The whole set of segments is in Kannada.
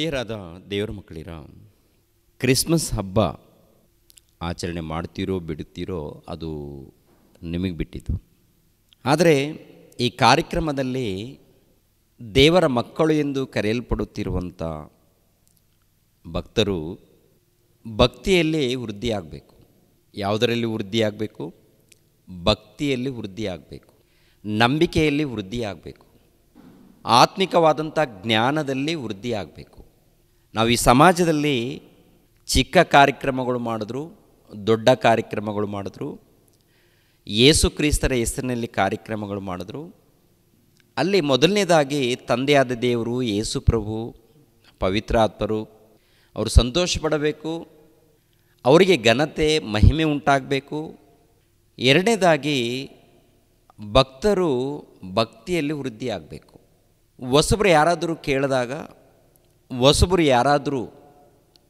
ಪ್ರಿಯರಾದ ದೇವರ ಮಕ್ಕಳಿರ, ಕ್ರಿಸ್ಮಸ್ ಹಬ್ಬ ಆಚರಣೆ ಮಾಡ್ತೀರೋ ಬಿಡುತ್ತೀರೋ ಅದು ನಿಮಗೆ ಬಿಟ್ಟಿದ್ದು. ಆದರೆ ಈ ಕಾರ್ಯಕ್ರಮದಲ್ಲಿ ದೇವರ ಮಕ್ಕಳು ಎಂದು ಕರೆಯಲ್ಪಡುತ್ತಿರುವಂಥ ಭಕ್ತರು ಭಕ್ತಿಯಲ್ಲಿ ವೃದ್ಧಿಯಾಗಬೇಕು. ಯಾವುದರಲ್ಲಿ ವೃದ್ಧಿಯಾಗಬೇಕು? ಭಕ್ತಿಯಲ್ಲಿ ವೃದ್ಧಿಯಾಗಬೇಕು, ನಂಬಿಕೆಯಲ್ಲಿ ವೃದ್ಧಿಯಾಗಬೇಕು, ಆತ್ಮಿಕವಾದಂಥ ಜ್ಞಾನದಲ್ಲಿ ವೃದ್ಧಿಯಾಗಬೇಕು. ನಾವು ಈ ಸಮಾಜದಲ್ಲಿ ಚಿಕ್ಕ ಕಾರ್ಯಕ್ರಮಗಳು ಮಾಡಿದ್ರು, ದೊಡ್ಡ ಕಾರ್ಯಕ್ರಮಗಳು ಮಾಡಿದ್ರು, ಯೇಸು ಕ್ರಿಸ್ತರ ಹೆಸರಿನಲ್ಲಿ ಕಾರ್ಯಕ್ರಮಗಳು ಮಾಡಿದ್ರು, ಅಲ್ಲಿ ಮೊದಲನೇದಾಗಿ ತಂದೆಯಾದ ದೇವರು, ಯೇಸು ಪ್ರಭು, ಪವಿತ್ರ ಆತ್ಮರು ಅವರು ಸಂತೋಷ ಪಡಬೇಕು, ಅವರಿಗೆ ಘನತೆ ಮಹಿಮೆ ಉಂಟಾಗಬೇಕು. ಎರಡನೇದಾಗಿ ಭಕ್ತರು ಭಕ್ತಿಯಲ್ಲಿ ವೃದ್ಧಿಯಾಗಬೇಕು. ಹೊಸಬರು ಯಾರಾದರೂ ಕೇಳಿದಾಗ, ಹೊಸಬರು ಯಾರಾದರೂ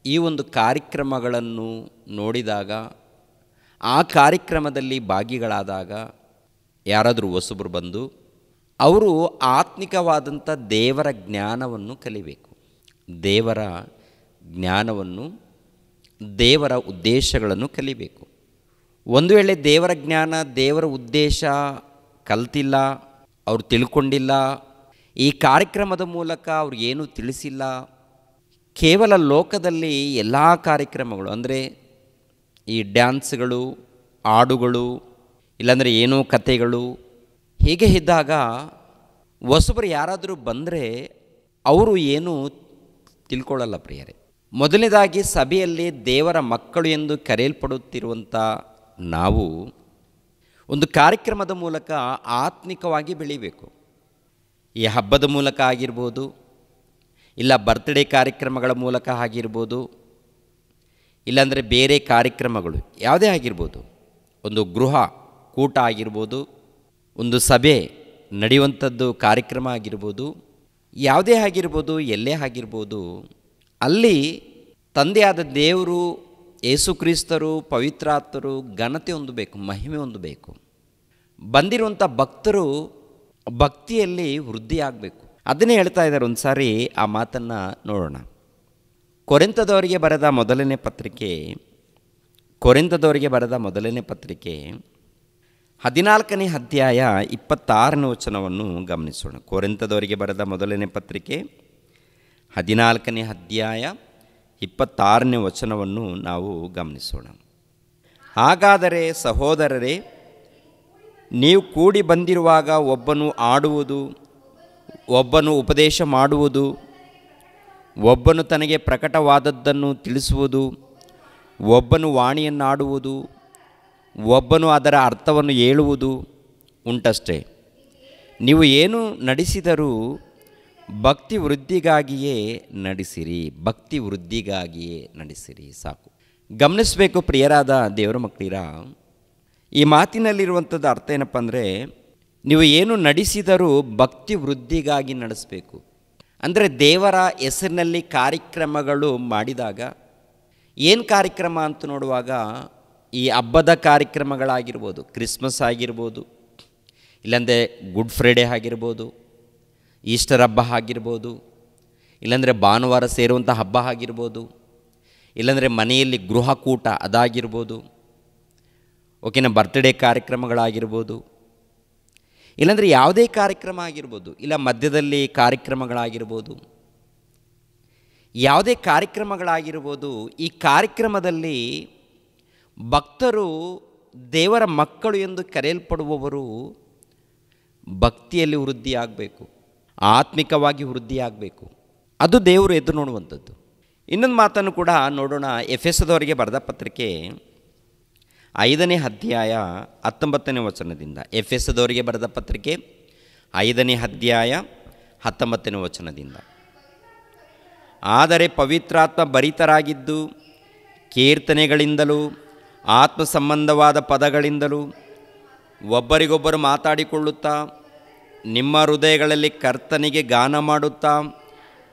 ಈ ಒಂದು ಕಾರ್ಯಕ್ರಮಗಳನ್ನು ನೋಡಿದಾಗ, ಆ ಕಾರ್ಯಕ್ರಮದಲ್ಲಿ ಭಾಗಿಗಳಾದಾಗ, ಯಾರಾದರೂ ಹೊಸಬರು ಬಂದು ಅವರು ಆತ್ಮಿಕವಾದಂಥ ದೇವರ ಜ್ಞಾನವನ್ನು ಕಲಿಬೇಕು. ದೇವರ ಜ್ಞಾನವನ್ನು, ದೇವರ ಉದ್ದೇಶಗಳನ್ನು ಕಲಿಬೇಕು. ಒಂದು ವೇಳೆ ದೇವರ ಜ್ಞಾನ, ದೇವರ ಉದ್ದೇಶ ಕಲ್ತಿಲ್ಲ, ಅವರು ತಿಳ್ಕೊಂಡಿಲ್ಲ, ಈ ಕಾರ್ಯಕ್ರಮದ ಮೂಲಕ ಅವ್ರಿಗೇನು ತಿಳಿಸಿಲ್ಲ, ಕೇವಲ ಲೋಕದಲ್ಲಿ ಎಲ್ಲ ಕಾರ್ಯಕ್ರಮಗಳು ಅಂದರೆ ಈ ಡ್ಯಾನ್ಸ್ಗಳು, ಹಾಡುಗಳು, ಇಲ್ಲಾಂದರೆ ಏನೋ ಕಥೆಗಳು ಹೀಗೆ ಇದ್ದಾಗ ಹೊಸಬರು ಯಾರಾದರೂ ಬಂದರೆ ಅವರು ಏನೂ ತಿಳ್ಕೊಳ್ಳಲ್ಲ. ಪ್ರಿಯರೇ, ಮೊದಲನೇದಾಗಿ ಸಭೆಯಲ್ಲಿ ದೇವರ ಮಕ್ಕಳು ಎಂದು ಕರೆಯಲ್ಪಡುತ್ತಿರುವಂಥ ನಾವು ಒಂದು ಕಾರ್ಯಕ್ರಮದ ಮೂಲಕ ಆತ್ಮಿಕವಾಗಿ ಬೆಳೀಬೇಕು. ಈ ಹಬ್ಬದ ಮೂಲಕ ಆಗಿರ್ಬೋದು, ಇಲ್ಲ ಬರ್ತ್ಡೇ ಕಾರ್ಯಕ್ರಮಗಳ ಮೂಲಕ ಆಗಿರ್ಬೋದು, ಇಲ್ಲಾಂದರೆ ಬೇರೆ ಕಾರ್ಯಕ್ರಮಗಳು ಯಾವುದೇ ಆಗಿರ್ಬೋದು, ಒಂದು ಗೃಹ ಕೂಟ ಆಗಿರ್ಬೋದು, ಒಂದು ಸಭೆ ನಡೆಯುವಂಥದ್ದು ಕಾರ್ಯಕ್ರಮ ಆಗಿರ್ಬೋದು, ಯಾವುದೇ ಆಗಿರ್ಬೋದು, ಎಲ್ಲೇ ಆಗಿರ್ಬೋದು, ಅಲ್ಲಿ ತಂದೆಯಾದ ದೇವರು, ಯೇಸು ಕ್ರಿಸ್ತರು, ಪವಿತ್ರಾತ್ಮರು ಘನತೆ ಹೊಂದಬೇಕು, ಮಹಿಮೆ ಹೊಂದಬೇಕು. ಬಂದಿರುವಂಥ ಭಕ್ತರು ಭಕ್ತಿಯಲ್ಲಿ ವೃದ್ಧಿಯಾಗಬೇಕು. ಅದನ್ನೇ ಹೇಳ್ತಾ ಇದ್ದಾರೆ. ಒಂದು ಸಾರಿ ಆ ಮಾತನ್ನು ನೋಡೋಣ. ಕೊರಿಂಥದವರಿಗೆ ಬರೆದ ಮೊದಲನೇ ಪತ್ರಿಕೆ 14ನೇ ಅಧ್ಯಾಯ 26ನೇ ವಚನವನ್ನು ಗಮನಿಸೋಣ. ಕೊರಿಂಥದವರಿಗೆ ಬರೆದ ಮೊದಲನೇ ಪತ್ರಿಕೆ 14ನೇ ಅಧ್ಯಾಯ 26ನೇ ವಚನವನ್ನು ನಾವು ಗಮನಿಸೋಣ. ಹಾಗಾದರೆ ಸಹೋದರರೇ, ನೀವು ಕೂಡಿ ಬಂದಿರುವಾಗ ಒಬ್ಬನು ಆಡುವುದು, ಒಬ್ಬನು ಉಪದೇಶ ಮಾಡುವುದು, ಒಬ್ಬನು ತನಗೆ ಪ್ರಕಟವಾದದ್ದನ್ನು ತಿಳಿಸುವುದು, ಒಬ್ಬನು ವಾಣಿಯನ್ನಾಡುವುದು, ಒಬ್ಬನು ಅದರ ಅರ್ಥವನ್ನು ಹೇಳುವುದು ಉಂಟಷ್ಟೇ. ನೀವು ಏನು ನಡೆಸಿದರೂ ಭಕ್ತಿ ವೃದ್ಧಿಗಾಗಿಯೇ ನಡೆಸಿರಿ, ಭಕ್ತಿ ವೃದ್ಧಿಗಾಗಿಯೇ ನಡೆಸಿರಿ. ಸಾಕು. ಗಮನಿಸಬೇಕು ಪ್ರಿಯರಾದ ದೇವರ ಮಕ್ಕಳಿರ, ಈ ಮಾತಿನಲ್ಲಿರುವಂಥದ್ದು ಅರ್ಥ ಏನಪ್ಪ ಅಂದರೆ, ನೀವು ಏನು ನಡೆಸಿದರೂ ಭಕ್ತಿ ವೃದ್ಧಿಗಾಗಿ ನಡೆಸಬೇಕು. ಅಂದರೆ ದೇವರ ಹೆಸರಿನಲ್ಲಿ ಕಾರ್ಯಕ್ರಮಗಳು ಮಾಡಿದಾಗ, ಏನು ಕಾರ್ಯಕ್ರಮ ಅಂತ ನೋಡುವಾಗ ಈ ಹಬ್ಬದ ಕಾರ್ಯಕ್ರಮಗಳಾಗಿರ್ಬೋದು, ಕ್ರಿಸ್ಮಸ್ ಆಗಿರ್ಬೋದು, ಇಲ್ಲಾಂದರೆ ಗುಡ್ ಫ್ರೈಡೇ ಆಗಿರ್ಬೋದು, ಈಸ್ಟರ್ ಹಬ್ಬ ಆಗಿರ್ಬೋದು, ಇಲ್ಲಾಂದರೆ ಭಾನುವಾರ ಸೇರುವಂಥ ಹಬ್ಬ ಆಗಿರ್ಬೋದು, ಇಲ್ಲಾಂದರೆ ಮನೆಯಲ್ಲಿ ಗೃಹಕೂಟ ಅದಾಗಿರ್ಬೋದು, ಓಕೆನಾ, ಬರ್ತ್ಡೇ ಕಾರ್ಯಕ್ರಮಗಳಾಗಿರ್ಬೋದು, ಇಲ್ಲಾಂದರೆ ಯಾವುದೇ ಕಾರ್ಯಕ್ರಮ ಆಗಿರ್ಬೋದು, ಇಲ್ಲ ಮಧ್ಯದಲ್ಲಿ ಕಾರ್ಯಕ್ರಮಗಳಾಗಿರ್ಬೋದು, ಯಾವುದೇ ಕಾರ್ಯಕ್ರಮಗಳಾಗಿರ್ಬೋದು. ಈ ಕಾರ್ಯಕ್ರಮದಲ್ಲಿ ಭಕ್ತರು, ದೇವರ ಮಕ್ಕಳು ಎಂದು ಕರೆಯಲ್ಪಡುವವರು ಭಕ್ತಿಯಲ್ಲಿ ವೃದ್ಧಿಯಾಗಬೇಕು, ಆತ್ಮಿಕವಾಗಿ ವೃದ್ಧಿಯಾಗಬೇಕು. ಅದು ದೇವರು ಎದ್ದು ನೋಡುವಂಥದ್ದು. ಇನ್ನೊಂದು ಮಾತನ್ನು ಕೂಡ ನೋಡೋಣ. ಎಫೆಸದವರಿಗೆ ಬರೆದ ಪತ್ರಿಕೆ 5ನೇ ಅಧ್ಯಾಯ 19ನೇ ವಚನದಿಂದ. ಎಫೆಸದವರಿಗೆ ಬರೆದ ಪತ್ರಿಕೆ 5ನೇ ಅಧ್ಯಾಯ 19ನೇ ವಚನದಿಂದ. ಆದರೆ ಪವಿತ್ರಾತ್ಮ ಭರಿತರಾಗಿದ್ದು ಕೀರ್ತನೆಗಳಿಂದಲೂ ಆತ್ಮ ಸಂಬಂಧವಾದ ಪದಗಳಿಂದಲೂ ಒಬ್ಬರಿಗೊಬ್ಬರು ಮಾತಾಡಿಕೊಳ್ಳುತ್ತಾ ನಿಮ್ಮ ಹೃದಯಗಳಲ್ಲಿ ಕರ್ತನಿಗೆ ಗಾನ ಮಾಡುತ್ತಾ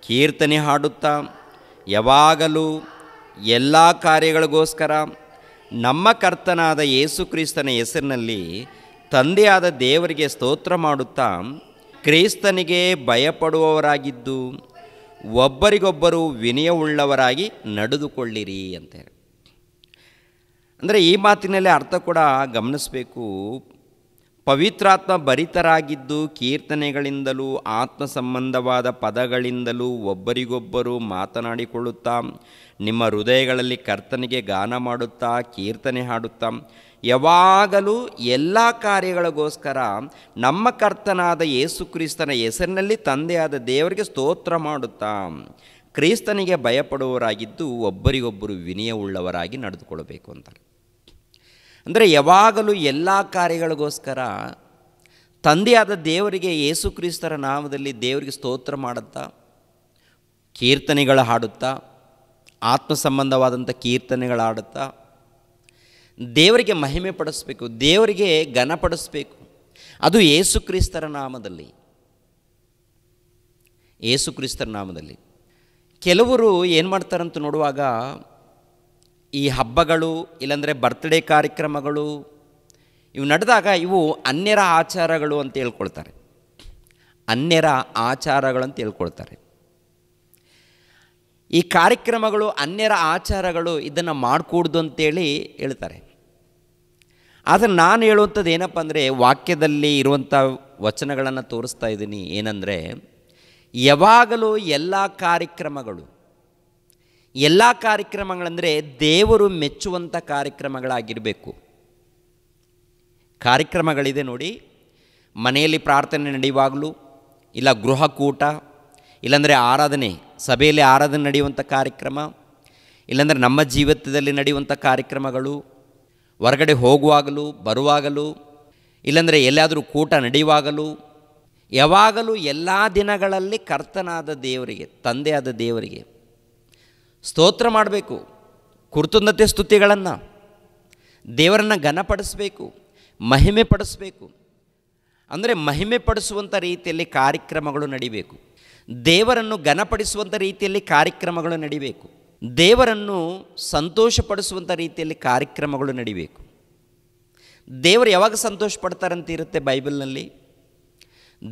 ಕೀರ್ತನೆ ಹಾಡುತ್ತಾ ಯಾವಾಗಲೂ ಎಲ್ಲ ಕಾರ್ಯಗಳಿಗೋಸ್ಕರ ನಮ್ಮ ಕರ್ತನಾದ ಯೇಸು ಕ್ರಿಸ್ತನ ಹೆಸರಿನಲ್ಲಿ ತಂದೆಯಾದ ದೇವರಿಗೆ ಸ್ತೋತ್ರ ಮಾಡುತ್ತಾ ಕ್ರಿಸ್ತನಿಗೆ ಭಯಪಡುವವರಾಗಿದ್ದು ಒಬ್ಬರಿಗೊಬ್ಬರು ವಿನಯವುಳ್ಳವರಾಗಿ ನಡೆದುಕೊಳ್ಳಿರಿ ಅಂತ ಹೇಳಿ. ಅಂದರೆ ಈ ಮಾತಿನಲ್ಲಿ ಅರ್ಥ ಕೂಡ ಗಮನಿಸಬೇಕು. ಪವಿತ್ರಾತ್ಮ ಭರಿತರಾಗಿದ್ದು ಕೀರ್ತನೆಗಳಿಂದಲೂ ಆತ್ಮ ಸಂಬಂಧವಾದ ಪದಗಳಿಂದಲೂ ಒಬ್ಬರಿಗೊಬ್ಬರು ಮಾತನಾಡಿಕೊಳ್ಳುತ್ತಾ ನಿಮ್ಮ ಹೃದಯಗಳಲ್ಲಿ ಕರ್ತನಿಗೆ ಗಾನ ಮಾಡುತ್ತಾ ಕೀರ್ತನೆ ಹಾಡುತ್ತಾ ಯಾವಾಗಲೂ ಎಲ್ಲ ಕಾರ್ಯಗಳಿಗೋಸ್ಕರ ನಮ್ಮ ಕರ್ತನಾದ ಯೇಸು ಕ್ರಿಸ್ತನ ಹೆಸರಿನಲ್ಲಿ ತಂದೆಯಾದ ದೇವರಿಗೆ ಸ್ತೋತ್ರ ಮಾಡುತ್ತಾ ಕ್ರಿಸ್ತನಿಗೆ ಭಯಪಡುವವರಾಗಿದ್ದು ಒಬ್ಬರಿಗೊಬ್ಬರು ವಿನಯವುಳ್ಳವರಾಗಿ ನಡೆದುಕೊಳ್ಳಬೇಕು ಅಂತಾರೆ. ಅಂದರೆ ಯಾವಾಗಲೂ ಎಲ್ಲ ಕಾರ್ಯಗಳಿಗೋಸ್ಕರ ತಂದೆಯಾದ ದೇವರಿಗೆ ಯೇಸು ಕ್ರಿಸ್ತರ ನಾಮದಲ್ಲಿ ದೇವರಿಗೆ ಸ್ತೋತ್ರ ಮಾಡುತ್ತಾ ಕೀರ್ತನೆಗಳು ಹಾಡುತ್ತಾ ಆತ್ಮ ಸಂಬಂಧವಾದಂಥ ಕೀರ್ತನೆಗಳು ಹಾಡುತ್ತಾ ದೇವರಿಗೆ ಮಹಿಮೆ ಪಡಿಸಬೇಕು, ದೇವರಿಗೆ ಘನಪಡಿಸಬೇಕು. ಅದು ಯೇಸು ಕ್ರಿಸ್ತರ ನಾಮದಲ್ಲಿ, ಯೇಸು ಕ್ರಿಸ್ತರ ನಾಮದಲ್ಲಿ. ಕೆಲವರು ಏನು ಮಾಡ್ತಾರಂತ ನೋಡುವಾಗ ಈ ಹಬ್ಬಗಳು ಇಲ್ಲಾಂದರೆ ಬರ್ತ್ಡೇ ಕಾರ್ಯಕ್ರಮಗಳು ಇವು ನಡೆದಾಗ ಇವು ಅನ್ಯರ ಆಚಾರಗಳು ಅಂತ ಹೇಳ್ಕೊಳ್ತಾರೆ, ಅನ್ಯರ ಆಚಾರಗಳು ಅಂತ ಹೇಳ್ಕೊಳ್ತಾರೆ. ಈ ಕಾರ್ಯಕ್ರಮಗಳು ಅನ್ಯರ ಆಚಾರಗಳು, ಇದನ್ನು ಮಾಡಿಕೊಡ್ದು ಅಂತೇಳಿ ಹೇಳ್ತಾರೆ. ಆದರೆ ನಾನು ಹೇಳುವಂಥದ್ದು ಏನಪ್ಪ ಅಂದರೆ, ವಾಕ್ಯದಲ್ಲಿ ಇರುವಂಥ ವಚನಗಳನ್ನು ತೋರಿಸ್ತಾ ಇದ್ದೀನಿ. ಏನಂದರೆ, ಯಾವಾಗಲೂ ಎಲ್ಲ ಕಾರ್ಯಕ್ರಮಗಳಂದರೆ ದೇವರು ಮೆಚ್ಚುವಂಥ ಕಾರ್ಯಕ್ರಮಗಳಾಗಿರಬೇಕು. ಕಾರ್ಯಕ್ರಮಗಳಿದೆ ನೋಡಿ, ಮನೆಯಲ್ಲಿ ಪ್ರಾರ್ಥನೆ ನಡೆಯುವಾಗಲೂ, ಇಲ್ಲ ಗೃಹಕೂಟ, ಇಲ್ಲಾಂದರೆ ಆರಾಧನೆ, ಸಭೆಯಲ್ಲಿ ಆರಾಧನೆ ನಡೆಯುವಂಥ ಕಾರ್ಯಕ್ರಮ, ಇಲ್ಲಾಂದರೆ ನಮ್ಮ ಜೀವಿತದಲ್ಲಿ ನಡೆಯುವಂಥ ಕಾರ್ಯಕ್ರಮಗಳು, ಹೊರಗಡೆ ಹೋಗುವಾಗಲೂ ಬರುವಾಗಲೂ, ಇಲ್ಲಾಂದರೆ ಎಲ್ಲಾದರೂ ಕೂಟ ನಡೆಯುವಾಗಲೂ, ಯಾವಾಗಲೂ ಎಲ್ಲ ದಿನಗಳಲ್ಲಿ ಕರ್ತನಾದ ದೇವರಿಗೆ, ತಂದೆಯಾದ ದೇವರಿಗೆ ಸ್ತೋತ್ರ ಮಾಡಬೇಕು. ಕೃತಜ್ಞತೆ ಸ್ತುತಿಗಳನ್ನು ದೇವರನ್ನು ಘನಪಡಿಸಬೇಕು, ಮಹಿಮೆ ಪಡಿಸಬೇಕು. ಅಂದರೆ ಮಹಿಮೆ ಪಡಿಸುವಂಥ ರೀತಿಯಲ್ಲಿ ಕಾರ್ಯಕ್ರಮಗಳು ನಡಿಬೇಕು, ದೇವರನ್ನು ಘನಪಡಿಸುವಂಥ ರೀತಿಯಲ್ಲಿ ಕಾರ್ಯಕ್ರಮಗಳು ನಡಿಬೇಕು, ದೇವರನ್ನು ಸಂತೋಷಪಡಿಸುವಂಥ ರೀತಿಯಲ್ಲಿ ಕಾರ್ಯಕ್ರಮಗಳು ನಡಿಬೇಕು. ದೇವರು ಯಾವಾಗ ಸಂತೋಷ ಪಡ್ತಾರಂತ ಇರುತ್ತೆ ಬೈಬಲ್ನಲ್ಲಿ,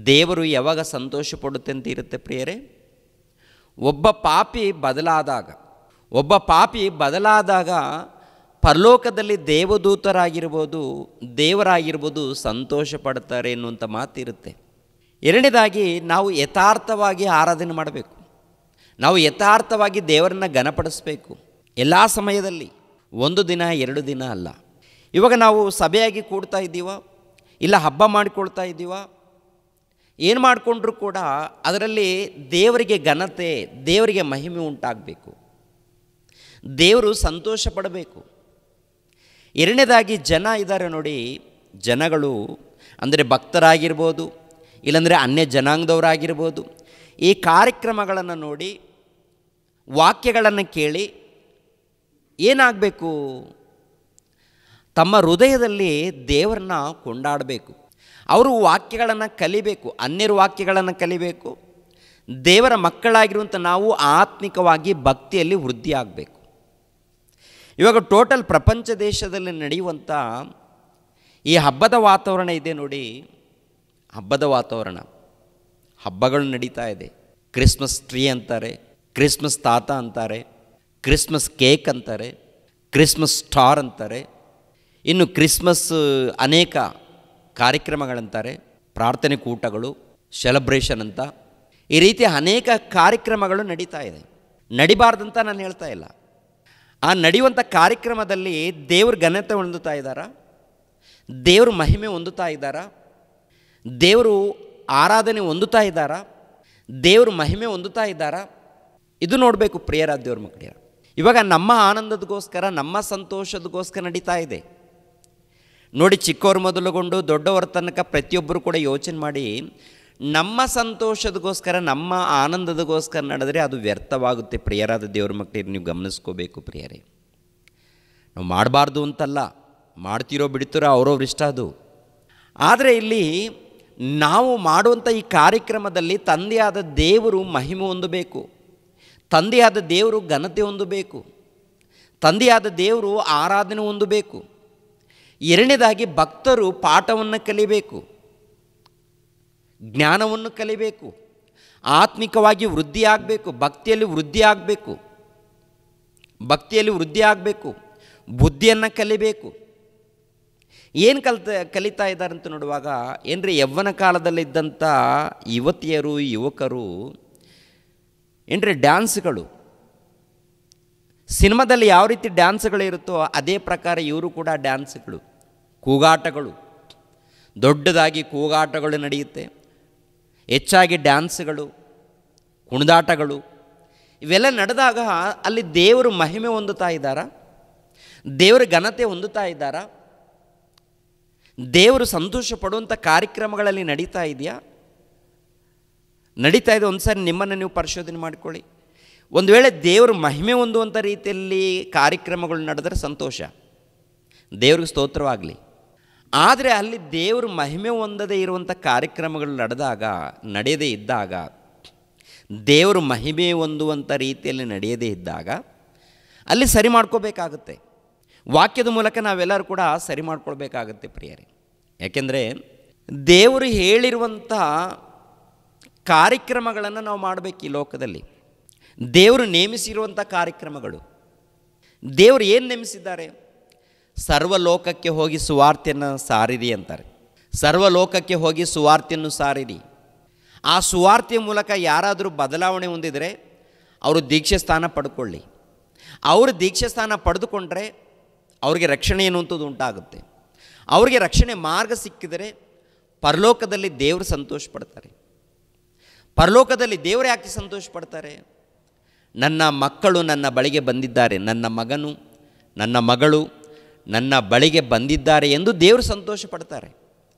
ದೇವರು ಯಾವಾಗ ಸಂತೋಷ ಪಡುತ್ತೆ ಅಂತ ಇರುತ್ತೆ ಪ್ರಿಯರೇ, ಒಬ್ಬ ಪಾಪಿ ಬದಲಾದಾಗ ಪರಲೋಕದಲ್ಲಿ ದೇವದೂತರಾಗಿರ್ಬೋದು, ದೇವರಾಗಿರ್ಬೋದು ಸಂತೋಷ ಪಡ್ತಾರೆ ಎನ್ನುವಂಥ ಮಾತಿರುತ್ತೆ. ಎರಡನೇದಾಗಿ ನಾವು ಯಥಾರ್ಥವಾಗಿ ಆರಾಧನೆ ಮಾಡಬೇಕು, ನಾವು ಯಥಾರ್ಥವಾಗಿ ದೇವರನ್ನು ಘನಪಡಿಸಬೇಕು ಎಲ್ಲ ಸಮಯದಲ್ಲಿ, ಒಂದು ದಿನ ಎರಡು ದಿನ ಅಲ್ಲ. ಇವಾಗ ನಾವು ಸಭೆಯಾಗಿ ಕೂಡ್ತಾ ಇದ್ದೀವ, ಇಲ್ಲ ಹಬ್ಬ ಮಾಡಿಕೊಳ್ತಾ ಇದ್ದೀವ, ಏನು ಮಾಡಿಕೊಂಡ್ರೂ ಕೂಡ ಅದರಲ್ಲಿ ದೇವರಿಗೆ ಘನತೆ, ದೇವರಿಗೆ ಮಹಿಮೆ ಉಂಟಾಗಬೇಕು, ದೇವರು ಸಂತೋಷ ಪಡಬೇಕು. ಎರಡನೇದಾಗಿ ಜನ ಇದ್ದಾರೆ ನೋಡಿ, ಜನಗಳು ಅಂದರೆ ಭಕ್ತರಾಗಿರ್ಬೋದು, ಇಲ್ಲಾಂದರೆ ಅನ್ಯ ಜನಾಂಗದವರಾಗಿರ್ಬೋದು, ಈ ಕಾರ್ಯಕ್ರಮಗಳನ್ನು ನೋಡಿ ವಾಕ್ಯಗಳನ್ನು ಕೇಳಿ ಏನಾಗಬೇಕು, ತಮ್ಮ ಹೃದಯದಲ್ಲಿ ದೇವರನ್ನ ಕೊಂಡಾಡಬೇಕು. ಅವರು ವಾಕ್ಯಗಳನ್ನು ಕಲಿಬೇಕು, ಅನ್ಯರ ವಾಕ್ಯಗಳನ್ನು ಕಲಿಬೇಕು. ದೇವರ ಮಕ್ಕಳಾಗಿರುವಂಥ ನಾವು ಆತ್ಮಿಕವಾಗಿ ಭಕ್ತಿಯಲ್ಲಿ ವೃದ್ಧಿ ಆಗಬೇಕು. ಇವಾಗ ಟೋಟಲ್ ಪ್ರಪಂಚ ದೇಶದಲ್ಲಿ ನಡೆಯುವಂಥ ಈ ಹಬ್ಬದ ವಾತಾವರಣ ಇದೆ ನೋಡಿ, ಹಬ್ಬದ ವಾತಾವರಣ, ಹಬ್ಬಗಳು ನಡೀತಾ ಇದೆ. ಕ್ರಿಸ್ಮಸ್ ಟ್ರೀ ಅಂತಾರೆ, ಕ್ರಿಸ್ಮಸ್ ತಾತ ಅಂತಾರೆ, ಕ್ರಿಸ್ಮಸ್ ಕೇಕ್ ಅಂತಾರೆ, ಕ್ರಿಸ್ಮಸ್ ಸ್ಟಾರ್ ಅಂತಾರೆ, ಇನ್ನು ಕ್ರಿಸ್ಮಸ್ ಅನೇಕ ಕಾರ್ಯಕ್ರಮಗಳಂತಾರೆ, ಪ್ರಾರ್ಥನೆ ಕೂಟಗಳು, ಸೆಲೆಬ್ರೇಷನ್ ಅಂತ, ಈ ರೀತಿ ಅನೇಕ ಕಾರ್ಯಕ್ರಮಗಳು ನಡೀತಾ ಇದೆ. ನಡಿಬಾರ್ದಂತ ನಾನು ಹೇಳ್ತಾ ಇಲ್ಲ. ಆ ನಡೆಯುವಂಥ ಕಾರ್ಯಕ್ರಮದಲ್ಲಿ ದೇವ್ರ ಘನತೆ ಹೊಂದುತ್ತಾ ಇದ್ದಾರಾ, ದೇವ್ರ ಮಹಿಮೆ ಹೊಂದುತ್ತಾ ಇದ್ದಾರಾ, ದೇವರು ಆರಾಧನೆ ಹೊಂದುತ್ತಾ ಇದ್ದಾರಾ, ದೇವ್ರ ಮಹಿಮೆ ಹೊಂದುತ್ತಾ ಇದ್ದಾರಾ, ಇದು ನೋಡಬೇಕು ಪ್ರಿಯರಾದ ದೇವ್ರ ಮಕ್ಕಳಿಗೆ. ಇವಾಗ ನಮ್ಮ ಆನಂದದಗೋಸ್ಕರ, ನಮ್ಮ ಸಂತೋಷದಗೋಸ್ಕರ ನಡೀತಾ ಇದೆ ನೋಡಿ. ಚಿಕ್ಕವ್ರ ಮೊದಲುಗೊಂಡು ದೊಡ್ಡವರ ತನಕ ಪ್ರತಿಯೊಬ್ಬರು ಕೂಡ ಯೋಚನೆ ಮಾಡಿ, ನಮ್ಮ ಸಂತೋಷದಗೋಸ್ಕರ, ನಮ್ಮ ಆನಂದದಗೋಸ್ಕರ ನಡೆದರೆ ಅದು ವ್ಯರ್ಥವಾಗುತ್ತೆ. ಪ್ರಿಯರಾದ ದೇವ್ರ ಮಕ್ಕಳಿಗೆ ನೀವು ಗಮನಿಸ್ಕೋಬೇಕು ಪ್ರಿಯರೇ. ನಾವು ಮಾಡಬಾರ್ದು ಅಂತಲ್ಲ, ಮಾಡ್ತಿರೋ ಬಿಡ್ತಿರೋ ಅವ್ರವ್ರ ಇಷ್ಟ ಅದು. ಆದರೆ ಇಲ್ಲಿ ನಾವು ಮಾಡುವಂಥ ಈ ಕಾರ್ಯಕ್ರಮದಲ್ಲಿ ತಂದೆಯಾದ ದೇವರು ಮಹಿಮೆ ಹೊಂದಬೇಕು, ತಂದೆಯಾದ ದೇವರು ಘನತೆ ಹೊಂದಬೇಕು, ತಂದೆಯಾದ ದೇವರು ಆರಾಧನೆ ಹೊಂದಬೇಕು. ಎರಡನೇದಾಗಿ ಭಕ್ತರು ಪಾಠವನ್ನು ಕಲಿಬೇಕು, ಜ್ಞಾನವನ್ನು ಕಲಿಬೇಕು. ಆತ್ಮಿಕವಾಗಿ ವೃದ್ಧಿ ಆಗಬೇಕು, ಭಕ್ತಿಯಲ್ಲಿ ವೃದ್ಧಿ ಆಗಬೇಕು, ಭಕ್ತಿಯಲ್ಲಿ ವೃದ್ಧಿ ಆಗಬೇಕು, ಬುದ್ಧಿಯನ್ನು ಕಲಿಬೇಕು. ಏನು ಕಲಿತಾ ಇದ್ದಾರೆ ಅಂತ ನೋಡುವಾಗ ಏನ್ರಿ, ಯವ್ವನ ಕಾಲದಲ್ಲಿದ್ದಂಥ ಯುವತಿಯರು ಯುವಕರು ಏನ್ರಿ ಡ್ಯಾನ್ಸ್ಗಳು, ಸಿನಿಮಾದಲ್ಲಿ ಯಾವ ರೀತಿ ಡ್ಯಾನ್ಸ್ಗಳಿರುತ್ತೋ ಅದೇ ಪ್ರಕಾರ ಇವರು ಕೂಡ ಡ್ಯಾನ್ಸ್ಗಳು, ಕೂಗಾಟಗಳು, ದೊಡ್ಡದಾಗಿ ಕೂಗಾಟಗಳು ನಡೆಯುತ್ತೆ, ಹೆಚ್ಚಾಗಿ ಡ್ಯಾನ್ಸ್ಗಳು, ಕುಣಿದಾಟಗಳು ಇವೆಲ್ಲ ನಡೆದಾಗ ಅಲ್ಲಿ ದೇವರು ಮಹಿಮೆ ಹೊಂದುತ್ತಾ ಇದ್ದಾರಾ? ದೇವರ ಘನತೆ ಹೊಂದುತ್ತಾ ಇದ್ದಾರಾ? ದೇವರು ಸಂತೋಷ ಪಡುವಂಥ ಕಾರ್ಯಕ್ರಮಗಳಲ್ಲಿ ನಡೀತಾ ಇದೆಯಾ? ನಡೀತಾ ಇದೆ. ಒಂದು ಸಾರಿ ನಿಮ್ಮನ್ನು ನೀವು ಪರಿಶೋಧನೆ ಮಾಡಿಕೊಳ್ಳಿ. ಒಂದು ವೇಳೆ ದೇವರು ಮಹಿಮೆ ಹೊಂದುವಂಥ ರೀತಿಯಲ್ಲಿ ಕಾರ್ಯಕ್ರಮಗಳು ನಡೆದರೆ ಸಂತೋಷ, ದೇವ್ರಿಗೆ ಸ್ತೋತ್ರವಾಗಲಿ. ಆದರೆ ಅಲ್ಲಿ ದೇವರು ಮಹಿಮೆ ಹೊಂದದೇ ಇರುವಂಥ ಕಾರ್ಯಕ್ರಮಗಳು ನಡೆಯದೇ ಇದ್ದಾಗ, ದೇವರು ಮಹಿಮೆ ಹೊಂದುವಂಥ ರೀತಿಯಲ್ಲಿ ನಡೆಯದೇ ಇದ್ದಾಗ ಅಲ್ಲಿ ಸರಿ ಮಾಡ್ಕೋಬೇಕಾಗುತ್ತೆ. ವಾಕ್ಯದ ಮೂಲಕ ನಾವೆಲ್ಲರೂ ಕೂಡ ಸರಿ ಮಾಡ್ಕೊಳ್ಬೇಕಾಗತ್ತೆ ಪ್ರಿಯರೇ. ಯಾಕೆಂದರೆ ದೇವರು ಹೇಳಿರುವಂಥ ಕಾರ್ಯಕ್ರಮಗಳನ್ನು ನಾವು ಮಾಡಬೇಕು. ಈ ಲೋಕದಲ್ಲಿ ದೇವರು ನೇಮಿಸಿರುವಂಥ ಕಾರ್ಯಕ್ರಮಗಳು, ದೇವರು ಏನು ನೇಮಿಸಿದ್ದಾರೆ? ಸರ್ವಲೋಕಕ್ಕೆ ಹೋಗಿ ಸುವಾರ್ತೆಯನ್ನು ಸಾರಿರಿ ಅಂತಾರೆ. ಸರ್ವಲೋಕಕ್ಕೆ ಹೋಗಿ ಸುವಾರ್ತೆಯನ್ನು ಸಾರಿರಿ. ಆ ಸುವಾರ್ತೆಯ ಮೂಲಕ ಯಾರಾದರೂ ಬದಲಾವಣೆ ಹೊಂದಿದರೆ ಅವರು ದೀಕ್ಷೆ ಸ್ಥಾನ ಪಡ್ಕೊಳ್ಳಿ. ಅವರು ದೀಕ್ಷೆ ಸ್ಥಾನ ಪಡೆದುಕೊಂಡ್ರೆ ಅವ್ರಿಗೆ ರಕ್ಷಣೆ ಎನ್ನುವಂಥದ್ದು ಉಂಟಾಗುತ್ತೆ. ಅವ್ರಿಗೆ ರಕ್ಷಣೆ ಮಾರ್ಗ ಸಿಕ್ಕಿದರೆ ಪರಲೋಕದಲ್ಲಿ ದೇವರು ಸಂತೋಷ ಪಡ್ತಾರೆ. ಪರಲೋಕದಲ್ಲಿ ದೇವರು ಯಾಕೆ ಸಂತೋಷ ಪಡ್ತಾರೆ? ನನ್ನ ಮಕ್ಕಳು ನನ್ನ ಬಳಿಗೆ ಬಂದಿದ್ದಾರೆ, ನನ್ನ ಮಗನು ನನ್ನ ಮಗಳು ನನ್ನ ಬಳಿಗೆ ಬಂದಿದ್ದಾರೆ ಎಂದು ದೇವರು ಸಂತೋಷ ಪಡ್ತಾರೆ.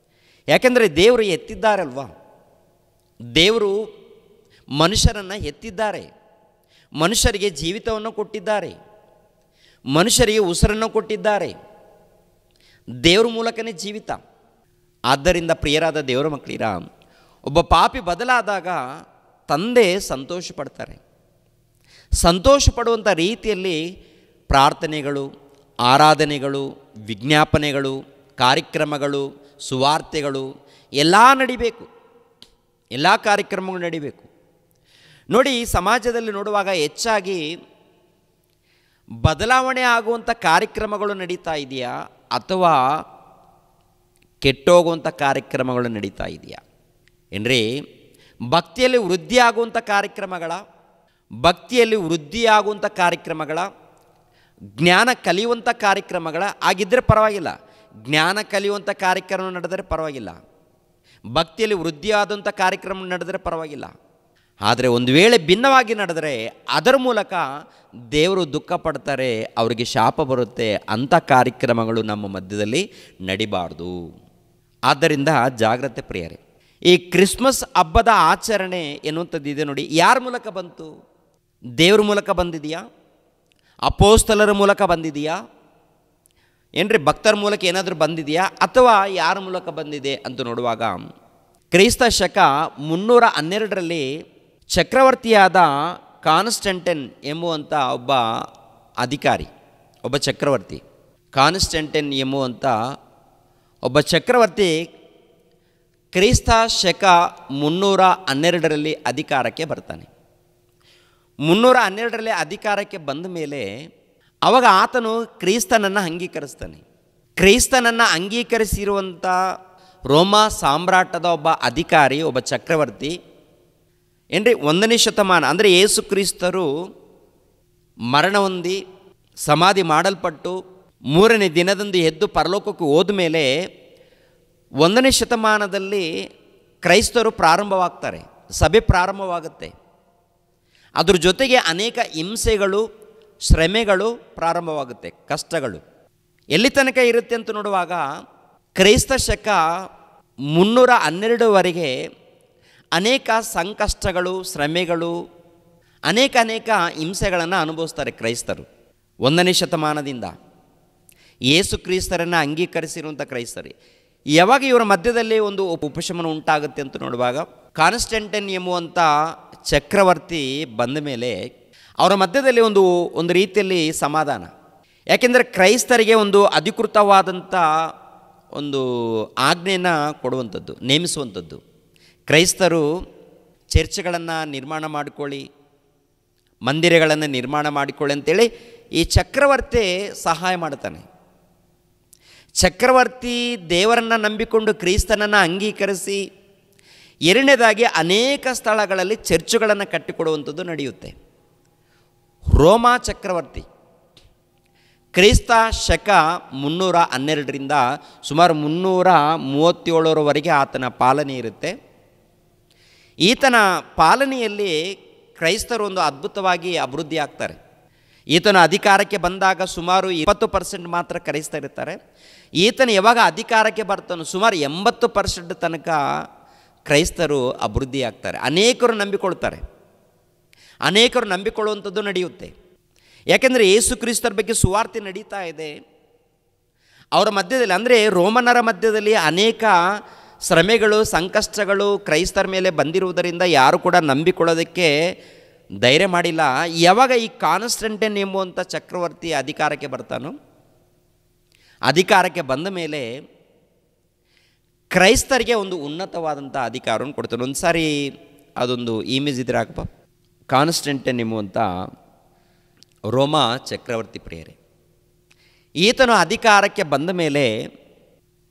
ಯಾಕೆಂದರೆ ದೇವರು ಎತ್ತಿದ್ದಾರಲ್ವಾ, ದೇವರು ಮನುಷ್ಯರನ್ನು ಎತ್ತಿದ್ದಾರೆ, ಮನುಷ್ಯರಿಗೆ ಜೀವಿತವನ್ನು ಕೊಟ್ಟಿದ್ದಾರೆ, ಮನುಷ್ಯರಿಗೆ ಉಸಿರನ್ನು ಕೊಟ್ಟಿದ್ದಾರೆ. ದೇವರ ಮೂಲಕನೇ ಜೀವಿತ. ಆದ್ದರಿಂದ ಪ್ರಿಯರಾದ ದೇವರ ಮಕ್ಕಳಿರ, ಒಬ್ಬ ಪಾಪಿ ಬದಲಾದಾಗ ತಂದೆ ಸಂತೋಷ ಪಡ್ತಾರೆ. ಸಂತೋಷ ಪಡುವಂಥ ರೀತಿಯಲ್ಲಿ ಪ್ರಾರ್ಥನೆಗಳು, ಆರಾಧನೆಗಳು, ವಿಜ್ಞಾಪನೆಗಳು, ಕಾರ್ಯಕ್ರಮಗಳು, ಸುವಾರ್ತೆಗಳು ಎಲ್ಲ ನಡಿಬೇಕು. ಎಲ್ಲ ಕಾರ್ಯಕ್ರಮಗಳು ನಡಿಬೇಕು. ನೋಡಿ, ಸಮಾಜದಲ್ಲಿ ನೋಡುವಾಗ ಹೆಚ್ಚಾಗಿ ಬದಲಾವಣೆ ಆಗುವಂಥ ಕಾರ್ಯಕ್ರಮಗಳು ನಡೀತಾ ಇದೆಯಾ ಅಥವಾ ಕೆಟ್ಟೋಗುವಂಥ ಕಾರ್ಯಕ್ರಮಗಳು ನಡೀತಾ ಇದೆಯಾ? ಏನ್ರಿ, ಭಕ್ತಿಯಲ್ಲಿ ವೃದ್ಧಿ ಆಗುವಂಥ ಕಾರ್ಯಕ್ರಮಗಳ, ಭಕ್ತಿಯಲ್ಲಿ ವೃದ್ಧಿಯಾಗುವಂಥ ಕಾರ್ಯಕ್ರಮಗಳ, ಜ್ಞಾನ ಕಲಿಯುವಂಥ ಕಾರ್ಯಕ್ರಮಗಳ ಆಗಿದ್ದರೆ ಪರವಾಗಿಲ್ಲ. ಜ್ಞಾನ ಕಲಿಯುವಂಥ ಕಾರ್ಯಕ್ರಮ ನಡೆದರೆ ಪರವಾಗಿಲ್ಲ, ಭಕ್ತಿಯಲ್ಲಿ ವೃದ್ಧಿಯಾದಂಥ ಕಾರ್ಯಕ್ರಮ ನಡೆದರೆ ಪರವಾಗಿಲ್ಲ. ಆದರೆ ಒಂದು ವೇಳೆ ಭಿನ್ನವಾಗಿ ನಡೆದರೆ ಅದರ ಮೂಲಕ ದೇವರು ದುಃಖ ಪಡ್ತಾರೆ, ಅವರಿಗೆ ಶಾಪ ಬರುತ್ತೆ. ಅಂಥ ಕಾರ್ಯಕ್ರಮಗಳು ನಮ್ಮ ಮಧ್ಯದಲ್ಲಿ ನಡಿಬಾರ್ದು. ಆದ್ದರಿಂದ ಜಾಗ್ರತೆ ಪ್ರಿಯರೇ. ಈ ಕ್ರಿಸ್ಮಸ್ ಹಬ್ಬದ ಆಚರಣೆ ಎನ್ನುವಂಥದ್ದು ಇದೆ ನೋಡಿ, ಯಾರ ಮೂಲಕ ಬಂತು? ದೇವ್ರ ಮೂಲಕ ಬಂದಿದೆಯಾ? ಅಪೋಸ್ತಲರ ಮೂಲಕ ಬಂದಿದೆಯಾ? ಏನ್ರಿ, ಭಕ್ತರ ಮೂಲಕ ಏನಾದರೂ ಬಂದಿದೆಯಾ? ಅಥವಾ ಯಾರ ಮೂಲಕ ಬಂದಿದೆ ಅಂತ ನೋಡುವಾಗ, ಕ್ರಿಸ್ತ ಶಕ 312ರಲ್ಲಿ ಚಕ್ರವರ್ತಿಯಾದ ಕಾನ್ಸ್ಟಂಟೈನ್ ಎಂಬುವಂಥ ಒಬ್ಬ ಅಧಿಕಾರಿ, ಒಬ್ಬ ಚಕ್ರವರ್ತಿ, ಕಾನ್ಸ್ಟಂಟೈನ್ ಎಂಬುವಂಥ ಒಬ್ಬ ಚಕ್ರವರ್ತಿ ಕ್ರಿಸ್ತ ಶಕ 312ರಲ್ಲಿ ಅಧಿಕಾರಕ್ಕೆ ಬರ್ತಾನೆ. 312ರಲ್ಲಿ ಅಧಿಕಾರಕ್ಕೆ ಬಂದ ಮೇಲೆ ಆವಾಗ ಆತನು ಕ್ರಿಸ್ತನನ್ನು ಅಂಗೀಕರಿಸ್ತಾನೆ. ಕ್ರಿಸ್ತನನ್ನು ಅಂಗೀಕರಿಸಿರುವಂಥ ರೋಮಾ ಸಾಮ್ರಾಟದ ಒಬ್ಬ ಅಧಿಕಾರಿ, ಒಬ್ಬ ಚಕ್ರವರ್ತಿ ಏನ್ರಿ 1ನೇ ಶತಮಾನ ಅಂದರೆ ಯೇಸು ಕ್ರಿಸ್ತರು ಮರಣ ಹೊಂದಿ ಸಮಾಧಿ ಮಾಡಲ್ಪಟ್ಟು 3ನೇ ದಿನದಂದು ಎದ್ದು ಪರಲೋಕಕ್ಕೆ ಹೋದ ಮೇಲೆ 1ನೇ ಶತಮಾನದಲ್ಲಿ ಕ್ರೈಸ್ತರು ಪ್ರಾರಂಭವಾಗ್ತಾರೆ, ಸಭೆ ಪ್ರಾರಂಭವಾಗುತ್ತೆ. ಅದ್ರ ಜೊತೆಗೆ ಅನೇಕ ಹಿಂಸೆಗಳು, ಶ್ರಮೆಗಳು ಪ್ರಾರಂಭವಾಗುತ್ತೆ, ಕಷ್ಟಗಳು ಎಲ್ಲಿ ತನಕ ಇರುತ್ತೆ ಅಂತ ನೋಡುವಾಗ ಕ್ರೈಸ್ತ ಶಕ 312ವರೆಗೆ ಅನೇಕ ಸಂಕಷ್ಟಗಳು, ಶ್ರಮೆಗಳು, ಅನೇಕ ಹಿಂಸೆಗಳನ್ನು ಅನುಭವಿಸ್ತಾರೆ ಕ್ರೈಸ್ತರು. 1ನೇ ಶತಮಾನದಿಂದ ಯೇಸು ಕ್ರಿಸ್ತರನ್ನು ಅಂಗೀಕರಿಸಿರುವಂಥ ಕ್ರೈಸ್ತರು. ಯಾವಾಗ ಇವರ ಮಧ್ಯದಲ್ಲಿ ಒಂದು ಉಪಶಮನ ಉಂಟಾಗುತ್ತೆ ಅಂತ ನೋಡುವಾಗ, ಕಾನ್ಸ್ಟಂಟೈನ್ ಎಂಬುವಂಥ ಚಕ್ರವರ್ತಿ ಬಂದ ಮೇಲೆ ಅವರ ಮಧ್ಯದಲ್ಲಿ ಒಂದು ರೀತಿಯಲ್ಲಿ ಸಮಾಧಾನ. ಯಾಕೆಂದರೆ ಕ್ರೈಸ್ತರಿಗೆ ಒಂದು ಅಧಿಕೃತವಾದಂಥ ಒಂದು ಆಜ್ಞೆಯನ್ನು ಕೊಡುವಂಥದ್ದು, ನೇಮಿಸುವಂಥದ್ದು. ಕ್ರೈಸ್ತರು ಚರ್ಚ್ಗಳನ್ನು ನಿರ್ಮಾಣ ಮಾಡಿಕೊಳ್ಳಿ, ಮಂದಿರಗಳನ್ನು ನಿರ್ಮಾಣ ಮಾಡಿಕೊಳ್ಳಿ ಅಂತೇಳಿ ಈ ಚಕ್ರವರ್ತಿ ಸಹಾಯ ಮಾಡ್ತಾನೆ. ಚಕ್ರವರ್ತಿ ದೇವರನ್ನು ನಂಬಿಕೊಂಡು ಕ್ರಿಸ್ತನನ್ನು ಅಂಗೀಕರಿಸಿ ಎರಡನೇದಾಗಿ ಅನೇಕ ಸ್ಥಳಗಳಲ್ಲಿ ಚರ್ಚುಗಳನ್ನು ಕಟ್ಟಿಕೊಡುವಂಥದ್ದು ನಡೆಯುತ್ತೆ. ರೋಮಾ ಚಕ್ರವರ್ತಿ ಕ್ರಿಸ್ತ ಶಕ 312ರಿಂದ ಸುಮಾರು 337ರವರೆಗೆ ಆತನ ಪಾಲನೆ ಇರುತ್ತೆ. ಈತನ ಪಾಲನೆಯಲ್ಲಿ ಕ್ರೈಸ್ತರು ಒಂದು ಅದ್ಭುತವಾಗಿ ಅಭಿವೃದ್ಧಿ ಆಗ್ತಾರೆ. ಈತನ ಅಧಿಕಾರಕ್ಕೆ ಬಂದಾಗ ಸುಮಾರು 20% ಮಾತ್ರ ಕ್ರೈಸ್ತರಿರ್ತಾರೆ. ಈತನ ಯಾವಾಗ ಅಧಿಕಾರಕ್ಕೆ ಬರ್ತಾನೋ ಸುಮಾರು 80% ತನಕ ಕ್ರೈಸ್ತರು ಅಭಿವೃದ್ಧಿ ಆಗ್ತಾರೆ. ಅನೇಕರು ನಂಬಿಕೊಳ್ತಾರೆ, ಅನೇಕರು ನಂಬಿಕೊಳ್ಳುವಂಥದ್ದು ನಡೆಯುತ್ತೆ. ಯಾಕೆಂದರೆ ಯೇಸು ಕ್ರಿಸ್ತರ ಬಗ್ಗೆ ಸುವಾರ್ತೆ ನಡೀತಾ ಇದೆ. ಅವರ ಮಧ್ಯದಲ್ಲಿ ಅಂದರೆ ರೋಮನರ ಮಧ್ಯದಲ್ಲಿ ಅನೇಕ ಶ್ರಮೆಗಳು, ಸಂಕಷ್ಟಗಳು ಕ್ರೈಸ್ತರ ಮೇಲೆ ಬಂದಿರುವುದರಿಂದ ಯಾರು ಕೂಡ ನಂಬಿಕೊಳ್ಳೋದಕ್ಕೆ ಧೈರ್ಯ ಮಾಡಿಲ್ಲ. ಯಾವಾಗ ಈ ಕಾನ್ಸ್ಟಂಟೈನ್ ಎಂಬುವಂಥ ಚಕ್ರವರ್ತಿ ಅಧಿಕಾರಕ್ಕೆ ಬರ್ತಾನೋ, ಅಧಿಕಾರಕ್ಕೆ ಬಂದ ಮೇಲೆ ಕ್ರೈಸ್ತರಿಗೆ ಒಂದು ಉನ್ನತವಾದಂಥ ಅಧಿಕಾರವನ್ನು ಕೊಡ್ತಾನೆ. ಒಂದು ಸಾರಿ ಅದೊಂದು ಇಮೇಜ್ ಇದ್ರೆ ಹಾಕಪ್ಪ. ಕಾನ್ಸ್ಟಂಟೈನ್ ಎಂಬುವಂಥ ರೋಮಾ ಚಕ್ರವರ್ತಿ ಪ್ರಿಯರೇ, ಈತನು ಅಧಿಕಾರಕ್ಕೆ ಬಂದ ಮೇಲೆ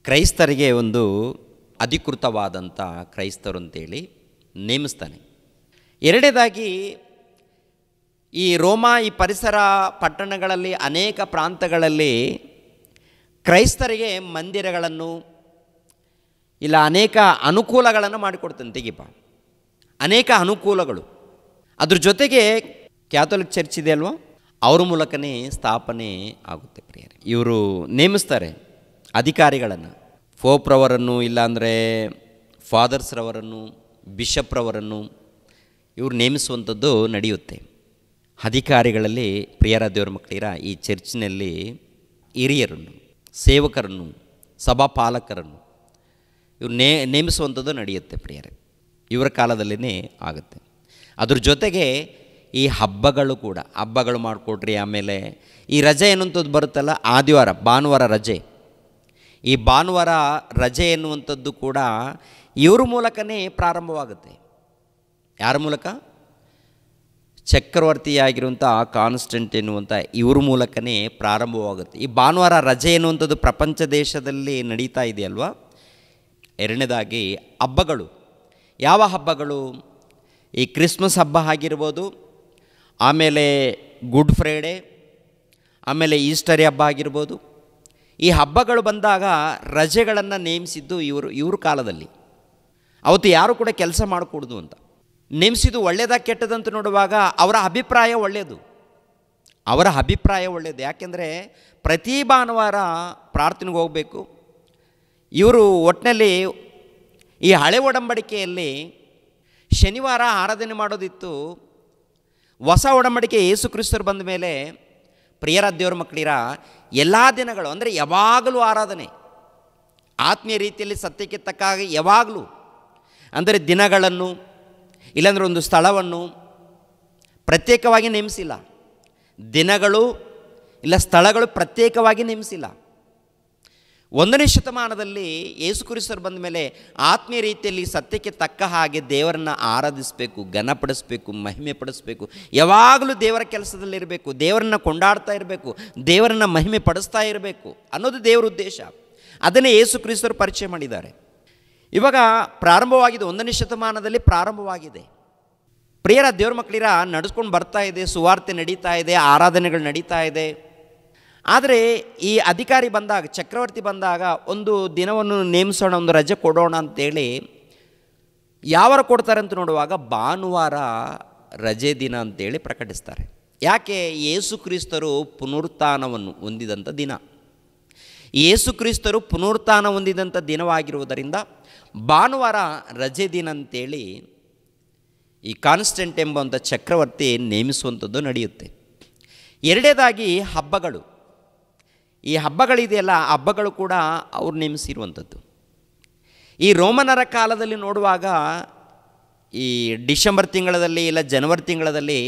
ಕ್ರೈಸ್ತರಿಗೆ ಒಂದು ಅಧಿಕೃತವಾದಂಥ ಕ್ರೈಸ್ತರು ಅಂತೇಳಿ ನೇಮಿಸ್ತಾನೆ. ಎರಡನೇದಾಗಿ ಈ ರೋಮಾ ಈ ಪರಿಸರ ಪಟ್ಟಣಗಳಲ್ಲಿ ಅನೇಕ ಪ್ರಾಂತಗಳಲ್ಲಿ ಕ್ರೈಸ್ತರಿಗೆ ಮಂದಿರಗಳನ್ನು ಇಲ್ಲ ಅನೇಕ ಅನುಕೂಲಗಳನ್ನು ಮಾಡಿಕೊಡ್ತಾನೆ. ತೆಗಿಪ ಅನೇಕ ಅನುಕೂಲಗಳು. ಅದ್ರ ಜೊತೆಗೆ ಕ್ಯಾಥೋಲಿಕ್ ಚರ್ಚ್ ಇದೆ ಅಲ್ವಾ, ಅವ್ರ ಮೂಲಕನೇ ಸ್ಥಾಪನೆ ಆಗುತ್ತೆ ಪ್ರಿಯರೇ. ಇವರು ನೇಮಿಸ್ತಾರೆ ಅಧಿಕಾರಿಗಳನ್ನು, ಫೋಪ್ರವರನ್ನು ಇಲ್ಲಾಂದರೆ ಫಾದರ್ಸ್ರವರನ್ನು, ಬಿಷಪ್ರವರನ್ನು ಇವರು ನೇಮಿಸುವಂಥದ್ದು ನಡೆಯುತ್ತೆ. ಅಧಿಕಾರಿಗಳಲ್ಲಿ ಪ್ರಿಯರ ದೇವರ ಮಕ್ಕಳಿರ ಈ ಚರ್ಚ್ನಲ್ಲಿ ಹಿರಿಯರನ್ನು, ಸೇವಕರನ್ನು, ಸಭಾಪಾಲಕರನ್ನು ಇವ್ರು ನೇಮಿಸುವಂಥದ್ದು ನಡೆಯುತ್ತೆ ಪ್ರಿಯರೇ. ಇವರ ಕಾಲದಲ್ಲೇ ಆಗುತ್ತೆ. ಅದ್ರ ಜೊತೆಗೆ ಈ ಹಬ್ಬಗಳು ಕೂಡ, ಹಬ್ಬಗಳು ಮಾಡಿಕೊಡ್ರಿ. ಆಮೇಲೆ ಈ ರಜೆ ಎನ್ನುವಂಥದ್ದು ಬರುತ್ತಲ್ಲ, ಆದಿವಾರ ಭಾನುವಾರ ರಜೆ, ಈ ಭಾನುವಾರ ರಜೆ ಎನ್ನುವಂಥದ್ದು ಕೂಡ ಇವ್ರ ಮೂಲಕನೇ ಪ್ರಾರಂಭವಾಗುತ್ತೆ. ಯಾರ ಮೂಲಕ? ಚಕ್ರವರ್ತಿಯಾಗಿರುವಂಥ ಕಾನ್ಸ್ಟಂಟ್ ಎನ್ನುವಂಥ ಇವ್ರ ಮೂಲಕನೇ ಪ್ರಾರಂಭವಾಗುತ್ತೆ. ಈ ಭಾನುವಾರ ರಜೆ ಎನ್ನುವಂಥದ್ದು ಪ್ರಪಂಚ ದೇಶದಲ್ಲಿ ನಡೀತಾ ಇದೆಯಲ್ವಾ. ಎರಡನೇದಾಗಿ ಹಬ್ಬಗಳು. ಯಾವ ಹಬ್ಬಗಳು? ಈ ಕ್ರಿಸ್ಮಸ್ ಹಬ್ಬ ಆಗಿರ್ಬೋದು, ಆಮೇಲೆ ಗುಡ್ ಫ್ರೈಡೇ, ಆಮೇಲೆ ಈಸ್ಟರ್ ಹಬ್ಬ ಆಗಿರ್ಬೋದು. ಈ ಹಬ್ಬಗಳು ಬಂದಾಗ ರಜೆಗಳನ್ನು ನೇಮಿಸಿದ್ದು ಇವ್ರ ಕಾಲದಲ್ಲಿ. ಅವತ್ತು ಯಾರು ಕೂಡ ಕೆಲಸ ಮಾಡಕೂಡ್ದು ಅಂತ ನೇಮಿಸಿದ್ದು. ಒಳ್ಳೆಯದಾ ಕೆಟ್ಟದಂತ ನೋಡುವಾಗ ಅವರ ಅಭಿಪ್ರಾಯ ಒಳ್ಳೆಯದು, ಅವರ ಅಭಿಪ್ರಾಯ ಒಳ್ಳೆಯದು. ಯಾಕೆಂದರೆ ಪ್ರತಿ ಭಾನುವಾರ ಪ್ರಾರ್ಥನೆಗೆ ಹೋಗಬೇಕು. ಇವರು ಒಟ್ಟಿನಲ್ಲಿ ಈ ಹಳೆ ಒಡಂಬಡಿಕೆಯಲ್ಲಿ ಶನಿವಾರ ಆರಾಧನೆ ಮಾಡೋದಿತ್ತು. ಹೊಸ ಒಡಂಬಡಿಕೆ ಯೇಸು ಕ್ರಿಸ್ತರು ಬಂದ ಮೇಲೆ ಪ್ರಿಯರ ದೇವರ ಮಕ್ಕಳಿರ ಎಲ್ಲ ದಿನಗಳು ಅಂದರೆ ಯಾವಾಗಲೂ ಆರಾಧನೆ, ಆತ್ಮೀಯ ರೀತಿಯಲ್ಲಿ ಸತ್ಯಕ್ಕೆ ತಕ್ಕ ಹಾಗೆ ಯಾವಾಗಲೂ, ಅಂದರೆ ದಿನಗಳನ್ನು ಇಲ್ಲಾಂದರೆ ಒಂದು ಸ್ಥಳವನ್ನು ಪ್ರತ್ಯೇಕವಾಗಿ ನೇಮಿಸಿಲ್ಲ. ದಿನಗಳು ಇಲ್ಲ ಸ್ಥಳಗಳು ಪ್ರತ್ಯೇಕವಾಗಿ ನೇಮಿಸಿಲ್ಲ. 1ನೇ ಶತಮಾನದಲ್ಲಿ ಯೇಸು ಕ್ರಿಸ್ತರು ಬಂದ ಮೇಲೆ ಆತ್ಮೀಯ ರೀತಿಯಲ್ಲಿ ಸತ್ಯಕ್ಕೆ ತಕ್ಕ ಹಾಗೆ ದೇವರನ್ನು ಆರಾಧಿಸಬೇಕು, ಘನಪಡಿಸಬೇಕು, ಮಹಿಮೆ ಪಡಿಸಬೇಕು, ಯಾವಾಗಲೂ ದೇವರ ಕೆಲಸದಲ್ಲಿರಬೇಕು, ದೇವರನ್ನು ಕೊಂಡಾಡ್ತಾ ಇರಬೇಕು, ದೇವರನ್ನು ಮಹಿಮೆ ಪಡಿಸ್ತಾ ಇರಬೇಕು ಅನ್ನೋದು ದೇವರ ಉದ್ದೇಶ. ಅದನ್ನೇ ಯೇಸು ಕ್ರಿಸ್ತರು ಪರಿಚಯ ಮಾಡಿದ್ದಾರೆ. ಇವಾಗ ಪ್ರಾರಂಭವಾಗಿದೆ, 1ನೇ ಶತಮಾನದಲ್ಲಿ ಪ್ರಾರಂಭವಾಗಿದೆ. ಪ್ರಿಯರ ದೇವ್ರ ಮಕ್ಕಳಿರ ನಡೆಸ್ಕೊಂಡು ಬರ್ತಾ ಇದೆ, ಸುವಾರ್ತೆ ನಡೀತಾ ಇದೆ, ಆರಾಧನೆಗಳು ನಡೀತಾ ಇದೆ. ಆದರೆ ಈ ಅಧಿಕಾರಿ ಬಂದಾಗ, ಚಕ್ರವರ್ತಿ ಬಂದಾಗ ಒಂದು ದಿನವನ್ನು ನೇಮಿಸೋಣ, ಒಂದು ರಜೆ ಕೊಡೋಣ ಅಂತೇಳಿ ಯಾವಾಗ ಕೊಡ್ತಾರೆ ಅಂತ ನೋಡುವಾಗ ಭಾನುವಾರ ರಜೆ ದಿನ ಅಂತೇಳಿ ಪ್ರಕಟಿಸ್ತಾರೆ. ಯಾಕೆ? ಯೇಸು ಕ್ರಿಸ್ತರು ಪುನರುತ್ಥಾನವನ್ನು ಹೊಂದಿದಂಥ ದಿನ, ಯೇಸು ಕ್ರಿಸ್ತರು ಪುನರುತ್ಥಾನ ಹೊಂದಿದಂಥ ದಿನವಾಗಿರುವುದರಿಂದ ಭಾನುವಾರ ರಜೆ ದಿನ ಅಂತೇಳಿ ಈ ಕಾನ್ಸ್ಟಂಟ್ ಎಂಬಂಥ ಚಕ್ರವರ್ತಿ ನೇಮಿಸುವಂಥದ್ದು ನಡೆಯುತ್ತೆ. ಎರಡನೇದಾಗಿ ಹಬ್ಬಗಳು. ಈ ಹಬ್ಬಗಳಿದೆಯಲ್ಲ, ಹಬ್ಬಗಳು ಕೂಡ ಅವ್ರು ನೇಮಿಸಿರುವಂಥದ್ದು. ಈ ರೋಮನರ ಕಾಲದಲ್ಲಿ ನೋಡುವಾಗ ಈ ಡಿಸೆಂಬರ್ ತಿಂಗಳಲ್ಲಿ ಇಲ್ಲ ಜನವರಿ ತಿಂಗಳಲ್ಲಿ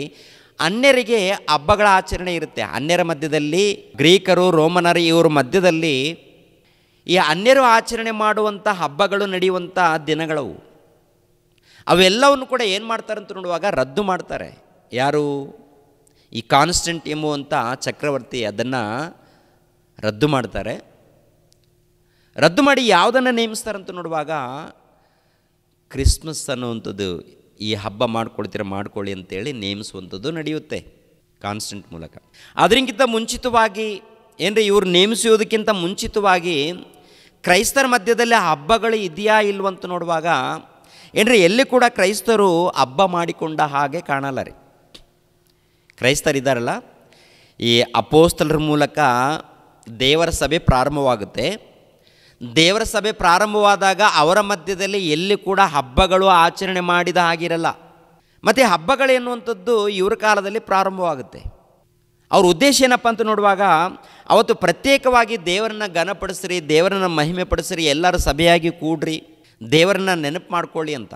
ಅನ್ಯರಿಗೆ ಹಬ್ಬಗಳ ಆಚರಣೆ ಇರುತ್ತೆ. ಅನ್ಯರ ಮಧ್ಯದಲ್ಲಿ ಗ್ರೀಕರು, ರೋಮನರು ಇವ್ರ ಮಧ್ಯದಲ್ಲಿ ಈ ಅನ್ಯರು ಆಚರಣೆ ಮಾಡುವಂಥ ಹಬ್ಬಗಳು ನಡೆಯುವಂಥ ದಿನಗಳವು. ಅವೆಲ್ಲವನ್ನು ಕೂಡ ಏನು ಮಾಡ್ತಾರೆ ಅಂತ ನೋಡುವಾಗ ರದ್ದು ಮಾಡ್ತಾರೆ. ಯಾರು? ಈ ಕಾನ್ಸ್ಟೆಂಟ್ ಎಂಬುವಂಥ ಚಕ್ರವರ್ತಿ ಅದನ್ನು ರದ್ದು ಮಾಡ್ತಾರೆ. ರದ್ದು ಮಾಡಿ ಯಾವುದನ್ನು ನೇಮಿಸ್ತಾರಂತ ನೋಡುವಾಗ ಕ್ರಿಸ್ಮಸ್ ಅನ್ನುವಂಥದ್ದು, ಈ ಹಬ್ಬ ಮಾಡ್ಕೊಳ್ಳಿ ಅಂತೇಳಿ ನೇಮಿಸುವಂಥದ್ದು ನಡೆಯುತ್ತೆ ಕಾನ್ಸ್ಟೆಂಟ್ ಮೂಲಕ. ಅದಕ್ಕಿಂತ ಮುಂಚಿತವಾಗಿ ಏನ್ರಿ ಇವರು ನೇಮಿಸುವುದಕ್ಕಿಂತ ಮುಂಚಿತವಾಗಿ ಕ್ರೈಸ್ತರ ಮಧ್ಯದಲ್ಲಿ ಹಬ್ಬಗಳು ಇದೆಯಾ ಇಲ್ವಂತ ನೋಡುವಾಗ ಏನ್ರಿ ಎಲ್ಲಿ ಕೂಡ ಕ್ರೈಸ್ತರು ಹಬ್ಬ ಮಾಡಿಕೊಂಡ ಹಾಗೆ ಕಾಣಲ್ಲ ರೀ. ಕ್ರೈಸ್ತರಿದ್ದಾರಲ್ಲ, ಈ ಅಪೋಸ್ತಲರ ಮೂಲಕ ದೇವರ ಸಭೆ ಪ್ರಾರಂಭವಾಗುತ್ತೆ. ದೇವರ ಸಭೆ ಪ್ರಾರಂಭವಾದಾಗ ಅವರ ಮಧ್ಯದಲ್ಲಿ ಎಲ್ಲಿ ಕೂಡ ಹಬ್ಬಗಳು ಆಚರಣೆ ಮಾಡಿದ ಹಾಗಿರಲ್ಲ. ಮತ್ತು ಹಬ್ಬಗಳು ಎನ್ನುವಂಥದ್ದು ಇವ್ರ ಕಾಲದಲ್ಲಿ ಪ್ರಾರಂಭವಾಗುತ್ತೆ. ಅವ್ರ ಉದ್ದೇಶ ಏನಪ್ಪ ಅಂತ ನೋಡುವಾಗ ಅವತ್ತು ಪ್ರತ್ಯೇಕವಾಗಿ ದೇವರನ್ನ ಘನಪಡಿಸ್ರಿ, ದೇವರನ್ನ ಮಹಿಮೆ ಪಡಿಸ್ರಿ, ಎಲ್ಲರೂ ಸಭೆಯಾಗಿ ಕೂಡ್ರಿ, ದೇವರನ್ನ ನೆನಪು ಮಾಡ್ಕೊಳ್ಳಿ ಅಂತ.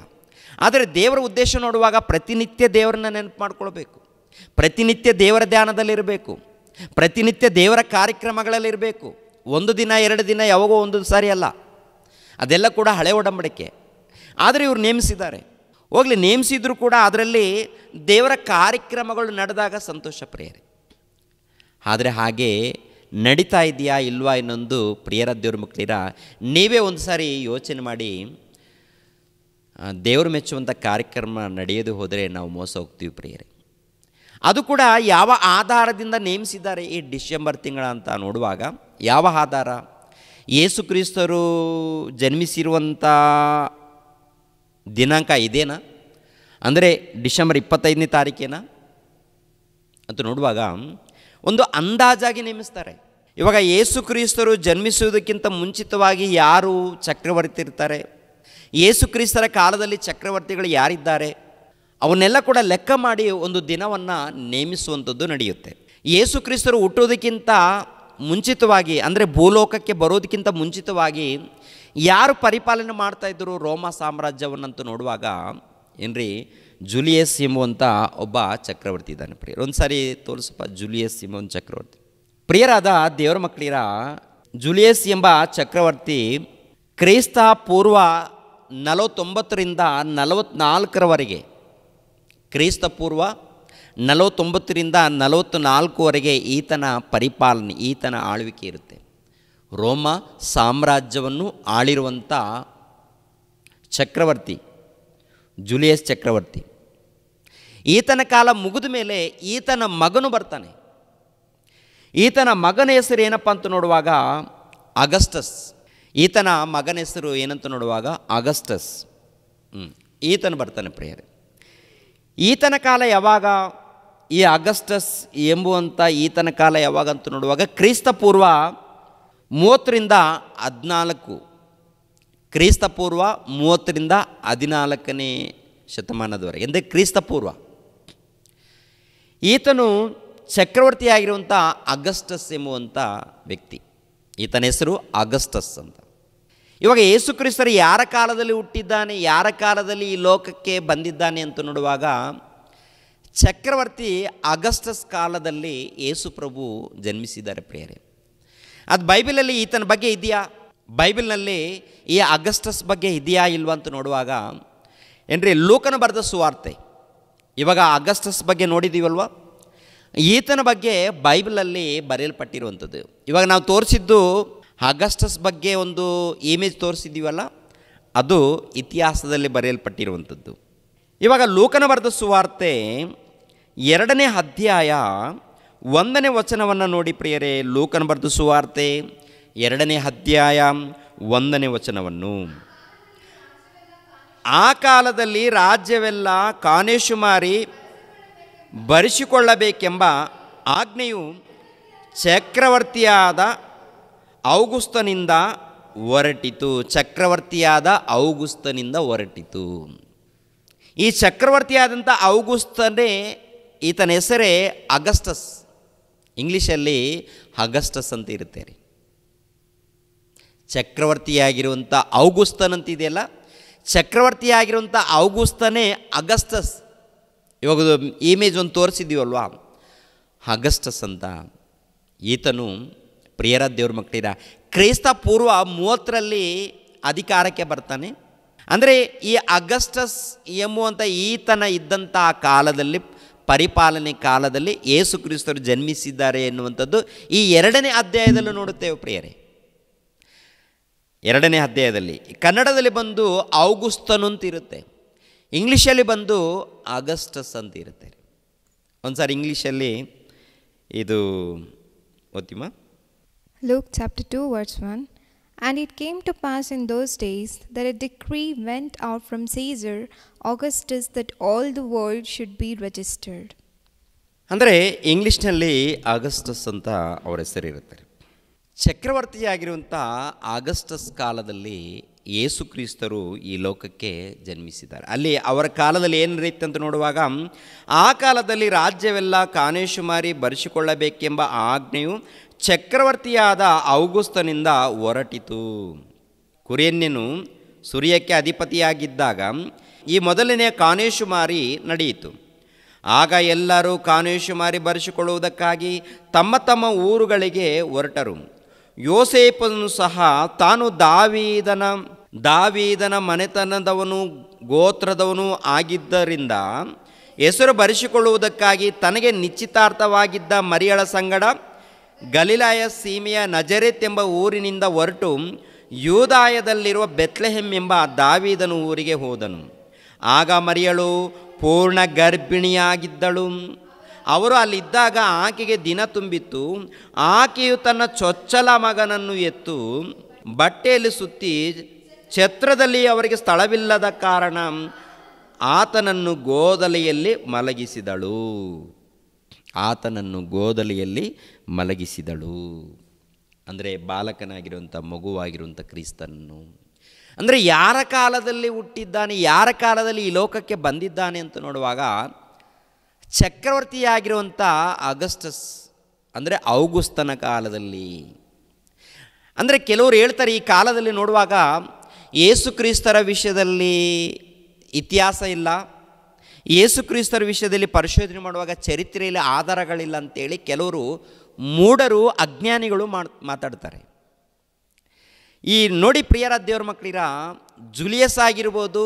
ಆದರೆ ದೇವರ ಉದ್ದೇಶ ನೋಡುವಾಗ ಪ್ರತಿನಿತ್ಯ ದೇವರನ್ನ ನೆನಪು ಮಾಡ್ಕೊಳ್ಬೇಕು, ಪ್ರತಿನಿತ್ಯ ದೇವರ ಧ್ಯಾನದಲ್ಲಿರಬೇಕು, ಪ್ರತಿನಿತ್ಯ ದೇವರ ಕಾರ್ಯಕ್ರಮಗಳಲ್ಲಿರಬೇಕು. ಒಂದು ದಿನ 2 ದಿನ ಯಾವಾಗೋ ಒಂದು ಸಾರಿ ಅಲ್ಲ, ಅದೆಲ್ಲ ಕೂಡ ಹಳೆ ಒಡಂಬಡಿಕೆ. ಆದರೆ ಇವರು ನೇಮಿಸಿದ್ದಾರೆ. ಹೋಗಲಿ, ನೇಮಿಸಿದ್ರು ಕೂಡ ಅದರಲ್ಲಿ ದೇವರ ಕಾರ್ಯಕ್ರಮಗಳು ನಡೆದಾಗ ಸಂತೋಷ ಪ್ರಿಯರೇ. ಆದರೆ ಹಾಗೆ ನಡೀತಾ ಇದೆಯಾ ಇಲ್ವಾ ಇನ್ನೊಂದು ಪ್ರಿಯರ ದೇವ್ರ ಮಕ್ಕಳಿರ ನೀವೇ ಒಂದು ಸಾರಿ ಯೋಚನೆ ಮಾಡಿ. ದೇವರು ಮೆಚ್ಚುವಂಥ ಕಾರ್ಯಕ್ರಮ ನಡೆಯೋದು ಹೋದರೆ ನಾವು ಮೋಸ ಹೋಗ್ತೀವಿ ಪ್ರಿಯರೇ. ಅದು ಕೂಡ ಯಾವ ಆಧಾರದಿಂದ ನೇಮಿಸಿದ್ದಾರೆ ಈ ಡಿಸೆಂಬರ್ ತಿಂಗಳ ಅಂತ ನೋಡುವಾಗ, ಯಾವ ಆಧಾರ? ಯೇಸು ಕ್ರಿಸ್ತರು ಜನ್ಮಿಸಿರುವಂಥ ದಿನಾಂಕ ಇದೇನಾ? ಅಂದರೆ ಡಿಸೆಂಬರ್ 25ನೇ ತಾರೀಕೇನಾ ಅಂತ ನೋಡುವಾಗ ಒಂದು ಅಂದಾಜಾಗಿ ನೇಮಿಸ್ತಾರೆ. ಇವಾಗ ಯೇಸು ಕ್ರಿಸ್ತರು ಜನ್ಮಿಸುವುದಕ್ಕಿಂತ ಮುಂಚಿತವಾಗಿ ಯಾರು ಚಕ್ರವರ್ತಿ ಇರ್ತಾರೆ, ಯೇಸು ಕ್ರಿಸ್ತರ ಕಾಲದಲ್ಲಿ ಚಕ್ರವರ್ತಿಗಳು ಯಾರಿದ್ದಾರೆ, ಅವನ್ನೆಲ್ಲ ಕೂಡ ಲೆಕ್ಕ ಮಾಡಿ ಒಂದು ದಿನವನ್ನು ನೇಮಿಸುವಂಥದ್ದು ನಡೆಯುತ್ತೆ. ಯೇಸು ಕ್ರಿಸ್ತರು ಹುಟ್ಟೋದಕ್ಕಿಂತ ಮುಂಚಿತವಾಗಿ, ಅಂದರೆ ಭೂಲೋಕಕ್ಕೆ ಬರೋದಕ್ಕಿಂತ ಮುಂಚಿತವಾಗಿ ಯಾರು ಪರಿಪಾಲನೆ ಮಾಡ್ತಾಯಿದ್ರು ರೋಮ ಸಾಮ್ರಾಜ್ಯವನ್ನಂತೂ ನೋಡುವಾಗ ಏನ್ರಿ ಜೂಲಿಯಸ್ ಎಂಬುವಂಥ ಒಬ್ಬ ಚಕ್ರವರ್ತಿ ಇದ್ದಾನೆ ಪ್ರಿಯರು. ಒಂದು ಸಾರಿ ತೋರಿಸಪ್ಪ ಜೂಲಿಯಸ್ ಎಂಬ ಚಕ್ರವರ್ತಿ. ಪ್ರಿಯರಾದ ದೇವರ ಮಕ್ಕಳಿರ, ಜೂಲಿಯಸ್ ಎಂಬ ಚಕ್ರವರ್ತಿ ಕ್ರಿಸ್ತ ಪೂರ್ವ 49ರಿಂದ 44ರವರೆಗೆ, ಕ್ರಿಸ್ತ ಪೂರ್ವ 49ರಿಂದ 44ವರೆಗೆ ಈತನ ಪರಿಪಾಲನೆ, ಈತನ ಆಳ್ವಿಕೆ ಇರುತ್ತೆ. ರೋಮ ಸಾಮ್ರಾಜ್ಯವನ್ನು ಆಳಿರುವಂಥ ಚಕ್ರವರ್ತಿ ಜೂಲಿಯಸ್ ಚಕ್ರವರ್ತಿ. ಈತನ ಕಾಲ ಮುಗಿದ ಮೇಲೆ ಈತನ ಮಗನು ಬರ್ತಾನೆ. ಈತನ ಮಗನ ಹೆಸರು ಏನಪ್ಪ ಅಂತ ನೋಡುವಾಗ ಅಗಸ್ಟಸ್. ಈತನ ಮಗನ ಹೆಸರು ಏನಂತ ನೋಡುವಾಗ ಅಗಸ್ಟಸ್. ಈತನು ಬರ್ತಾನೆ ಪ್ರಿಯರೇ. ಈತನ ಕಾಲ ಯಾವಾಗ? ಈ ಅಗಸ್ಟಸ್ ಎಂಬುವಂಥ ಈತನ ಕಾಲ ಯಾವಾಗ ಅಂತ ನೋಡುವಾಗ ಕ್ರಿಸ್ತ ಪೂರ್ವ 30ರಿಂದ 14, ಕ್ರಿಸ್ತ ಪೂರ್ವ 30ರಿಂದ 14ನೇ ಶತಮಾನದವರೆಗೆ, ಅಂದರೆ ಕ್ರಿಸ್ತ ಪೂರ್ವ. ಈತನು ಚಕ್ರವರ್ತಿಯಾಗಿರುವಂಥ ಅಗಸ್ಟಸ್ ಎಂಬುವಂಥ ವ್ಯಕ್ತಿ. ಈತನ ಹೆಸರು ಅಗಸ್ಟಸ್ ಅಂತ. ಇವಾಗ ಯೇಸು ಕ್ರಿಸ್ತರು ಯಾರ ಕಾಲದಲ್ಲಿ ಹುಟ್ಟಿದ್ದಾನೆ, ಯಾರ ಕಾಲದಲ್ಲಿ ಈ ಲೋಕಕ್ಕೆ ಬಂದಿದ್ದಾನೆ ಅಂತ ನೋಡುವಾಗ ಚಕ್ರವರ್ತಿ ಅಗಸ್ಟಸ್ ಕಾಲದಲ್ಲಿ ಯೇಸು ಪ್ರಭು ಜನ್ಮಿಸಿದ್ದಾರೆ ಪ್ರಿಯರೇ. ಅದು ಬೈಬಲಲ್ಲಿ ಈತನ ಬಗ್ಗೆ ಇದೆಯಾ? ಬೈಬಲ್ನಲ್ಲಿ ಈ ಅಗಸ್ಟಸ್ ಬಗ್ಗೆ ಇದೆಯಾ ಇಲ್ವಾ ಅಂತ ನೋಡುವಾಗ ಏನ್ರಿ ಲೂಕನ ಬರೆದ ಸುವಾರ್ತೆ. ಇವಾಗ ಅಗಸ್ಟಸ್ ಬಗ್ಗೆ ನೋಡಿದ್ದೀವಲ್ವ, ಈತನ ಬಗ್ಗೆ ಬೈಬಲಲ್ಲಿ ಬರೆಯಲ್ಪಟ್ಟಿರುವಂಥದ್ದು. ಇವಾಗ ನಾವು ತೋರಿಸಿದ್ದು ಅಗಸ್ಟಸ್ ಬಗ್ಗೆ ಒಂದು ಇಮೇಜ್ ತೋರಿಸಿದ್ದೀವಲ್ಲ, ಅದು ಇತಿಹಾಸದಲ್ಲಿ ಬರೆಯಲ್ಪಟ್ಟಿರುವಂಥದ್ದು. ಇವಾಗ ಲೂಕನ ಬರೆದ ಸುವಾರ್ತೆ 2ನೇ ಅಧ್ಯಾಯ 1ನೇ ವಚನವನ್ನು ನೋಡಿ ಪ್ರಿಯರೇ. ಲೂಕನ ಬರೆದ ಸುವಾರ್ತೆ 2ನೇ ಅಧ್ಯಾಯ 1ನೇ ವಚನವನ್ನು. ಆ ಕಾಲದಲ್ಲಿ ರಾಜ್ಯವೆಲ್ಲ ಕಾನೇಶುಮಾರಿ ಬರೆಸಿಕೊಳ್ಳಬೇಕೆಂಬ ಆಜ್ಞೆಯು ಚಕ್ರವರ್ತಿಯಾದ ಔಗುಸ್ತನಿಂದ ಹೊರಟಿತು. ಚಕ್ರವರ್ತಿಯಾದ ಔಗುಸ್ತನಿಂದ ಹೊರಟಿತು. ಈ ಚಕ್ರವರ್ತಿಯಾದಂಥ ಔಗುಸ್ತನೇ, ಈತನ ಹೆಸರೇ ಅಗಸ್ಟಸ್. ಇಂಗ್ಲೀಷಲ್ಲಿ ಅಗಸ್ಟಸ್ ಅಂತ ಇರುತ್ತೆ ರೀ. ಚಕ್ರವರ್ತಿಯಾಗಿರುವಂಥ ಔಗುಸ್ತನ್ ಅಂತಿದೆಯಲ್ಲ, ಚಕ್ರವರ್ತಿಯಾಗಿರುವಂಥ ಔಗುಸ್ತನೇ ಅಗಸ್ಟಸ್. ಇವಾಗ ಇಮೇಜ್ ಒಂದು ತೋರಿಸಿದ್ದೀವಲ್ವಾ, ಅಗಸ್ಟಸ್ ಅಂತ. ಈತನು ಪ್ರಿಯರ ದೇವ್ರ ಮಕ್ಕಳಿರ ಕ್ರಿಸ್ತ ಪೂರ್ವ 30ರಲ್ಲಿ ಅಧಿಕಾರಕ್ಕೆ ಬರ್ತಾನೆ. ಅಂದರೆ ಈ ಅಗಸ್ಟಸ್ ಎಂಬುವಂಥ ಈತನ ಇದ್ದಂಥ ಕಾಲದಲ್ಲಿ, ಪರಿಪಾಲನೆ ಕಾಲದಲ್ಲಿ ಯೇಸು ಕ್ರಿಸ್ತರು ಜನ್ಮಿಸಿದ್ದಾರೆ ಎನ್ನುವಂಥದ್ದು ಈ 2ನೇ ಅಧ್ಯಾಯದಲ್ಲೂ ನೋಡುತ್ತೇವೆ ಪ್ರಿಯರೇ. 2ನೇ ಅಧ್ಯಾಯದಲ್ಲಿ ಕನ್ನಡದಲ್ಲಿ ಬಂದು ಔಗುಸ್ತನು ಅಂತ ಇರುತ್ತೆ, ಇಂಗ್ಲೀಷಲ್ಲಿ ಬಂದು ಅಗಸ್ಟಸ್ ಅಂತ ಇರುತ್ತೆ. ಒಂದು ಸಾರಿ ಇಂಗ್ಲೀಷಲ್ಲಿ ಇದು ಓದ್ತಿಮ್ಮ. Luke chapter 2 verse 1. And it came to pass in those days that a decree went out from Caesar Augustus that all the world should be registered. ಅಂದರೆ ಇಂಗ್ಲೀಷ್ನಲ್ಲಿ ಅಗಸ್ಟಸ್ ಅಂತ ಅವರ ಹೆಸರಿರುತ್ತಾರೆ. ಚಕ್ರವರ್ತಿಯಾಗಿರುವಂಥ ಆಗಸ್ಟಸ್ ಕಾಲದಲ್ಲಿ ಯೇಸು ಕ್ರಿಸ್ತರು ಈ ಲೋಕಕ್ಕೆ ಜನ್ಮಿಸಿದ್ದಾರೆ. ಅಲ್ಲಿ ಅವರ ಕಾಲದಲ್ಲಿ ಏನು ರೀತಿ ಅಂತ ನೋಡುವಾಗ, ಆ ಕಾಲದಲ್ಲಿ ರಾಜ್ಯವೆಲ್ಲ ಕಾನೇಶುಮಾರಿ ಬರೆಸಿಕೊಳ್ಳಬೇಕೆಂಬ ಆಜ್ಞೆಯು ಚಕ್ರವರ್ತಿಯಾದ ಔಗುಸ್ತನಿಂದ ಹೊರಟಿತು. ಕುರೇನ್ಯನು ಸುರಿಯಕ್ಕೆ ಅಧಿಪತಿಯಾಗಿದ್ದಾಗ ಈ ಮೊದಲನೆಯ ಕಾನೇಶುಮಾರಿ ನಡೆಯಿತು. ಆಗ ಎಲ್ಲರೂ ಕಾನೇಶುಮಾರಿ ಬರೆಸಿಕೊಳ್ಳುವುದಕ್ಕಾಗಿ ತಮ್ಮ ತಮ್ಮ ಊರುಗಳಿಗೆ ಹೊರಟರು. ಯೋಸೇಫನು ಸಹ ತಾನು ದಾವೀದನ ಮನೆತನದವನು ಗೋತ್ರದವನು ಆಗಿದ್ದರಿಂದ ಹೆಸರು ಬರೆಸಿಕೊಳ್ಳುವುದಕ್ಕಾಗಿ ತನಗೆ ನಿಶ್ಚಿತಾರ್ಥವಾಗಿದ್ದ ಮರಿಯಳ ಸಂಗಡ ಗಲಿಲಾಯ ಸೀಮೆಯ ನಜರೇತ್ ಎಂಬ ಊರಿನಿಂದ ಹೊರಟು ಯೂದಾಯದಲ್ಲಿರುವ ಬೆತ್ಲೆಹೆಮ್ ಎಂಬ ದಾವೀದನ ಊರಿಗೆ ಹೋದನು. ಆಗ ಮರಿಯಳು ಪೂರ್ಣ ಗರ್ಭಿಣಿಯಾಗಿದ್ದಳು. ಅವರು ಅಲ್ಲಿದ್ದಾಗ ಆಕೆಗೆ ದಿನ ತುಂಬಿತ್ತು. ಆಕೆಯು ತನ್ನ ಚೊಚ್ಚಲ ಮಗನನ್ನು ಎತ್ತು ಬಟ್ಟೆಯಲ್ಲಿ ಸುತ್ತಿ ಛತ್ರದಲ್ಲಿ ಅವರಿಗೆ ಸ್ಥಳವಿಲ್ಲದ ಕಾರಣ ಆತನನ್ನು ಗೋದಲಿಯಲ್ಲಿ ಮಲಗಿಸಿದಳು. ಅಂದರೆ ಬಾಲಕನಾಗಿರುವಂಥ ಮಗುವಾಗಿರುವಂಥ ಕ್ರಿಸ್ತನನ್ನು, ಅಂದರೆ ಯಾರ ಕಾಲದಲ್ಲಿ ಹುಟ್ಟಿದ್ದಾನೆ, ಯಾರ ಕಾಲದಲ್ಲಿ ಈ ಲೋಕಕ್ಕೆ ಬಂದಿದ್ದಾನೆ ಅಂತ ನೋಡುವಾಗ ಚಕ್ರವರ್ತಿಯಾಗಿರುವಂಥ ಅಗಸ್ಟಸ್ ಅಂದರೆ ಔಗುಸ್ತನ ಕಾಲದಲ್ಲಿ. ಅಂದರೆ ಕೆಲವರು ಹೇಳ್ತಾರೆ ಈ ಕಾಲದಲ್ಲಿ ನೋಡುವಾಗ ಯೇಸು ಕ್ರಿಸ್ತರ ವಿಷಯದಲ್ಲಿ ಇತಿಹಾಸ ಇಲ್ಲ, ಯೇಸು ಕ್ರಿಸ್ತರ ವಿಷಯದಲ್ಲಿ ಪರಿಶೋಧನೆ ಮಾಡುವಾಗ ಚರಿತ್ರೆಯಲ್ಲಿ ಆಧಾರಗಳಿಲ್ಲ ಅಂತೇಳಿ ಕೆಲವರು ಮೂಢರು, ಅಜ್ಞಾನಿಗಳು ಮಾತಾಡ್ತಾರೆ. ಈ ನೋಡಿ ಪ್ರಿಯರ ದೇವರ ಮಕ್ಕಳಿರ, ಜುಲಿಯಸ್ ಆಗಿರ್ಬೋದು,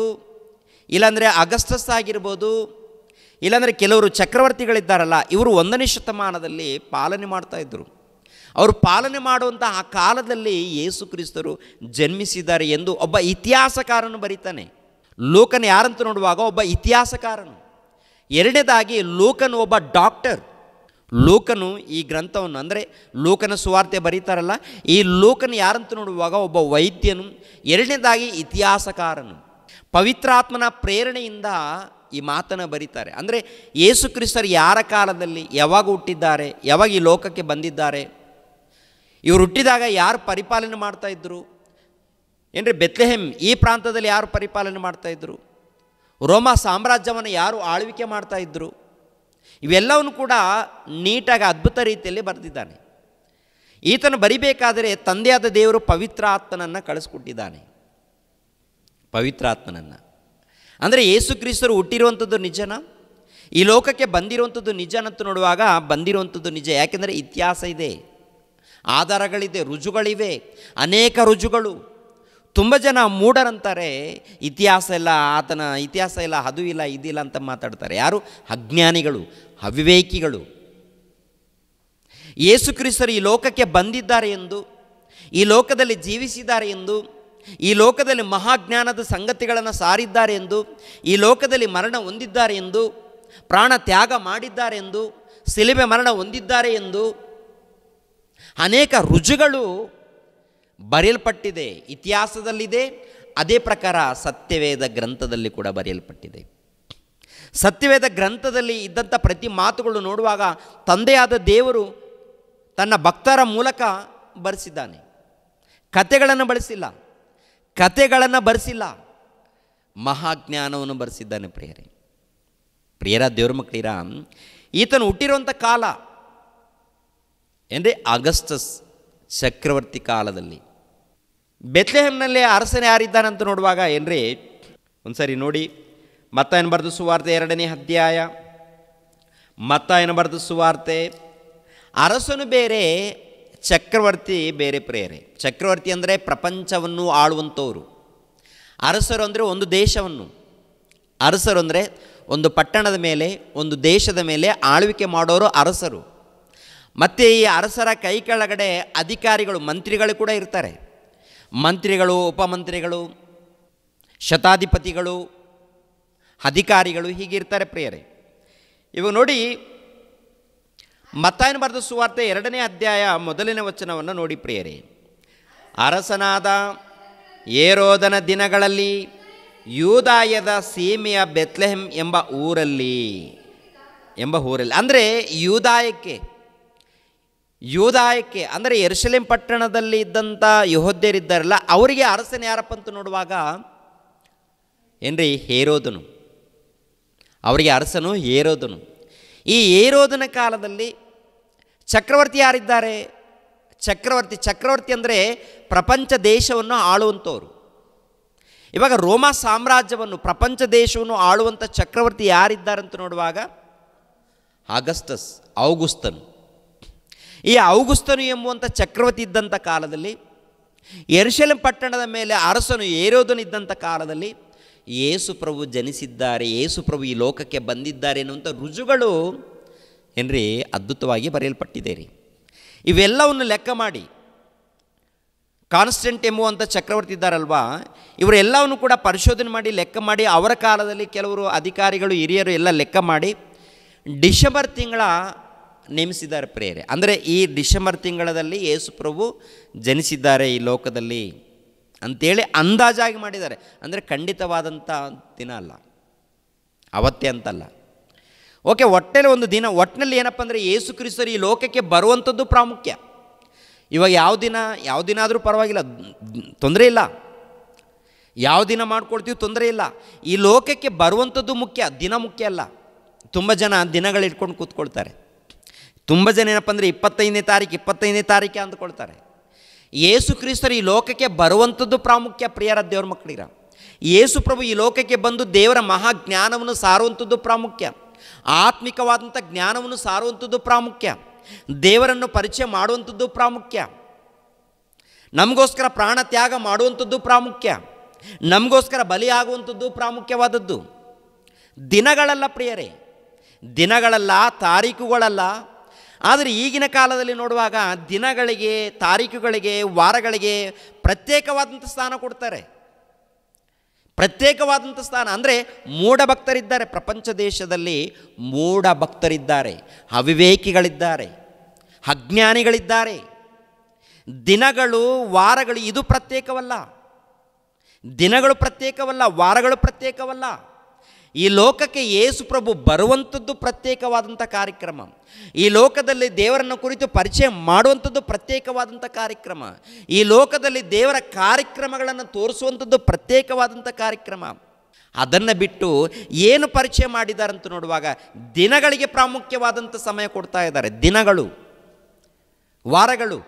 ಇಲ್ಲಾಂದರೆ ಅಗಸ್ಟಸ್ ಆಗಿರ್ಬೋದು, ಇಲ್ಲಾಂದರೆ ಕೆಲವರು ಚಕ್ರವರ್ತಿಗಳಿದ್ದಾರಲ್ಲ, ಇವರು 1ನೇ ಶತಮಾನದಲ್ಲಿ ಪಾಲನೆ ಮಾಡ್ತಾಯಿದ್ರು. ಅವರು ಪಾಲನೆ ಮಾಡುವಂಥ ಆ ಕಾಲದಲ್ಲಿ ಯೇಸು ಕ್ರಿಸ್ತರು ಜನ್ಮಿಸಿದ್ದಾರೆ ಎಂದು ಒಬ್ಬ ಇತಿಹಾಸಕಾರನು ಬರೀತಾನೆ. ಲೂಕನ ಯಾರಂತ ನೋಡುವಾಗ ಒಬ್ಬ ಇತಿಹಾಸಕಾರನು. 2ನೇದಾಗಿ ಲೂಕನು ಒಬ್ಬ ಡಾಕ್ಟರ್. ಲೂಕನು ಈ ಗ್ರಂಥವನ್ನು, ಅಂದರೆ ಲೂಕನ ಸುವಾರ್ತೆ ಬರೀತಾರಲ್ಲ, ಈ ಲೂಕನು ಯಾರಂತ ನೋಡುವಾಗ ಒಬ್ಬ ವೈದ್ಯನು. 2ನೇದಾಗಿ ಇತಿಹಾಸಕಾರನು. ಪವಿತ್ರಾತ್ಮನ ಪ್ರೇರಣೆಯಿಂದ ಈ ಮಾತನ್ನು ಬರೀತಾರೆ. ಅಂದರೆ ಯೇಸು ಕ್ರಿಸ್ತರು ಯಾರ ಕಾಲದಲ್ಲಿ ಯಾವಾಗ ಹುಟ್ಟಿದ್ದಾರೆ, ಯಾವಾಗ ಈ ಲೋಕಕ್ಕೆ ಬಂದಿದ್ದಾರೆ, ಇವರು ಹುಟ್ಟಿದಾಗ ಯಾರು ಪರಿಪಾಲನೆ ಮಾಡ್ತಾಯಿದ್ರು, ಏನ್ರಿ ಬೆತ್ಲೆಹೆಮ್ ಈ ಪ್ರಾಂತದಲ್ಲಿ ಯಾರು ಪರಿಪಾಲನೆ ಮಾಡ್ತಾಯಿದ್ರು, ರೋಮ ಸಾಮ್ರಾಜ್ಯವನ್ನು ಯಾರು ಆಳ್ವಿಕೆ ಮಾಡ್ತಾಯಿದ್ರು, ಇವೆಲ್ಲವನ್ನು ಕೂಡ ನೀಟಾಗಿ ಅದ್ಭುತ ರೀತಿಯಲ್ಲಿ ಬರೆದಿದ್ದಾನೆ. ಈತನು ಬರಿಬೇಕಾದರೆ ತಂದೆಯಾದ ದೇವರು ಪವಿತ್ರ ಆತ್ಮನನ್ನು ಕಳಿಸ್ಕೊಟ್ಟಿದ್ದಾನೆ. ಪವಿತ್ರಾತ್ಮನನ್ನು ಅಂದರೆ ಯೇಸು ಕ್ರಿಸ್ತರು ಹುಟ್ಟಿರುವಂಥದ್ದು ನಿಜನ, ಈ ಲೋಕಕ್ಕೆ ಬಂದಿರುವಂಥದ್ದು ನಿಜನಂತ ನೋಡುವಾಗ ಬಂದಿರುವಂಥದ್ದು ನಿಜ. ಯಾಕೆಂದರೆ ಇತಿಹಾಸ ಇದೆ, ಆಧಾರಗಳಿದೆ, ರುಜುಗಳಿವೆ, ಅನೇಕ ರುಜುಗಳು. ತುಂಬ ಜನ ಮೂಢರಂತಾರೆ ಇತಿಹಾಸ ಇಲ್ಲ, ಆತನ ಇತಿಹಾಸ ಇಲ್ಲ, ಅದು ಇಲ್ಲ, ಇದಿಲ್ಲ ಅಂತ ಮಾತಾಡ್ತಾರೆ. ಯಾರು? ಅಜ್ಞಾನಿಗಳು, ಅವಿವೇಕಿಗಳು. ಯೇಸು ಕ್ರಿಸ್ತರು ಈ ಲೋಕಕ್ಕೆ ಬಂದಿದ್ದಾರೆ ಎಂದು, ಈ ಲೋಕದಲ್ಲಿ ಜೀವಿಸಿದ್ದಾರೆ ಎಂದು, ಈ ಲೋಕದಲ್ಲಿ ಮಹಾಜ್ಞಾನದ ಸಂಗತಿಗಳನ್ನು ಸಾರಿದ್ದಾರೆ ಎಂದು, ಈ ಲೋಕದಲ್ಲಿ ಮರಣ ಹೊಂದಿದ್ದಾರೆ ಎಂದು, ಪ್ರಾಣ ತ್ಯಾಗ ಮಾಡಿದ್ದಾರೆ ಎಂದು, ಶಿಲುಬೆ ಮರಣ ಹೊಂದಿದ್ದಾರೆ ಎಂದು ಅನೇಕ ರುಜುಗಳು ಬರೆಯಲ್ಪಟ್ಟಿದೆ, ಇತಿಹಾಸದಲ್ಲಿದೆ. ಅದೇ ಪ್ರಕಾರ ಸತ್ಯವೇದ ಗ್ರಂಥದಲ್ಲಿ ಕೂಡ ಬರೆಯಲ್ಪಟ್ಟಿದೆ. ಸತ್ಯವೇದ ಗ್ರಂಥದಲ್ಲಿ ಇದ್ದಂಥ ಪ್ರತಿ ಮಾತುಗಳು ನೋಡುವಾಗ ತಂದೆಯಾದ ದೇವರು ತನ್ನ ಭಕ್ತರ ಮೂಲಕ ಬರೆಸಿದ್ದಾನೆ. ಕತೆಗಳನ್ನು ಬರೆಸಿಲ್ಲ, ಮಹಾಜ್ಞಾನವನ್ನು ಬರೆಸಿದ್ದಾನೆ. ಪ್ರಿಯರ ದೇವ್ರ ಮಕ್ಕಳಿರ, ಈತನು ಹುಟ್ಟಿರುವಂಥ ಕಾಲ ಏನ್ರಿ ಆಗಸ್ಟಸ್ ಚಕ್ರವರ್ತಿ ಕಾಲದಲ್ಲಿ. ಬೆತ್ಲೆಹೆಮ್ನಲ್ಲಿ ಅರಸನೇ ಯಾರಿದ್ದಾನಂತ ನೋಡುವಾಗ ಏನ್ರಿ ಒಂದು ಸರಿ ನೋಡಿ, ಮತ್ತಾಯನ ಬರೆದ ಸುವಾರ್ತೆ 2ನೇ ಅಧ್ಯಾಯ. ಮತ್ತಾಯನ ಬರೆದ ಸುವಾರ್ತೆ. ಅರಸನು ಬೇರೆ, ಚಕ್ರವರ್ತಿ ಬೇರೆ. ಪ್ರಿಯರೇ, ಚಕ್ರವರ್ತಿ ಅಂದರೆ ಪ್ರಪಂಚವನ್ನು ಆಳುವಂಥವ್ರು. ಅರಸರು ಅಂದರೆ ಒಂದು ದೇಶವನ್ನು, ಅರಸರು ಅಂದರೆ ಒಂದು ಪಟ್ಟಣದ ಮೇಲೆ, ಒಂದು ದೇಶದ ಮೇಲೆ ಆಳ್ವಿಕೆ ಮಾಡೋರು ಅರಸರು. ಮತ್ತು ಈ ಅರಸರ ಕೈ ಕೆಳಗಡೆ ಅಧಿಕಾರಿಗಳು, ಮಂತ್ರಿಗಳು ಕೂಡ ಇರ್ತಾರೆ. ಮಂತ್ರಿಗಳು, ಉಪಮಂತ್ರಿಗಳು, ಶತಾಧಿಪತಿಗಳು, ಅಧಿಕಾರಿಗಳು ಹೀಗಿರ್ತಾರೆ ಪ್ರಿಯರೇ. ಇವಾಗ ನೋಡಿ, ಮತ್ತಾಯನ ಬರೆದ ಸುವಾರ್ತೆ 2ನೇ ಅಧ್ಯಾಯ 1ನೇ ವಚನವನ್ನು ನೋಡಿ ಪ್ರಿಯರೇ. ಅರಸನಾದ ಹೇರೋದನ ದಿನಗಳಲ್ಲಿ ಯೂದಾಯದ ಸೀಮೆಯ ಬೆತ್ಲೆಹೆಮ್ ಎಂಬ ಊರಲ್ಲಿ ಅಂದರೆ ಯೂದಾಯಕ್ಕೆ ಅಂದರೆ ಯೆರೂಸಲೇಮ್ ಪಟ್ಟಣದಲ್ಲಿ ಇದ್ದಂಥ ಯೆಹೂದ್ಯರಿದ್ದಾರಲ್ಲ, ಅವರಿಗೆ ಅರಸನ ಯಾರಪ್ಪ ಅಂತ ನೋಡುವಾಗ ಏನ್ರಿ, ಹೇರೋದನು. ಅವರಿಗೆ ಅರಸನು ಹೇರೋದನು. ಈ ಹೇರೋದನ ಕಾಲದಲ್ಲಿ ಚಕ್ರವರ್ತಿ ಯಾರಿದ್ದಾರೆ? ಚಕ್ರವರ್ತಿ ಅಂದರೆ ಪ್ರಪಂಚ ದೇಶವನ್ನು ಆಳುವಂಥವ್ರು. ಇವಾಗ ರೋಮಾ ಸಾಮ್ರಾಜ್ಯವನ್ನು, ಪ್ರಪಂಚ ದೇಶವನ್ನು ಆಳುವಂಥ ಚಕ್ರವರ್ತಿ ಯಾರಿದ್ದಾರಂತ ನೋಡುವಾಗ ಔಗುಸ್ತನು. ಈ ಔಗುಸ್ತನು ಎಂಬುವಂಥ ಚಕ್ರವರ್ತಿ ಇದ್ದಂಥ ಕಾಲದಲ್ಲಿ, ಯೆರೂಸಲೇಮ್ ಪಟ್ಟಣದ ಮೇಲೆ ಅರಸನು ಹೇರೋದನು ಇದ್ದಂಥ ಕಾಲದಲ್ಲಿ ಯೇಸು ಪ್ರಭು ಜನಿಸಿದ್ದಾರೆ, ಯೇಸು ಪ್ರಭು ಈ ಲೋಕಕ್ಕೆ ಬಂದಿದ್ದಾರೆ ಎನ್ನುವಂಥ ರುಜುಗಳು ಏನ್ರಿ ಅದ್ಭುತವಾಗಿ ಬರೆಯಲ್ಪಟ್ಟಿದೆ ರೀ. ಇವೆಲ್ಲವನ್ನು ಲೆಕ್ಕ ಮಾಡಿ, ಕಾನ್ಸ್ಟೆಂಟ್ ಎಂಬುವಂಥ ಚಕ್ರವರ್ತಿ ಇದ್ದಾರಲ್ವಾ, ಇವರೆಲ್ಲವನ್ನು ಕೂಡ ಪರಿಶೋಧನೆ ಮಾಡಿ ಲೆಕ್ಕ ಮಾಡಿ, ಅವರ ಕಾಲದಲ್ಲಿ ಕೆಲವರು ಅಧಿಕಾರಿಗಳು, ಹಿರಿಯರು ಎಲ್ಲ ಲೆಕ್ಕ ಮಾಡಿ ಡಿಸೆಂಬರ್ ತಿಂಗಳ ನೇಮಿಸಿದ್ದಾರೆ ಪ್ರಿಯರೇ. ಅಂದರೆ ಈ ಡಿಸೆಂಬರ್ ತಿಂಗಳಲ್ಲಿ ಯೇಸು ಪ್ರಭು ಜನಿಸಿದ್ದಾರೆ ಈ ಲೋಕದಲ್ಲಿ ಅಂಥೇಳಿ ಅಂದಾಜಾಗಿ ಮಾಡಿದ್ದಾರೆ. ಅಂದರೆ ಖಂಡಿತವಾದಂಥ ದಿನ ಅಲ್ಲ, ಅವತ್ತೇ ಅಂತಲ್ಲ. ಓಕೆ, ಒಟ್ಟಲ್ಲಿ ಒಂದು ದಿನ, ಒಟ್ಟಿನಲ್ಲಿ ಏನಪ್ಪ ಅಂದರೆ ಯೇಸು ಕ್ರಿಸ್ತರು ಈ ಲೋಕಕ್ಕೆ ಬರುವಂಥದ್ದು ಪ್ರಾಮುಖ್ಯ. ಇವಾಗ ಯಾವ ದಿನ ಆದರೂ ಪರವಾಗಿಲ್ಲ, ತೊಂದರೆ ಇಲ್ಲ. ಯಾವ ದಿನ ಮಾಡ್ಕೊಳ್ತೀವಿ, ತೊಂದರೆ ಇಲ್ಲ. ಈ ಲೋಕಕ್ಕೆ ಬರುವಂಥದ್ದು ಮುಖ್ಯ, ದಿನ ಮುಖ್ಯ ಅಲ್ಲ. ತುಂಬ ಜನ ದಿನಗಳು ಇಟ್ಕೊಂಡು ಕೂತ್ಕೊಳ್ತಾರೆ. ತುಂಬ ಜನ ಏನಪ್ಪ ಅಂದರೆ 25ನೇ ತಾರೀಕು ಅಂದ್ಕೊಳ್ತಾರೆ. ಯೇಸು ಕ್ರಿಸ್ತರು ಈ ಲೋಕಕ್ಕೆ ಬರುವಂಥದ್ದು ಪ್ರಾಮುಖ್ಯ ಪ್ರಿಯರ ದೇವರ ಮಕ್ಕಳಿರ. ಯೇಸು ಪ್ರಭು ಈ ಲೋಕಕ್ಕೆ ಬಂದು ದೇವರ ಮಹಾಜ್ಞಾನವನ್ನು ಸಾರುವಂಥದ್ದು ಪ್ರಾಮುಖ್ಯ, ಆತ್ಮಿಕವಾದಂಥ ಜ್ಞಾನವನ್ನು ಸಾರುವಂಥದ್ದು ಪ್ರಾಮುಖ್ಯ, ದೇವರನ್ನು ಪರಿಚಯ ಮಾಡುವಂಥದ್ದು ಪ್ರಾಮುಖ್ಯ, ನಮಗೋಸ್ಕರ ಪ್ರಾಣ ತ್ಯಾಗ ಮಾಡುವಂಥದ್ದು ಪ್ರಾಮುಖ್ಯ, ನಮಗೋಸ್ಕರ ಬಲಿಯಾಗುವಂಥದ್ದು ಪ್ರಾಮುಖ್ಯವಾದದ್ದು. ದಿನಗಳಲ್ಲ ಪ್ರಿಯರೇ, ದಿನಗಳಲ್ಲ, ತಾರೀಕುಗಳಲ್ಲ. ಆದರೆ ಈಗಿನ ಕಾಲದಲ್ಲಿ ನೋಡುವಾಗ ದಿನಗಳಿಗೆ, ತಾರೀಕುಗಳಿಗೆ, ವಾರಗಳಿಗೆ ಪ್ರತ್ಯೇಕವಾದಂಥ ಸ್ಥಾನ ಕೊಡ್ತಾರೆ. ಪ್ರತ್ಯೇಕವಾದಂಥ ಸ್ಥಾನ ಅಂದರೆ ಮೂಢ ಭಕ್ತರಿದ್ದಾರೆ. ಪ್ರಪಂಚ ದೇಶದಲ್ಲಿ ಮೂಢ ಭಕ್ತರಿದ್ದಾರೆ, ಅವಿವೇಕಿಗಳಿದ್ದಾರೆ, ಅಜ್ಞಾನಿಗಳಿದ್ದಾರೆ. ದಿನಗಳು, ವಾರಗಳು ಇದು ಪ್ರತ್ಯೇಕವಲ್ಲ. ದಿನಗಳು ಪ್ರತ್ಯೇಕವಲ್ಲ, ವಾರಗಳು ಪ್ರತ್ಯೇಕವಲ್ಲ. ಈ ಲೋಕಕ್ಕೆ ಯೇಸು ಪ್ರಭು ಬರುವಂಥದ್ದು ಪ್ರತ್ಯೇಕವಾದಂಥ ಕಾರ್ಯಕ್ರಮ. ಈ ಲೋಕದಲ್ಲಿ ದೇವರನ್ನು ಕುರಿತು ಪರಿಚಯ ಮಾಡುವಂಥದ್ದು ಪ್ರತ್ಯೇಕವಾದಂಥ ಕಾರ್ಯಕ್ರಮ. ಈ ಲೋಕದಲ್ಲಿ ದೇವರ ಕಾರ್ಯಕ್ರಮಗಳನ್ನು ತೋರಿಸುವಂಥದ್ದು ಪ್ರತ್ಯೇಕವಾದಂಥ ಕಾರ್ಯಕ್ರಮ. ಅದನ್ನು ಬಿಟ್ಟು ಏನು ಪರಿಚಯ ಮಾಡಿದಾರಂತ ನೋಡುವಾಗ ದಿನಗಳಿಗೆ ಪ್ರಾಮುಖ್ಯವಾದಂಥ ಸಮಯ ಕೊಡ್ತಾ ಇದ್ದಾರೆ. ದಿನಗಳು, ವಾರಗಳು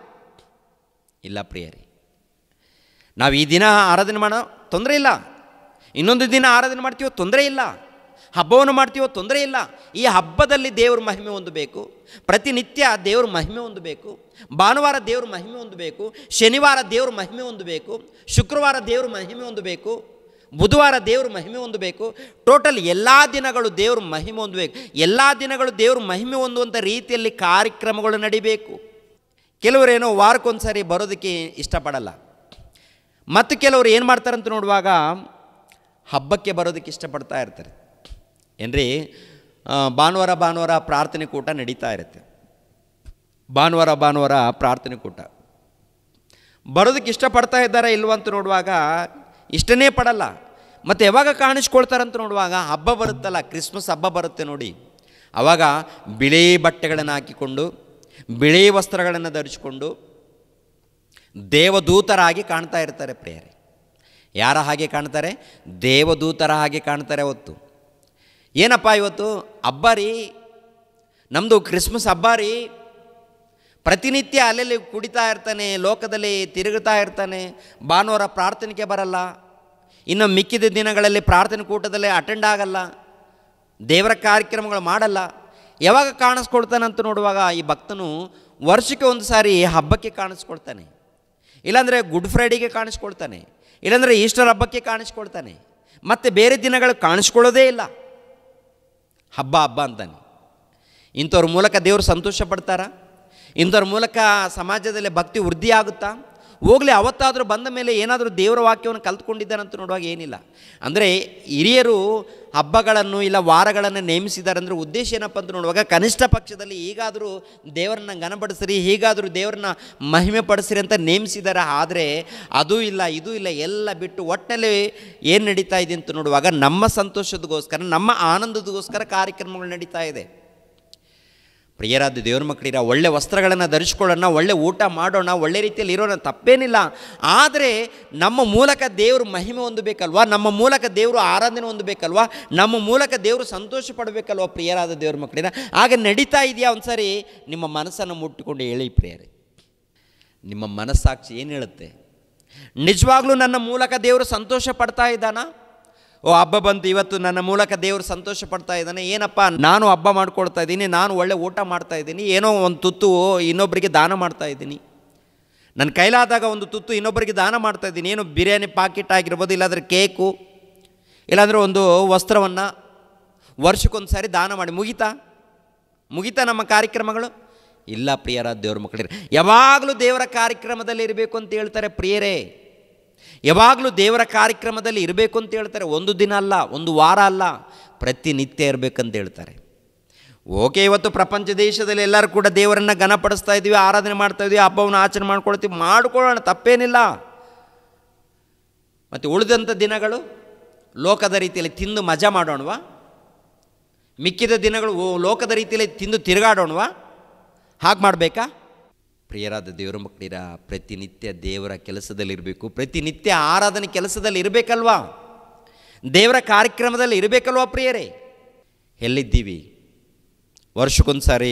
ಇಲ್ಲ ಪ್ರಿಯರೇ. ನಾವು ಈ ದಿನ ಆರಾಧನೆ ಮಾಡೋ ತೊಂದರೆ ಇಲ್ಲ, ಇನ್ನೊಂದು ದಿನ ಆರಾಧನೆ ಮಾಡ್ತೀವೋ ತೊಂದರೆ ಇಲ್ಲ, ಹಬ್ಬವನ್ನು ಮಾಡ್ತೀವೋ ತೊಂದರೆ ಇಲ್ಲ. ಈ ಹಬ್ಬದಲ್ಲಿ ದೇವ್ರ ಮಹಿಮೆ ಹೊಂದಬೇಕು, ಪ್ರತಿನಿತ್ಯ ದೇವ್ರ ಮಹಿಮೆ ಹೊಂದಬೇಕು, ಭಾನುವಾರ ದೇವ್ರ ಮಹಿಮೆ ಹೊಂದಬೇಕು, ಶನಿವಾರ ದೇವ್ರ ಮಹಿಮೆ ಹೊಂದಬೇಕು, ಶುಕ್ರವಾರ ದೇವ್ರ ಮಹಿಮೆ ಹೊಂದಬೇಕು, ಬುಧವಾರ ದೇವ್ರ ಮಹಿಮೆ ಹೊಂದಬೇಕು. ಟೋಟಲ್ ಎಲ್ಲ ದಿನಗಳು ದೇವ್ರ ಮಹಿಮೆ ಹೊಂದಬೇಕು. ಎಲ್ಲ ದಿನಗಳು ದೇವ್ರ ಮಹಿಮೆ ಹೊಂದುವಂಥ ರೀತಿಯಲ್ಲಿ ಕಾರ್ಯಕ್ರಮಗಳು ನಡಿಬೇಕು. ಕೆಲವರೇನೋ ವಾರಕ್ಕೊಂದು ಸಾರಿ ಬರೋದಕ್ಕೆ ಇಷ್ಟಪಡಲ್ಲ, ಮತ್ತು ಕೆಲವರು ಏನು ಮಾಡ್ತಾರಂತ ನೋಡುವಾಗ ಹಬ್ಬಕ್ಕೆ ಬರೋದಕ್ಕೆ ಇಷ್ಟಪಡ್ತಾ ಇರ್ತಾರೆ. ಏನ್ರಿ, ಭಾನುವಾರ ಪ್ರಾರ್ಥನೆ ಕೂಟ ನಡೀತಾ ಇರುತ್ತೆ. ಭಾನುವಾರ ಪ್ರಾರ್ಥನೆ ಕೂಟ ಬರೋದಕ್ಕೆ ಇಷ್ಟಪಡ್ತಾ ಇದ್ದಾರೆ ಇಲ್ವಂತ ನೋಡುವಾಗ ಇಷ್ಟನೇ ಪಡಲ್ಲ. ಮತ್ತು ಯಾವಾಗ ಕಾಣಿಸ್ಕೊಳ್ತಾರಂತ ನೋಡುವಾಗ ಹಬ್ಬ ಬರುತ್ತಲ್ಲ, ಕ್ರಿಸ್ಮಸ್ ಹಬ್ಬ ಬರುತ್ತೆ ನೋಡಿ, ಆವಾಗ ಬಿಳಿ ಬಟ್ಟೆಗಳನ್ನು ಹಾಕಿಕೊಂಡು, ಬಿಳಿ ವಸ್ತ್ರಗಳನ್ನು ಧರಿಸಿಕೊಂಡು ದೇವದೂತರಾಗಿ ಕಾಣ್ತಾ ಇರ್ತಾರೆ ಪ್ರಿಯರೇ. ಯಾರ ಹಾಗೆ ಕಾಣ್ತಾರೆ? ದೇವದೂತರ ಹಾಗೆ ಕಾಣ್ತಾರೆ. ಹೊತ್ತು ಏನಪ್ಪ ಇವತ್ತು ಹಬ್ಬ ರೀ, ನಮ್ಮದು ಕ್ರಿಸ್ಮಸ್ ಹಬ್ಬ ರೀ, ಪ್ರತಿನಿತ್ಯ ಅಲ್ಲೆಲ್ಲಿ ಕುಡಿತಾ ಇರ್ತಾನೆ, ಲೋಕದಲ್ಲಿ ತಿರುಗುತ್ತಾ ಇರ್ತಾನೆ, ಭಾನುವಾರ ಪ್ರಾರ್ಥನೆಗೆ ಬರಲ್ಲ, ಇನ್ನು ಮಿಕ್ಕಿದ ದಿನಗಳಲ್ಲಿ ಪ್ರಾರ್ಥನೆ ಕೂಟದಲ್ಲಿ ಅಟೆಂಡ್ ಆಗಲ್ಲ, ದೇವರ ಕಾರ್ಯಕ್ರಮಗಳು ಮಾಡಲ್ಲ. ಯಾವಾಗ ಕಾಣಿಸ್ಕೊಳ್ತಾನಂತ ನೋಡುವಾಗ ಈ ಭಕ್ತನು ವರ್ಷಕ್ಕೆ ಒಂದು ಸಾರಿ ಹಬ್ಬಕ್ಕೆ ಕಾಣಿಸ್ಕೊಳ್ತಾನೆ, ಇಲ್ಲಾಂದರೆ ಗುಡ್ ಫ್ರೈಡೆಗೆ ಕಾಣಿಸ್ಕೊಳ್ತಾನೆ, ಇಲ್ಲಾಂದರೆ ಈಸ್ಟರ್ ಹಬ್ಬಕ್ಕೆ ಕಾಣಿಸ್ಕೊಳ್ತಾನೆ, ಮತ್ತು ಬೇರೆ ದಿನಗಳು ಕಾಣಿಸ್ಕೊಳ್ಳೋದೇ ಇಲ್ಲ, ಹಬ್ಬ ಹಬ್ಬ ಅಂತಾನೆ. ಇಂಥವ್ರ ಮೂಲಕ ದೇವರು ಸಂತೋಷ ಪಡ್ತಾರಾ? ಇಂಥವ್ರ ಮೂಲಕ ಸಮಾಜದಲ್ಲಿ ಭಕ್ತಿ ವೃದ್ಧಿ ಆಗುತ್ತಾ? ಹೋಗಲಿ, ಅವತ್ತಾದರೂ ಬಂದ ಮೇಲೆ ಏನಾದರೂ ದೇವರ ವಾಕ್ಯವನ್ನು ಕಲ್ತ್ಕೊಂಡಿದ್ದಾರಂತ ನೋಡುವಾಗ ಏನಿಲ್ಲ. ಅಂದರೆ ಹಿರಿಯರು ಹಬ್ಬಗಳನ್ನು ಇಲ್ಲ ವಾರಗಳನ್ನು ನೇಮಿಸಿದ್ದಾರೆ ಅಂದರೆ ಉದ್ದೇಶ ಏನಪ್ಪ ಅಂತ ನೋಡುವಾಗ ಕನಿಷ್ಠ ಪಕ್ಷದಲ್ಲಿ ಈಗಾದರೂ ದೇವರನ್ನ ಘನಪಡಿಸಿರಿ, ಹೀಗಾದರೂ ದೇವರನ್ನ ಮಹಿಮೆ ಪಡಿಸಿರಿ ಅಂತ ನೇಮಿಸಿದ್ದಾರೆ. ಆದರೆ ಅದೂ ಇಲ್ಲ, ಇದೂ ಇಲ್ಲ, ಎಲ್ಲ ಬಿಟ್ಟು ಒಟ್ಟಿನಲ್ಲಿ ಏನು ನಡೀತಾ ಇದೆ ಅಂತ ನೋಡುವಾಗ ನಮ್ಮ ಸಂತೋಷದಗೋಸ್ಕರ, ನಮ್ಮ ಆನಂದದಗೋಸ್ಕರ ಕಾರ್ಯಕ್ರಮಗಳು ನಡೀತಾ ಇದೆ. ಪ್ರಿಯರಾದ ದೇವ್ರ ಮಕ್ಕಳಿರ, ಒಳ್ಳೆ ವಸ್ತ್ರಗಳನ್ನು ಧರಿಸ್ಕೊಳ್ಳೋಣ, ಒಳ್ಳೆ ಊಟ ಮಾಡೋಣ, ಒಳ್ಳೆ ರೀತಿಯಲ್ಲಿ ಇರೋಣ, ತಪ್ಪೇನಿಲ್ಲ. ಆದರೆ ನಮ್ಮ ಮೂಲಕ ದೇವರು ಮಹಿಮೆ ಹೊಂದಬೇಕಲ್ವಾ? ನಮ್ಮ ಮೂಲಕ ದೇವರು ಆರಾಧನೆ ಹೊಂದಬೇಕಲ್ವಾ? ನಮ್ಮ ಮೂಲಕ ದೇವರು ಸಂತೋಷ ಪಡಬೇಕಲ್ವ? ಪ್ರಿಯರಾದ ದೇವ್ರ ಮಕ್ಕಳಿರ, ಆಗ ನಡೀತಾ ಇದೆಯಾ? ಒಂದು ಸಾರಿ ನಿಮ್ಮ ಮನಸ್ಸನ್ನು ಮುಟ್ಟಿಕೊಂಡು ಹೇಳಿ ಪ್ರಿಯರೇ, ನಿಮ್ಮ ಮನಸ್ಸಾಕ್ಷಿ ಏನು ಹೇಳುತ್ತೆ? ನಿಜವಾಗ್ಲೂ ನನ್ನ ಮೂಲಕ ದೇವರು ಸಂತೋಷ ಪಡ್ತಾ ಇದ್ದಾನಾ? ಓ, ಹಬ್ಬ ಬಂತು, ಇವತ್ತು ನನ್ನ ಮೂಲಕ ದೇವರು ಸಂತೋಷ ಪಡ್ತಾ ಇದ್ದಾನೆ. ಏನಪ್ಪ, ನಾನು ಹಬ್ಬ ಮಾಡ್ಕೊಳ್ತಾ ಇದ್ದೀನಿ, ನಾನು ಒಳ್ಳೆ ಊಟ ಮಾಡ್ತಾ ಇದ್ದೀನಿ, ಏನೋ ಒಂದು ತುತ್ತು ಇನ್ನೊಬ್ಬರಿಗೆ ದಾನ ಮಾಡ್ತಾ ಇದ್ದೀನಿ, ನನ್ನ ಕೈಲಾದಾಗ ಒಂದು ತುತ್ತು ಇನ್ನೊಬ್ಬರಿಗೆ ದಾನ ಮಾಡ್ತಾ ಇದ್ದೀನಿ. ಏನು ಬಿರಿಯಾನಿ ಪಾಕೆಟ್ ಆಗಿರ್ಬೋದು, ಇಲ್ಲಾಂದರೆ ಕೇಕು, ಇಲ್ಲಾಂದರೆ ಒಂದು ವಸ್ತ್ರವನ್ನು ವರ್ಷಕ್ಕೊಂದು ಸಾರಿ ದಾನ ಮಾಡಿ ಮುಗಿತಾ ನಮ್ಮ ಕಾರ್ಯಕ್ರಮಗಳು? ಇಲ್ಲ ಪ್ರಿಯರಾದ ದೇವ್ರ ಮಕ್ಕಳಿರ, ಯಾವಾಗಲೂ ದೇವರ ಕಾರ್ಯಕ್ರಮದಲ್ಲಿ ಇರಬೇಕು ಅಂತ ಹೇಳ್ತಾರೆ ಪ್ರಿಯರೇ. ಯಾವಾಗಲೂ ದೇವರ ಕಾರ್ಯಕ್ರಮದಲ್ಲಿ ಇರಬೇಕು ಅಂತ ಹೇಳ್ತಾರೆ. ಒಂದು ದಿನ ಅಲ್ಲ, ಒಂದು ವಾರ ಅಲ್ಲ, ಪ್ರತಿನಿತ್ಯ ಇರಬೇಕಂತ ಹೇಳ್ತಾರೆ. ಓಕೆ, ಇವತ್ತು ಪ್ರಪಂಚ ದೇಶದಲ್ಲಿ ಎಲ್ಲರೂ ಕೂಡ ದೇವರನ್ನು ಘನಪಡಿಸ್ತಾ ಇದ್ದೀವಿ, ಆರಾಧನೆ ಮಾಡ್ತಾ ಇದ್ದೀವಿ, ಹಬ್ಬವನ್ನು ಆಚರಣೆ ಮಾಡ್ಕೊಳ್ಳೋಣ, ತಪ್ಪೇನಿಲ್ಲ. ಮತ್ತು ಉಳಿದಂಥ ದಿನಗಳು ಲೋಕದ ರೀತಿಯಲ್ಲಿ ತಿಂದು ಮಜಾ ಮಾಡೋಣವಾ? ಮಿಕ್ಕಿದ ದಿನಗಳು ಲೋಕದ ರೀತಿಯಲ್ಲಿ ತಿಂದು ತಿರುಗಾಡೋಣವಾ? ಹಾಗೆ ಮಾಡಬೇಕಾ? ಪ್ರಿಯರಾದ ದೇವರ ಮಕ್ಕಳಿರ, ಪ್ರತಿನಿತ್ಯ ದೇವರ ಕೆಲಸದಲ್ಲಿರಬೇಕು, ಪ್ರತಿನಿತ್ಯ ಆರಾಧನೆ ಕೆಲಸದಲ್ಲಿ ಇರಬೇಕಲ್ವಾ? ದೇವರ ಕಾರ್ಯಕ್ರಮದಲ್ಲಿ ಇರಬೇಕಲ್ವಾ ಪ್ರಿಯರೇ? ಎಲ್ಲಿದ್ದೀವಿ? ವರ್ಷಕ್ಕೊಂದು ಸಾರಿ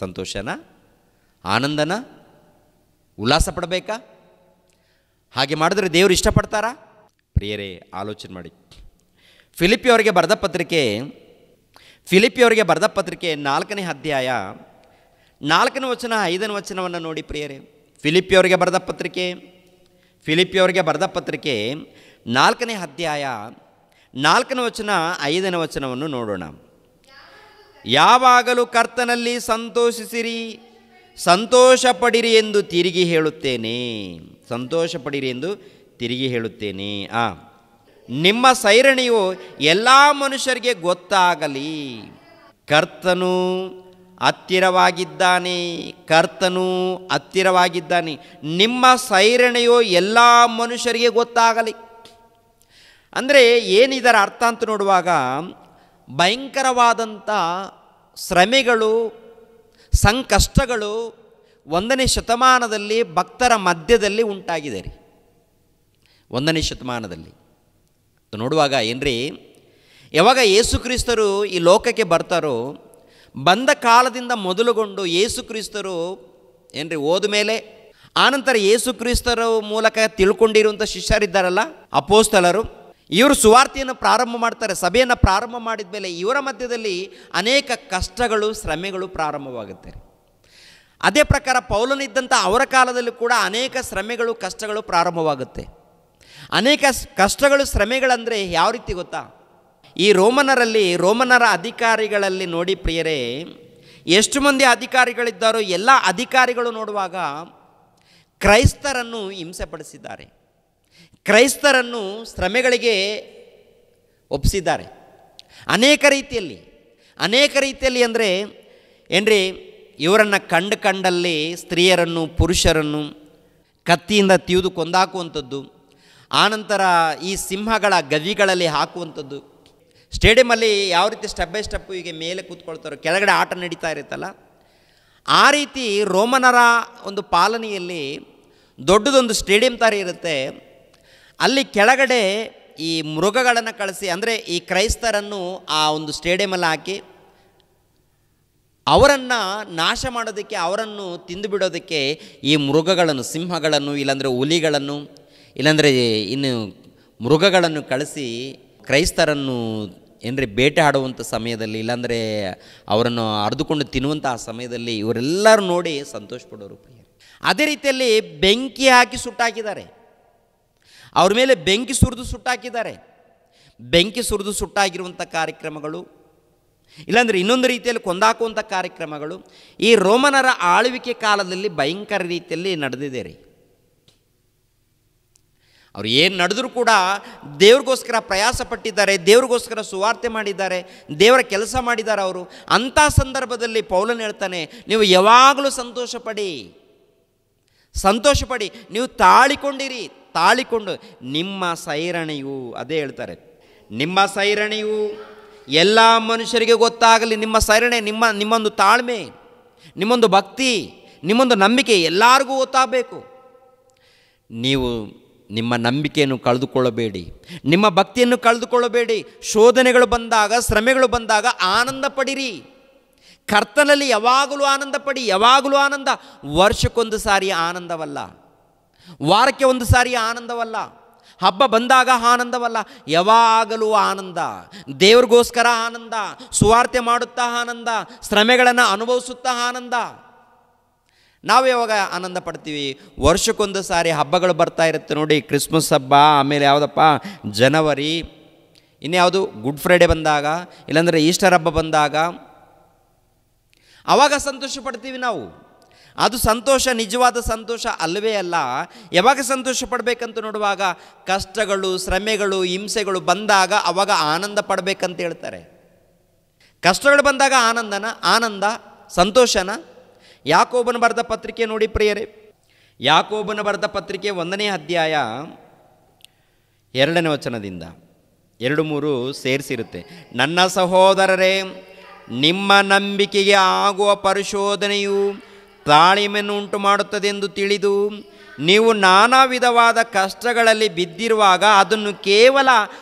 ಸಂತೋಷನ, ಆನಂದನ, ಉಲ್ಲಾಸ ಪಡಬೇಕಾ? ಹಾಗೆ ಮಾಡಿದ್ರೆ ದೇವರು ಇಷ್ಟಪಡ್ತಾರಾ? ಪ್ರಿಯರೇ, ಆಲೋಚನೆ ಮಾಡಿ. ಫಿಲಿಪ್ಪಿಯವರಿಗೆ ಬರೆದ ಪತ್ರಿಕೆ 4ನೇ ಅಧ್ಯಾಯ 4ನೇ ವಚನ 5ನೇ ವಚನವನ್ನು ನೋಡಿ ಪ್ರಿಯರೇ. ಫಿಲಿಪ್ಪಿಯವರಿಗೆ ಬರೆದ ಪತ್ರಿಕೆ 4ನೇ ಅಧ್ಯಾಯ 4ನೇ ವಚನ 5ನೇ ವಚನವನ್ನು ನೋಡೋಣ. ಯಾವಾಗಲೂ ಕರ್ತನಲ್ಲಿ ಸಂತೋಷಿಸಿರಿ, ಸಂತೋಷ ಪಡಿರಿ ಎಂದು ತಿರುಗಿ ಹೇಳುತ್ತೇನೆ. ನಿಮ್ಮ ಸೈರಣೆಯು ಎಲ್ಲ ಮನುಷ್ಯರಿಗೆ ಗೊತ್ತಾಗಲಿ, ಕರ್ತನು ಹತ್ತಿರವಾಗಿದ್ದಾನೆ. ನಿಮ್ಮ ಸೈರಣೆಯು ಎಲ್ಲ ಮನುಷ್ಯರಿಗೆ ಗೊತ್ತಾಗಲಿ. ಅಂದರೆ ಏನಿದರ ಅರ್ಥ ಅಂತ ನೋಡುವಾಗ, ಭಯಂಕರವಾದಂಥ ಶ್ರಮೆಗಳು, ಸಂಕಷ್ಟಗಳು 1ನೇ ಶತಮಾನದಲ್ಲಿ ಭಕ್ತರ ಮಧ್ಯದಲ್ಲಿ ಉಂಟಾಗಿದೆ ರೀ. 1ನೇ ಶತಮಾನದಲ್ಲಿ ನೋಡುವಾಗ ಏನ್ರಿ, ಯಾವಾಗ ಯೇಸು ಕ್ರಿಸ್ತರು ಈ ಲೋಕಕ್ಕೆ ಬರ್ತಾರೋ, ಬಂದ ಕಾಲದಿಂದ ಮೊದಲುಗೊಂಡು ಯೇಸು ಕ್ರಿಸ್ತರು ಏನ್ರಿ ಹೋದ ಮೇಲೆ, ಆನಂತರ ಯೇಸು ಕ್ರಿಸ್ತರ ಮೂಲಕ ತಿಳ್ಕೊಂಡಿರುವಂಥ ಶಿಷ್ಯರಿದ್ದಾರಲ್ಲ, ಅಪೋಸ್ತಲರು, ಇವರು ಸುವಾರ್ತೆಯನ್ನು ಪ್ರಾರಂಭ ಮಾಡ್ತಾರೆ. ಸಭೆಯನ್ನು ಪ್ರಾರಂಭ ಮಾಡಿದ ಮೇಲೆ ಇವರ ಮಧ್ಯದಲ್ಲಿ ಅನೇಕ ಕಷ್ಟಗಳು, ಶ್ರಮೆಗಳು ಪ್ರಾರಂಭವಾಗುತ್ತೆ. ಅದೇ ಪ್ರಕಾರ ಪೌಲನಿದ್ದಂಥ ಅವರ ಕಾಲದಲ್ಲಿ ಕೂಡ ಅನೇಕ ಶ್ರಮೆಗಳು, ಕಷ್ಟಗಳು ಪ್ರಾರಂಭವಾಗುತ್ತೆ. ಅನೇಕ ಕಷ್ಟಗಳು, ಶ್ರಮೆಗಳಂದರೆ ಯಾವ ರೀತಿ ಗೊತ್ತಾ? ಈ ರೋಮನರ ಅಧಿಕಾರಿಗಳಲ್ಲಿ ನೋಡಿ ಪ್ರಿಯರೇ, ಎಷ್ಟು ಮಂದಿ ಅಧಿಕಾರಿಗಳಿದ್ದಾರೋ ಎಲ್ಲ ಅಧಿಕಾರಿಗಳು ನೋಡುವಾಗ ಕ್ರೈಸ್ತರನ್ನು ಹಿಂಸೆಪಡಿಸಿದ್ದಾರೆ, ಕ್ರೈಸ್ತರನ್ನು ಶ್ರಮೆಗಳಿಗೆ ಒಪ್ಪಿಸಿದ್ದಾರೆ. ಅನೇಕ ರೀತಿಯಲ್ಲಿ ಅಂದರೆ ಏನ್ರಿ, ಇವರನ್ನು ಕಂಡಲ್ಲಿ ಸ್ತ್ರೀಯರನ್ನು, ಪುರುಷರನ್ನು ಕತ್ತಿಯಿಂದ ತಿವಿದು ಕೊಂದಾಕುವಂಥದ್ದು, ಆನಂತರ ಈ ಸಿಂಹಗಳ ಗವಿಗಳಲ್ಲಿ ಹಾಕುವಂಥದ್ದು. ಸ್ಟೇಡಿಯಮಲ್ಲಿ ಯಾವ ರೀತಿ ಸ್ಟೆಪ್ ಬೈ ಸ್ಟೆಪ್ಪು ಹೀಗೆ ಮೇಲೆ ಕೂತ್ಕೊಳ್ತಾರೋ, ಕೆಳಗಡೆ ಆಟ ನಡೀತಾ ಇರುತ್ತಲ್ಲ, ಆ ರೀತಿ ರೋಮನರ ಒಂದು ಪಾಲನೆಯಲ್ಲಿ ದೊಡ್ಡದೊಂದು ಸ್ಟೇಡಿಯಂ ಥರ ಇರುತ್ತೆ. ಅಲ್ಲಿ ಕೆಳಗಡೆ ಈ ಮೃಗಗಳನ್ನು ಕಳಿಸಿ, ಅಂದರೆ ಈ ಕ್ರೈಸ್ತರನ್ನು ಆ ಒಂದು ಸ್ಟೇಡಿಯಮಲ್ಲಿ ಹಾಕಿ ಅವರನ್ನು ನಾಶ ಮಾಡೋದಕ್ಕೆ, ಅವರನ್ನು ತಿಂದು ಬಿಡೋದಕ್ಕೆ ಈ ಮೃಗಗಳನ್ನು, ಸಿಂಹಗಳನ್ನು, ಇಲ್ಲಾಂದರೆ ಹುಲಿಗಳನ್ನು, ಇಲ್ಲಾಂದರೆ ಇನ್ನು ಮೃಗಗಳನ್ನು ಕಳಿಸಿ ಕ್ರೈಸ್ತರನ್ನು ಏನ್ರಿ ಬೇಟೆ ಆಡುವಂಥ ಸಮಯದಲ್ಲಿ, ಇಲ್ಲಾಂದರೆ ಅವರನ್ನು ಅರ್ದುಕೊಂಡು ತಿನ್ನುವಂಥ ಆ ಸಮಯದಲ್ಲಿ ಇವರೆಲ್ಲರೂ ನೋಡಿ ಸಂತೋಷ ಪಡೋರು. ಅದೇ ರೀತಿಯಲ್ಲಿ ಬೆಂಕಿ ಹಾಕಿ ಸುಟ್ಟಾಕಿದ್ದಾರೆ. ಅವ್ರ ಮೇಲೆ ಬೆಂಕಿ ಸುರಿದು ಸುಟ್ಟಾಕಿದ್ದಾರೆ. ಬೆಂಕಿ ಸುರಿದು ಸುಟ್ಟಾಗಿರುವಂಥ ಕಾರ್ಯಕ್ರಮಗಳು, ಇಲ್ಲಾಂದರೆ ಇನ್ನೊಂದು ರೀತಿಯಲ್ಲಿ ಕೊಂದಾಕುವಂಥ ಕಾರ್ಯಕ್ರಮಗಳು ಈ ರೋಮನರ ಆಳ್ವಿಕೆ ಕಾಲದಲ್ಲಿ ಭಯಂಕರ ರೀತಿಯಲ್ಲಿ ನಡೆದಿದೆ ರೀ. ಅವ್ರು ಏನು ನಡೆದರೂ ಕೂಡ ದೇವ್ರಿಗೋಸ್ಕರ ಪ್ರಯಾಸ ಪಟ್ಟಿದ್ದಾರೆ, ದೇವ್ರಿಗೋಸ್ಕರ ಸುವಾರ್ತೆ ಮಾಡಿದ್ದಾರೆ, ದೇವರ ಕೆಲಸ ಮಾಡಿದ್ದಾರೆ ಅವರು. ಅಂಥ ಸಂದರ್ಭದಲ್ಲಿ ಪೌಲನು ಹೇಳ್ತಾನೆ, ನೀವು ಯಾವಾಗಲೂ ಸಂತೋಷಪಡಿ, ನೀವು ತಾಳಿಕೊಂಡು ನಿಮ್ಮ ಸೈರಣೆಯು, ಅದೇ ಹೇಳ್ತಾರೆ, ನಿಮ್ಮ ಸೈರಣೆಯು ಎಲ್ಲ ಮನುಷ್ಯರಿಗೆ ಗೊತ್ತಾಗಲಿ. ನಿಮ್ಮ ಸೈರಣೆ, ನಿಮ್ಮೊಂದು ತಾಳ್ಮೆ, ನಿಮ್ಮೊಂದು ಭಕ್ತಿ, ನಿಮ್ಮೊಂದು ನಂಬಿಕೆ ಎಲ್ಲರಿಗೂ ಗೊತ್ತಾಗಬೇಕು. ನೀವು ನಿಮ್ಮ ನಂಬಿಕೆಯನ್ನು ಕಳೆದುಕೊಳ್ಳಬೇಡಿ, ನಿಮ್ಮ ಭಕ್ತಿಯನ್ನು ಕಳೆದುಕೊಳ್ಳಬೇಡಿ. ಶೋಧನೆಗಳು ಬಂದಾಗ, ಶ್ರಮೆಗಳು ಬಂದಾಗ ಆನಂದ ಪಡಿರಿ. ಕರ್ತನಲ್ಲಿ ಯಾವಾಗಲೂ ಆನಂದ ಪಡಿ, ಯಾವಾಗಲೂ ಆನಂದ. ವರ್ಷಕ್ಕೊಂದು ಸಾರಿ ಆನಂದವಲ್ಲ, ವಾರಕ್ಕೆ ಒಂದು ಸಾರಿ ಆನಂದವಲ್ಲ, ಹಬ್ಬ ಬಂದಾಗ ಆನಂದವಲ್ಲ, ಯಾವಾಗಲೂ ಆನಂದ. ದೇವ್ರಿಗೋಸ್ಕರ ಆನಂದ, ಸುವಾರ್ತೆ ಮಾಡುತ್ತಾ ಆನಂದ, ಶ್ರಮೆಗಳನ್ನು ಅನುಭವಿಸುತ್ತಾ ಆನಂದ. ನಾವು ಯಾವಾಗ ಆನಂದ ಪಡ್ತೀವಿ? ವರ್ಷಕ್ಕೊಂದು ಸಾರಿ ಹಬ್ಬಗಳು ಬರ್ತಾ ಇರುತ್ತೆ ನೋಡಿ. ಕ್ರಿಸ್ಮಸ್ ಹಬ್ಬ, ಆಮೇಲೆ ಯಾವುದಪ್ಪ ಜನವರಿ, ಇನ್ಯಾವುದು ಗುಡ್ ಫ್ರೈಡೆ ಬಂದಾಗ, ಇಲ್ಲಾಂದರೆ ಈಸ್ಟರ್ ಹಬ್ಬ ಬಂದಾಗ ಆವಾಗ ಸಂತೋಷ ಪಡ್ತೀವಿ ನಾವು. ಅದು ಸಂತೋಷ, ನಿಜವಾದ ಸಂತೋಷ ಅಲ್ಲವೇ ಅಲ್ಲ. ಯಾವಾಗ ಸಂತೋಷ ಪಡಬೇಕಂತ ನೋಡುವಾಗ ಕಷ್ಟಗಳು, ಶ್ರಮೆಗಳು, ಹಿಂಸೆಗಳು ಬಂದಾಗ ಅವಾಗ ಆನಂದ ಪಡಬೇಕಂತ ಹೇಳ್ತಾರೆ. ಕಷ್ಟಗಳು ಬಂದಾಗ ಆನಂದ ಸಂತೋಷನ. ಯಾಕೋಬನ ಬರೆದ ಪತ್ರಿಕೆ ನೋಡಿ ಪ್ರಿಯರೇ, ಯಾಕೋಬನ ಬರೆದ ಪತ್ರಿಕೆ 1ನೇ ಅಧ್ಯಾಯ 2ನೇ ವಚನದಿಂದ 2-3 ಸೇರಿಸಿರುತ್ತೆ. ನನ್ನ ಸಹೋದರರೇ, ನಿಮ್ಮ ನಂಬಿಕೆಗೆ ಆಗುವ ಪರಿಶೋಧನೆಯು ತಾಳ್ಮೆಯನ್ನು ಉಂಟು ಮಾಡುತ್ತದೆ ಎಂದು ತಿಳಿದು ನೀವು ನಾನಾ ವಿಧವಾದ ಕಷ್ಟಗಳಲ್ಲಿ ಬಿದ್ದಿರುವಾಗ ಅದನ್ನು ಕೇವಲ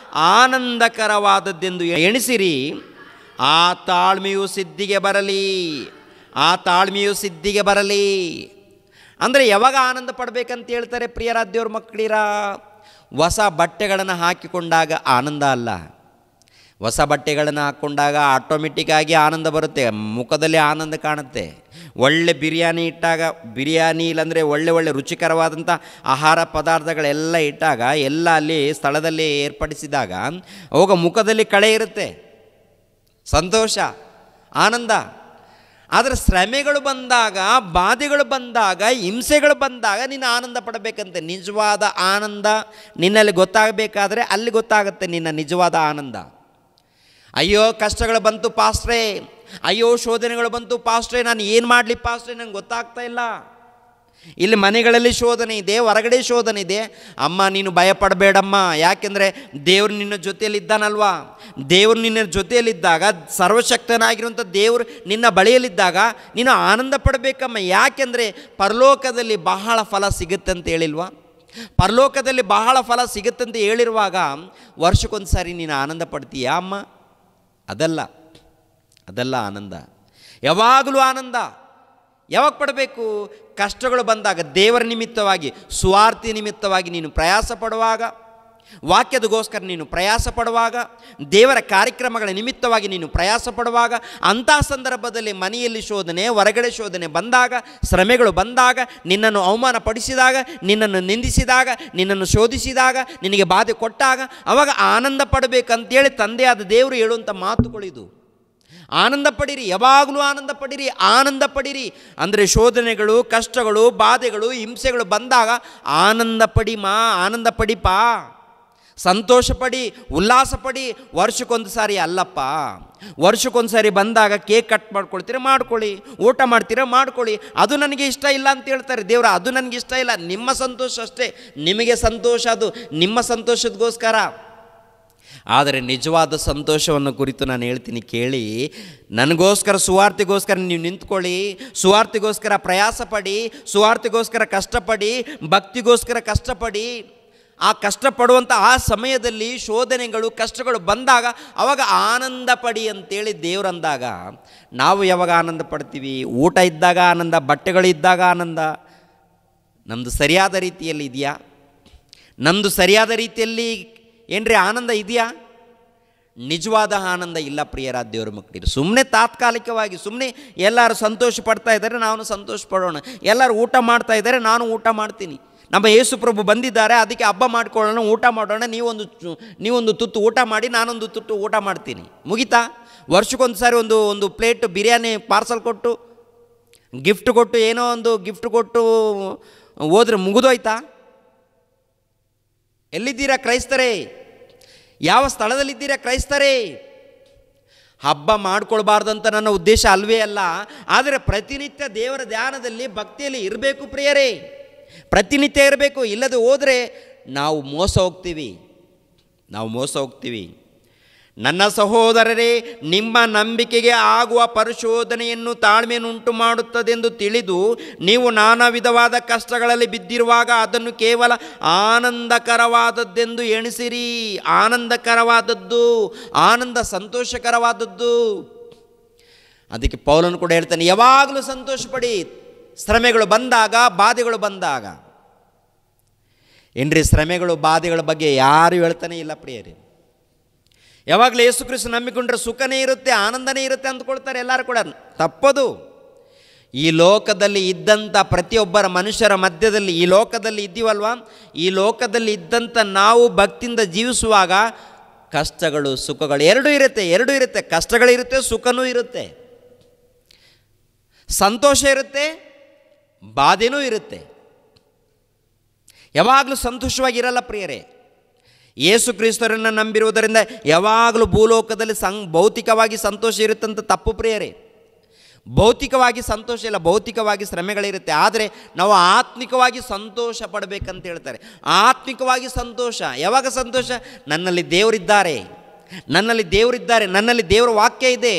ಆನಂದಕರವಾದದ್ದೆಂದು ಎಣಿಸಿರಿ. ಆ ತಾಳ್ಮೆಯು ಸಿದ್ಧಿಗೆ ಬರಲಿ. ಅಂದರೆ ಯಾವಾಗ ಆನಂದ ಪಡಬೇಕಂತ ಹೇಳ್ತಾರೆ ಪ್ರಿಯರಾದ ದೇವ್ರ ಮಕ್ಕಳಿರ? ಹೊಸ ಬಟ್ಟೆಗಳನ್ನು ಹಾಕಿಕೊಂಡಾಗ ಆನಂದ ಅಲ್ಲ. ಹೊಸ ಬಟ್ಟೆಗಳನ್ನು ಹಾಕ್ಕೊಂಡಾಗ ಆಟೋಮೆಟಿಕ್ಕಾಗಿ ಆನಂದ ಬರುತ್ತೆ, ಮುಖದಲ್ಲಿ ಆನಂದ ಕಾಣುತ್ತೆ. ಒಳ್ಳೆ ಬಿರಿಯಾನಿ ಇಟ್ಟಾಗ, ಬಿರಿಯಾನಿ ಇಲ್ಲಾಂದರೆ ಒಳ್ಳೆ ರುಚಿಕರವಾದಂಥ ಆಹಾರ ಪದಾರ್ಥಗಳೆಲ್ಲ ಇಟ್ಟಾಗ, ಎಲ್ಲ ಅಲ್ಲಿ ಸ್ಥಳದಲ್ಲಿ ಏರ್ಪಡಿಸಿದಾಗ ಅವಾಗ ಮುಖದಲ್ಲಿ ಕಳೆ ಇರುತ್ತೆ, ಸಂತೋಷ, ಆನಂದ. ಆದರೆ ಶ್ರಮೆಗಳು ಬಂದಾಗ, ಬಾಧೆಗಳು ಬಂದಾಗ, ಹಿಂಸೆಗಳು ಬಂದಾಗ ನೀನು ಆನಂದ ಪಡಬೇಕಂತೆ. ನಿಜವಾದ ಆನಂದ ನಿನ್ನಲ್ಲಿ ಗೊತ್ತಾಗಬೇಕಾದ್ರೆ ಅಲ್ಲಿ ಗೊತ್ತಾಗುತ್ತೆ ನಿನ್ನ ನಿಜವಾದ ಆನಂದ. ಅಯ್ಯೋ ಕಷ್ಟಗಳು ಬಂತು ಪಾಸ್ಟ್ರೇ, ಅಯ್ಯೋ ಶೋಧನೆಗಳು ಬಂತು ಪಾಸ್ಟ್ರೇ, ನಾನು ಏನು ಮಾಡಲಿ ಪಾಸ್ಟ್ರೇ, ನಂಗೆ ಗೊತ್ತಾಗ್ತಾ ಇಲ್ಲ. ಇಲ್ಲಿ ಮನೆಗಳಲ್ಲಿ ಶೋಧನೆ ಇದೆ, ಹೊರಗಡೆ ಶೋಧನೆ ಇದೆ. ಅಮ್ಮ ನೀನು ಭಯಪಡಬೇಡಮ್ಮ, ಯಾಕೆಂದರೆ ದೇವರು ನಿನ್ನ ಜೊತೆಯಲ್ಲಿದ್ದಾನಲ್ವಾ. ದೇವರು ನಿನ್ನ ಜೊತೆಯಲ್ಲಿದ್ದಾಗ, ಸರ್ವಶಕ್ತನಾಗಿರುವಂಥ ದೇವರು ನಿನ್ನ ಬಳಿಯಲ್ಲಿದ್ದಾಗ ನೀನು ಆನಂದ ಪಡಬೇಕಮ್ಮ. ಯಾಕೆಂದರೆ ಪರಲೋಕದಲ್ಲಿ ಬಹಳ ಫಲ ಸಿಗುತ್ತೆ ಅಂತ ಹೇಳಿಲ್ವಾ? ಪರಲೋಕದಲ್ಲಿ ಬಹಳ ಫಲ ಸಿಗುತ್ತಂತ ಹೇಳಿರುವಾಗ ವರ್ಷಕ್ಕೊಂದು ಸಾರಿ ನೀನು ಆನಂದ ಪಡ್ತೀಯಾ ಅಮ್ಮ? ಅದಲ್ಲ ಆನಂದ. ಯಾವಾಗಲೂ ಆನಂದ ಯಾವಾಗ ಪಡಬೇಕು? ಕಷ್ಟಗಳು ಬಂದಾಗ, ದೇವರ ನಿಮಿತ್ತವಾಗಿ, ಸ್ವಾರ್ಥಿ ನಿಮಿತ್ತವಾಗಿ ನೀನು ಪ್ರಯಾಸ ಪಡುವಾಗ, ವಾಕ್ಯದಗೋಸ್ಕರ ನೀನು ಪ್ರಯಾಸ ಪಡುವಾಗ, ದೇವರ ಕಾರ್ಯಕ್ರಮಗಳ ನಿಮಿತ್ತವಾಗಿ ನೀನು ಪ್ರಯಾಸ ಪಡುವಾಗ, ಅಂಥ ಸಂದರ್ಭದಲ್ಲಿ ಮನೆಯಲ್ಲಿ ಶೋಧನೆ, ಹೊರಗಡೆ ಶೋಧನೆ ಬಂದಾಗ, ಶ್ರಮೆಗಳು ಬಂದಾಗ, ನಿನ್ನನ್ನು ಅವಮಾನಪಡಿಸಿದಾಗ, ನಿನ್ನನ್ನು ನಿಂದಿಸಿದಾಗ, ನಿನ್ನನ್ನು ಶೋಧಿಸಿದಾಗ, ನಿನಗೆ ಬಾಧೆ ಕೊಟ್ಟಾಗ ಅವಾಗ ಆನಂದ ಪಡಬೇಕಂತೇಳಿ ತಂದೆಯಾದ ದೇವರು ಹೇಳುವಂಥ ಮಾತುಗಳಿದು. ಆನಂದ ಪಡಿರಿ, ಯಾವಾಗಲೂ ಆನಂದ ಪಡಿರಿ. ಅಂದರೆ ಶೋಧನೆಗಳು, ಕಷ್ಟಗಳು, ಬಾಧೆಗಳು, ಹಿಂಸೆಗಳು ಬಂದಾಗ ಆನಂದ ಪಡಿಪಾ, ಸಂತೋಷ ಪಡಿ, ಉಲ್ಲಾಸ ಪಡಿ. ವರ್ಷಕ್ಕೊಂದು ಸಾರಿ ಅಲ್ಲಪ್ಪ, ವರ್ಷಕ್ಕೊಂದು ಸಾರಿ ಬಂದಾಗ ಕೇಕ್ ಕಟ್ ಮಾಡ್ಕೊಳ್ತೀರ ಮಾಡ್ಕೊಳ್ಳಿ, ಊಟ ಮಾಡ್ತೀರ ಮಾಡ್ಕೊಳ್ಳಿ. ಅದು ನನಗೆ ಇಷ್ಟ ಇಲ್ಲ ಅಂತ ಹೇಳ್ತಾರೆ ದೇವರು. ಅದು ನನಗೆ ಇಷ್ಟ ಇಲ್ಲ, ನಿಮ್ಮ ಸಂತೋಷ ಅಷ್ಟೇ, ನಿಮಗೆ ಸಂತೋಷ, ಅದು ನಿಮ್ಮ ಸಂತೋಷದಗೋಸ್ಕರ. ಆದರೆ ನಿಜವಾದ ಸಂತೋಷವನ್ನು ಕುರಿತು ನಾನು ಹೇಳ್ತೀನಿ ಕೇಳಿ. ನನಗೋಸ್ಕರ, ಸುವಾರ್ತೆಗೋಸ್ಕರ ನೀವು ನಿಂತ್ಕೊಳ್ಳಿ, ಸುವಾರ್ತೆಗೋಸ್ಕರ ಪ್ರಯಾಸ ಪಡಿ, ಸುವಾರ್ತೆಗೋಸ್ಕರ ಕಷ್ಟಪಡಿ, ಭಕ್ತಿಗೋಸ್ಕರ ಕಷ್ಟಪಡಿ. ಆ ಕಷ್ಟಪಡುವಂಥ ಆ ಸಮಯದಲ್ಲಿ ಶೋಧನೆಗಳು, ಕಷ್ಟಗಳು ಬಂದಾಗ ಅವಾಗ ಆನಂದ ಪಡಿ ಅಂತೇಳಿ ದೇವ್ರು ಅಂದಾಗ ನಾವು ಯಾವಾಗ ಆನಂದ ಪಡ್ತೀವಿ? ಊಟ ಇದ್ದಾಗ ಆನಂದ, ಬಟ್ಟೆಗಳಿದ್ದಾಗ ಆನಂದ. ನಮ್ಮದು ಸರಿಯಾದ ರೀತಿಯಲ್ಲಿ ಇದೆಯಾ? ನಮ್ಮದು ಸರಿಯಾದ ರೀತಿಯಲ್ಲಿ ಏನ್ರಿ ಆನಂದ ಇದೆಯಾ? ನಿಜವಾದ ಆನಂದ ಇಲ್ಲ ಪ್ರಿಯರಾದ ದೇವರ ಮಕ್ಕಳಿರು. ಸುಮ್ಮನೆ ತಾತ್ಕಾಲಿಕವಾಗಿ, ಸುಮ್ಮನೆ ಎಲ್ಲರೂ ಸಂತೋಷ ಪಡ್ತಾ ಇದ್ದಾರೆ, ನಾನು ಸಂತೋಷ ಪಡೋಣ, ಎಲ್ಲರೂ ಊಟ ಮಾಡ್ತಾ ಇದ್ದಾರೆ, ನಾನು ಊಟ ಮಾಡ್ತೀನಿ, ನಮ್ಮ ಯೇಸು ಪ್ರಭು ಬಂದಿದ್ದಾರೆ, ಅದಕ್ಕೆ ಹಬ್ಬ ಮಾಡ್ಕೊಳ್ಳೋಣ, ಊಟ ಮಾಡೋಣ, ನೀವೊಂದು ತುತ್ತು ಊಟ ಮಾಡಿ, ನಾನೊಂದು ತುತ್ತು ಊಟ ಮಾಡ್ತೀನಿ, ಮುಗಿತಾ? ವರ್ಷಕ್ಕೊಂದು ಸಾರಿ ಒಂದು ಪ್ಲೇಟ್ ಬಿರಿಯಾನಿ ಪಾರ್ಸಲ್ ಕೊಟ್ಟು ಗಿಫ್ಟ್ ಕೊಟ್ಟು ಏನೋ ಒಂದು ಗಿಫ್ಟ್ ಕೊಟ್ಟು ಹೋದ್ರೆ ಮುಗಿದೋಯ್ತಾ? ಎಲ್ಲಿದ್ದೀರಾ ಕ್ರೈಸ್ತರೇ? ಯಾವ ಸ್ಥಳದಲ್ಲಿದ್ದೀರಾ ಕ್ರೈಸ್ತರೇ? ಹಬ್ಬ ಮಾಡ್ಕೊಳ್ಬಾರ್ದಂತ ನನ್ನ ಉದ್ದೇಶ ಅಲ್ವೇ ಅಲ್ಲ. ಆದರೆ ಪ್ರತಿನಿತ್ಯ ದೇವರ ಧ್ಯಾನದಲ್ಲಿ ಭಕ್ತಿಯಲ್ಲಿ ಇರಬೇಕು ಪ್ರಿಯರೇ, ಪ್ರತಿನಿತ್ಯ ಇರಬೇಕು. ಇಲ್ಲದೆ ಹೋದರೆ ನಾವು ಮೋಸ ಹೋಗ್ತೀವಿ. ನನ್ನ ಸಹೋದರರೇ, ನಿಮ್ಮ ನಂಬಿಕೆಗೆ ಆಗುವ ಪರಿಶೋಧನೆಯನ್ನು ತಾಳ್ಮೆಯನ್ನುಂಟು ಮಾಡುತ್ತದೆಂದು ತಿಳಿದು ನೀವು ನಾನಾ ವಿಧವಾದ ಕಷ್ಟಗಳಲ್ಲಿ ಬಿದ್ದಿರುವಾಗ ಅದನ್ನು ಕೇವಲ ಆನಂದಕರವಾದದ್ದೆಂದು ಎಣಿಸಿರಿ. ಆನಂದಕರವಾದದ್ದು, ಸಂತೋಷಕರವಾದದ್ದು. ಅದಕ್ಕೆ ಪೌಲನು ಕೂಡ ಹೇಳ್ತಾನೆ, ಯಾವಾಗಲೂ ಸಂತೋಷಪಡಿ ಶ್ರಮೆಗಳು ಬಂದಾಗ, ಬಾಧೆಗಳು ಬಂದಾಗ. ಏನ್ರಿ, ಶ್ರಮೆಗಳು ಬಾಧೆಗಳ ಬಗ್ಗೆ ಯಾರು ಹೇಳ್ತಾನೆ ಇಲ್ಲ ಪ್ರಿಯರೇ. ಯಾವಾಗಲೂ ಯೇಸು ಕ್ರಿಸ್ತ ನಂಬಿಕೊಂಡ್ರೆ ಸುಖನೇ ಇರುತ್ತೆ, ಆನಂದನೇ ಇರುತ್ತೆ ಅಂದ್ಕೊಳ್ತಾರೆ ಎಲ್ಲರೂ ಕೂಡ. ತಪ್ಪದು. ಈ ಲೋಕದಲ್ಲಿ ಇದ್ದಂಥ ಪ್ರತಿಯೊಬ್ಬರ ಮನುಷ್ಯರ ಮಧ್ಯದಲ್ಲಿ, ಈ ಲೋಕದಲ್ಲಿ ಇದ್ದೀವಲ್ವ, ಈ ಲೋಕದಲ್ಲಿ ಇದ್ದಂಥ ನಾವು ಭಕ್ತಿಯಿಂದ ಜೀವಿಸುವಾಗ ಕಷ್ಟಗಳು ಸುಖಗಳು ಎರಡೂ ಇರುತ್ತೆ. ಕಷ್ಟಗಳಿರುತ್ತೆ, ಸುಖನೂ ಇರುತ್ತೆ, ಸಂತೋಷ ಇರುತ್ತೆ, ಬಾಧೆನೂ ಇರುತ್ತೆ. ಯಾವಾಗಲೂ ಸಂತೋಷವಾಗಿರಲ್ಲ ಪ್ರಿಯರೇ. ಯೇಸು ಕ್ರಿಸ್ತರನ್ನು ನಂಬಿರುವುದರಿಂದ ಯಾವಾಗಲೂ ಭೂಲೋಕದಲ್ಲಿ ಭೌತಿಕವಾಗಿ ಸಂತೋಷ ಇರುತ್ತಂತ ತಪ್ಪು ಪ್ರಿಯರೇ. ಭೌತಿಕವಾಗಿ ಸಂತೋಷ ಇಲ್ಲ, ಭೌತಿಕವಾಗಿ ಶ್ರಮೆಗಳಿರುತ್ತೆ. ಆದರೆ ನಾವು ಆತ್ಮಿಕವಾಗಿ ಸಂತೋಷ ಪಡಬೇಕಂತ ಹೇಳ್ತಾರೆ. ಆತ್ಮಿಕವಾಗಿ ಸಂತೋಷ. ಯಾವಾಗ ಸಂತೋಷ? ನನ್ನಲ್ಲಿ ದೇವರಿದ್ದಾರೆ, ನನ್ನಲ್ಲಿ ದೇವರ ವಾಕ್ಯ ಇದೆ,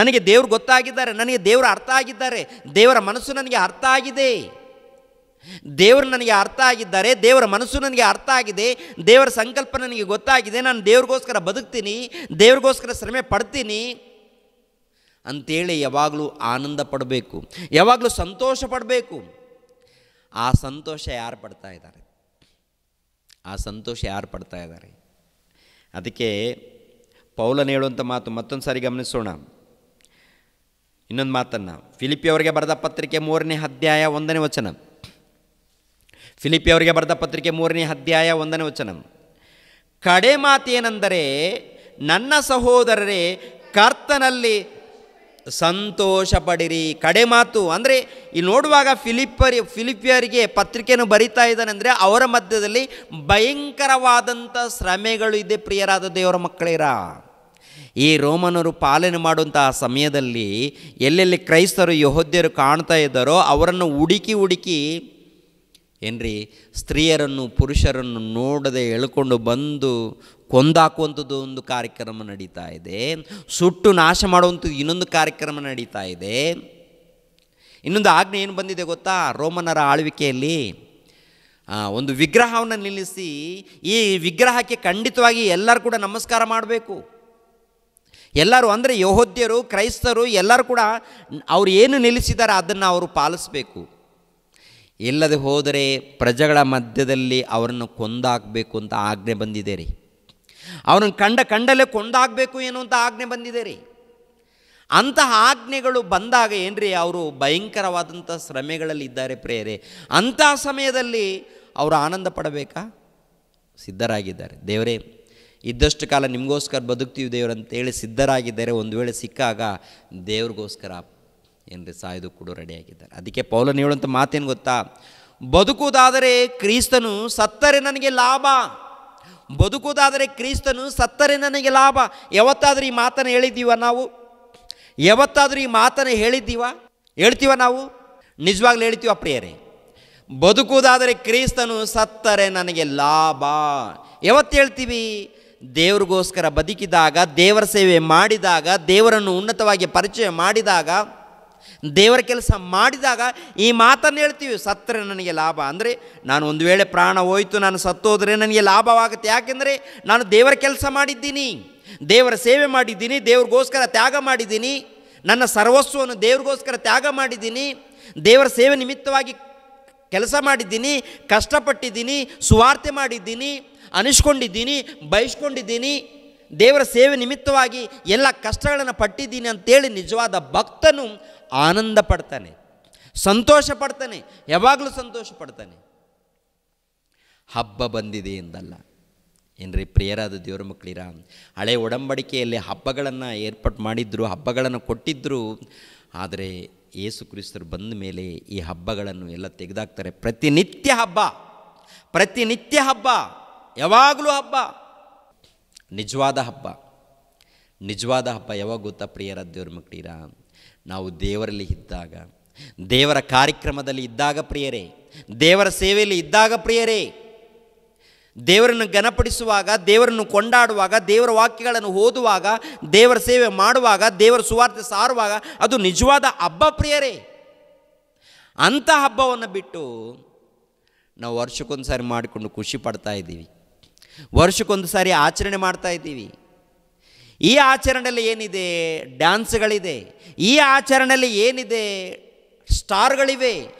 ನನಗೆ ದೇವರು ಗೊತ್ತಾಗಿದ್ದಾರೆ, ನನಗೆ ದೇವರು ಅರ್ಥ ಆಗಿದ್ದಾರೆ, ದೇವರ ಮನಸ್ಸು ನನಗೆ ಅರ್ಥ ಆಗಿದೆ, ದೇವರು ನನಗೆ ಅರ್ಥ ಆಗಿದ್ದಾರೆ, ದೇವರ ಮನಸ್ಸು ನನಗೆ ಅರ್ಥ ಆಗಿದೆ, ದೇವರ ಸಂಕಲ್ಪ ನನಗೆ ಗೊತ್ತಾಗಿದೆ, ನಾನು ದೇವ್ರಿಗೋಸ್ಕರ ಬದುಕ್ತೀನಿ, ದೇವ್ರಿಗೋಸ್ಕರ ಶ್ರಮೆ ಪಡ್ತೀನಿ ಅಂಥೇಳಿ ಯಾವಾಗಲೂ ಆನಂದ ಪಡಬೇಕು, ಯಾವಾಗಲೂ ಸಂತೋಷ ಪಡಬೇಕು. ಆ ಸಂತೋಷ ಯಾರು ಪಡ್ತಾ ಇದ್ದಾರೆ? ಅದಕ್ಕೆ ಪೌಲನು ಹೇಳುವಂಥ ಮಾತು ಮತ್ತೊಂದು ಸಾರಿ ಗಮನಿಸೋಣ. ಇನ್ನೊಂದು ಮಾತನ್ನು, ಫಿಲಿಪಿಯವರಿಗೆ ಬರೆದ ಪತ್ರಿಕೆ 3ನೇ ಅಧ್ಯಾಯ 1ನೇ ವಚನ. ಫಿಲಿಪಿಯವರಿಗೆ ಬರೆದ ಪತ್ರಿಕೆ 3ನೇ ಅಧ್ಯಾಯ 1ನೇ ವಚನ. ಕಡೆ ಮಾತೇನೆಂದರೆ, ನನ್ನ ಸಹೋದರರೇ, ಕರ್ತನಲ್ಲಿ ಸಂತೋಷ ಪಡಿರಿ. ಕಡೆ ಮಾತು ಅಂದರೆ ಇಲ್ಲಿ ನೋಡುವಾಗ ಫಿಲಿಪಿಯರಿಗೆ ಪತ್ರಿಕೆಯನ್ನು ಬರಿತಾ ಇದ್ದಾನೆಂದರೆ ಅವರ ಮಧ್ಯದಲ್ಲಿ ಭಯಂಕರವಾದಂಥ ಶ್ರಮೆಗಳು ಇದೆ ಪ್ರಿಯರಾದ ದೇವರ ಮಕ್ಕಳೇರ. ಈ ರೋಮನರು ಪಾಲನೆ ಮಾಡುವಂತಹ ಸಮಯದಲ್ಲಿ ಎಲ್ಲೆಲ್ಲಿ ಕ್ರೈಸ್ತರು ಯೆಹೂದ್ಯರು ಕಾಣ್ತಾ ಇದ್ದಾರೋ ಅವರನ್ನು ಹುಡುಕಿ ಏನ್ರಿ, ಸ್ತ್ರೀಯರನ್ನು ಪುರುಷರನ್ನು ನೋಡದೆ ಎಳ್ಕೊಂಡು ಬಂದು ಕೊಂದಾಕುವಂಥದ್ದು ಒಂದು ಕಾರ್ಯಕ್ರಮ ನಡೀತಾ ಇದೆ. ಸುಟ್ಟು ನಾಶ ಮಾಡುವಂಥದ್ದು ಇನ್ನೊಂದು ಕಾರ್ಯಕ್ರಮ ನಡೀತಾ ಇದೆ. ಇನ್ನೊಂದು ಆಜ್ಞೆ ಏನು ಬಂದಿದೆ ಗೊತ್ತಾ? ರೋಮನರ ಆಳ್ವಿಕೆಯಲ್ಲಿ ಒಂದು ವಿಗ್ರಹವನ್ನು ನಿಲ್ಲಿಸಿ, ಈ ವಿಗ್ರಹಕ್ಕೆ ಖಂಡಿತವಾಗಿ ಎಲ್ಲರೂ ಕೂಡ ನಮಸ್ಕಾರ ಮಾಡಬೇಕು. ಎಲ್ಲರೂ ಅಂದರೆ ಯೆಹೂದ್ಯರು, ಕ್ರೈಸ್ತರು ಎಲ್ಲರೂ ಕೂಡ ಅವರು ಏನು ನಿಲ್ಲಿಸಿದ್ದಾರೆ ಅದನ್ನು ಅವರು ಪಾಲಿಸಬೇಕು. ಇಲ್ಲದೆ ಹೋದರೆ ಪ್ರಜೆಗಳ ಮಧ್ಯದಲ್ಲಿ ಅವರನ್ನು ಕೊಂದಾಕಬೇಕು ಅಂತ ಆಜ್ಞೆ ಬಂದಿದೆ ರೀ. ಅವರನ್ನು ಕಂಡಲ್ಲೇ ಕೊಂದಾಗಬೇಕು ಎನ್ನುವಂಥ ಆಜ್ಞೆ ಬಂದಿದೆ ರೀ. ಅಂತಹ ಆಜ್ಞೆಗಳು ಬಂದಾಗ ಏನ್ರಿ, ಅವರು ಭಯಂಕರವಾದಂಥ ಶ್ರಮೆಗಳಲ್ಲಿ ಇದ್ದಾರೆ ಪ್ರೇರೆ. ಅಂತಹ ಸಮಯದಲ್ಲಿ ಅವರು ಆನಂದ ಪಡಬೇಕಾ? ಸಿದ್ಧರಾಗಿದ್ದಾರೆ. ದೇವರೇ, ಇದ್ದಷ್ಟು ಕಾಲ ನಿಮಗೋಸ್ಕರ ಬದುಕ್ತೀವಿ ದೇವರಂತೇಳಿ ಸಿದ್ಧರಾಗಿದ್ದಾರೆ. ಒಂದು ವೇಳೆ ಸಿಕ್ಕಾಗ ದೇವ್ರಿಗೋಸ್ಕರ ಏನ್ರಿ ಸಾಯ್ದು ಕೂಡ ರೆಡಿಯಾಗಿದ್ದಾರೆ. ಅದಕ್ಕೆ ಪೌಲನು ಹೇಳುವಂಥ ಮಾತೇನು ಗೊತ್ತಾ? ಬದುಕುವುದಾದರೆ ಕ್ರಿಸ್ತನು, ಸತ್ತರೆ ನನಗೆ ಲಾಭ. ಬದುಕುವುದಾದರೆ ಕ್ರಿಸ್ತನು, ಸತ್ತರೆ ನನಗೆ ಲಾಭ. ಯಾವತ್ತಾದರೂ ಈ ಮಾತನ್ನು ಹೇಳಿದ್ದೀವ ನಾವು? ಹೇಳ್ತೀವ ನಾವು? ನಿಜವಾಗ್ಲೂ ಹೇಳ್ತೀವ ಪ್ರಿಯರೇ? ಬದುಕುವುದಾದರೆ ಕ್ರಿಸ್ತನು, ಸತ್ತರೆ ನನಗೆ ಲಾಭ. ಯಾವತ್ತು ಹೇಳ್ತೀವಿ? ದೇವ್ರಿಗೋಸ್ಕರ ಬದುಕಿದಾಗ, ದೇವರ ಸೇವೆ ಮಾಡಿದಾಗ, ದೇವರನ್ನು ಉನ್ನತವಾಗಿ ಪರಿಚಯ ಮಾಡಿದಾಗ, ದೇವರ ಕೆಲಸ ಮಾಡಿದಾಗ ಈ ಮಾತನ್ನು ಹೇಳ್ತೀವಿ, ಸತ್ತರೆ ನನಗೆ ಲಾಭ. ಅಂದರೆ ನಾನು ಒಂದು ವೇಳೆ ಪ್ರಾಣ ಹೋಯಿತು, ನಾನು ಸತ್ತೋದ್ರೆ ನನಗೆ ಲಾಭವಾಗುತ್ತೆ. ಯಾಕೆಂದರೆ ನಾನು ದೇವರ ಕೆಲಸ ಮಾಡಿದ್ದೀನಿ, ದೇವರ ಸೇವೆ ಮಾಡಿದ್ದೀನಿ, ದೇವ್ರಿಗೋಸ್ಕರ ತ್ಯಾಗ ಮಾಡಿದ್ದೀನಿ, ನನ್ನ ಸರ್ವಸ್ವವನ್ನು ದೇವ್ರಿಗೋಸ್ಕರ ತ್ಯಾಗ ಮಾಡಿದ್ದೀನಿ, ದೇವರ ಸೇವೆ ನಿಮಿತ್ತವಾಗಿ ಕೆಲಸ ಮಾಡಿದ್ದೀನಿ, ಕಷ್ಟಪಟ್ಟಿದ್ದೀನಿ, ಸುವಾರ್ತೆ ಮಾಡಿದ್ದೀನಿ, ಅನಿಸ್ಕೊಂಡಿದ್ದೀನಿ, ಬಯಸ್ಕೊಂಡಿದ್ದೀನಿ, ದೇವರ ಸೇವೆ ನಿಮಿತ್ತವಾಗಿ ಎಲ್ಲ ಕಷ್ಟಗಳನ್ನು ಪಟ್ಟಿದ್ದೀನಿ ಅಂತೇಳಿ ನಿಜವಾದ ಭಕ್ತನು ಆನಂದ ಪಡ್ತಾನೆ, ಸಂತೋಷ ಪಡ್ತಾನೆ, ಯಾವಾಗಲೂ ಸಂತೋಷ ಪಡ್ತಾನೆ. ಹಬ್ಬ ಬಂದಿದೆ ಎಂದಲ್ಲ. ಏನ್ರಿ ಪ್ರಿಯರಾದ ದೇವರ ಮಕ್ಕಳಿರ, ಹಳೆ ಒಡಂಬಡಿಕೆಯಲ್ಲಿ ಹಬ್ಬಗಳನ್ನು ಏರ್ಪಾಡು ಮಾಡಿದ್ರು, ಹಬ್ಬಗಳನ್ನು ಕೊಟ್ಟಿದ್ದರು. ಆದರೆ ಯೇಸು ಕ್ರಿಸ್ತರು ಬಂದ ಮೇಲೆ ಈ ಹಬ್ಬಗಳನ್ನು ಎಲ್ಲ ತೆಗೆದಾಕ್ತಾರೆ. ಪ್ರತಿನಿತ್ಯ ಹಬ್ಬ, ಪ್ರತಿನಿತ್ಯ ಹಬ್ಬ, ಯಾವಾಗಲೂ ಹಬ್ಬ. ನಿಜವಾದ ಹಬ್ಬ, ನಿಜವಾದ ಹಬ್ಬ ಯಾವಾಗ ಗೊತ್ತಾ ಪ್ರಿಯರಾದ ದೇವರ ಮಕ್ಕಳಿರ? ನಾವು ದೇವರಲ್ಲಿ ಇದ್ದಾಗ, ದೇವರ ಕಾರ್ಯಕ್ರಮದಲ್ಲಿ ಇದ್ದಾಗ ಪ್ರಿಯರೇ, ದೇವರ ಸೇವೆಯಲ್ಲಿ ಇದ್ದಾಗ ಪ್ರಿಯರೇ, ದೇವರನ್ನು ಘನಪಡಿಸುವಾಗ, ದೇವರನ್ನು ಕೊಂಡಾಡುವಾಗ, ದೇವರ ವಾಕ್ಯಗಳನ್ನು ಓದುವಾಗ, ದೇವರ ಸೇವೆ ಮಾಡುವಾಗ, ದೇವರ ಸುವಾರ್ತೆ ಸಾರುವಾಗ ಅದು ನಿಜವಾದ ಹಬ್ಬ ಪ್ರಿಯರೇ. ಅಂಥ ಹಬ್ಬವನ್ನು ಬಿಟ್ಟು ನಾವು ವರ್ಷಕ್ಕೊಂದು ಸಾರಿ ಮಾಡಿಕೊಂಡು ಖುಷಿ ಪಡ್ತಾ ಇದ್ದೀವಿ, ವರ್ಷಕ್ಕೊಂದು ಸಾರಿ ಆಚರಣೆ ಮಾಡ್ತಾ ಇದ್ದೀವಿ. ಈ ಆಚರಣೆಯಲ್ಲಿ ಏನಿದೆ? ಡ್ಯಾನ್ಸ್ಗಳಿದೆ. ಈ ಆಚರಣೆಯಲ್ಲಿ ಏನಿದೆ? ಸ್ಟಾರ್ಗಳಿವೆ.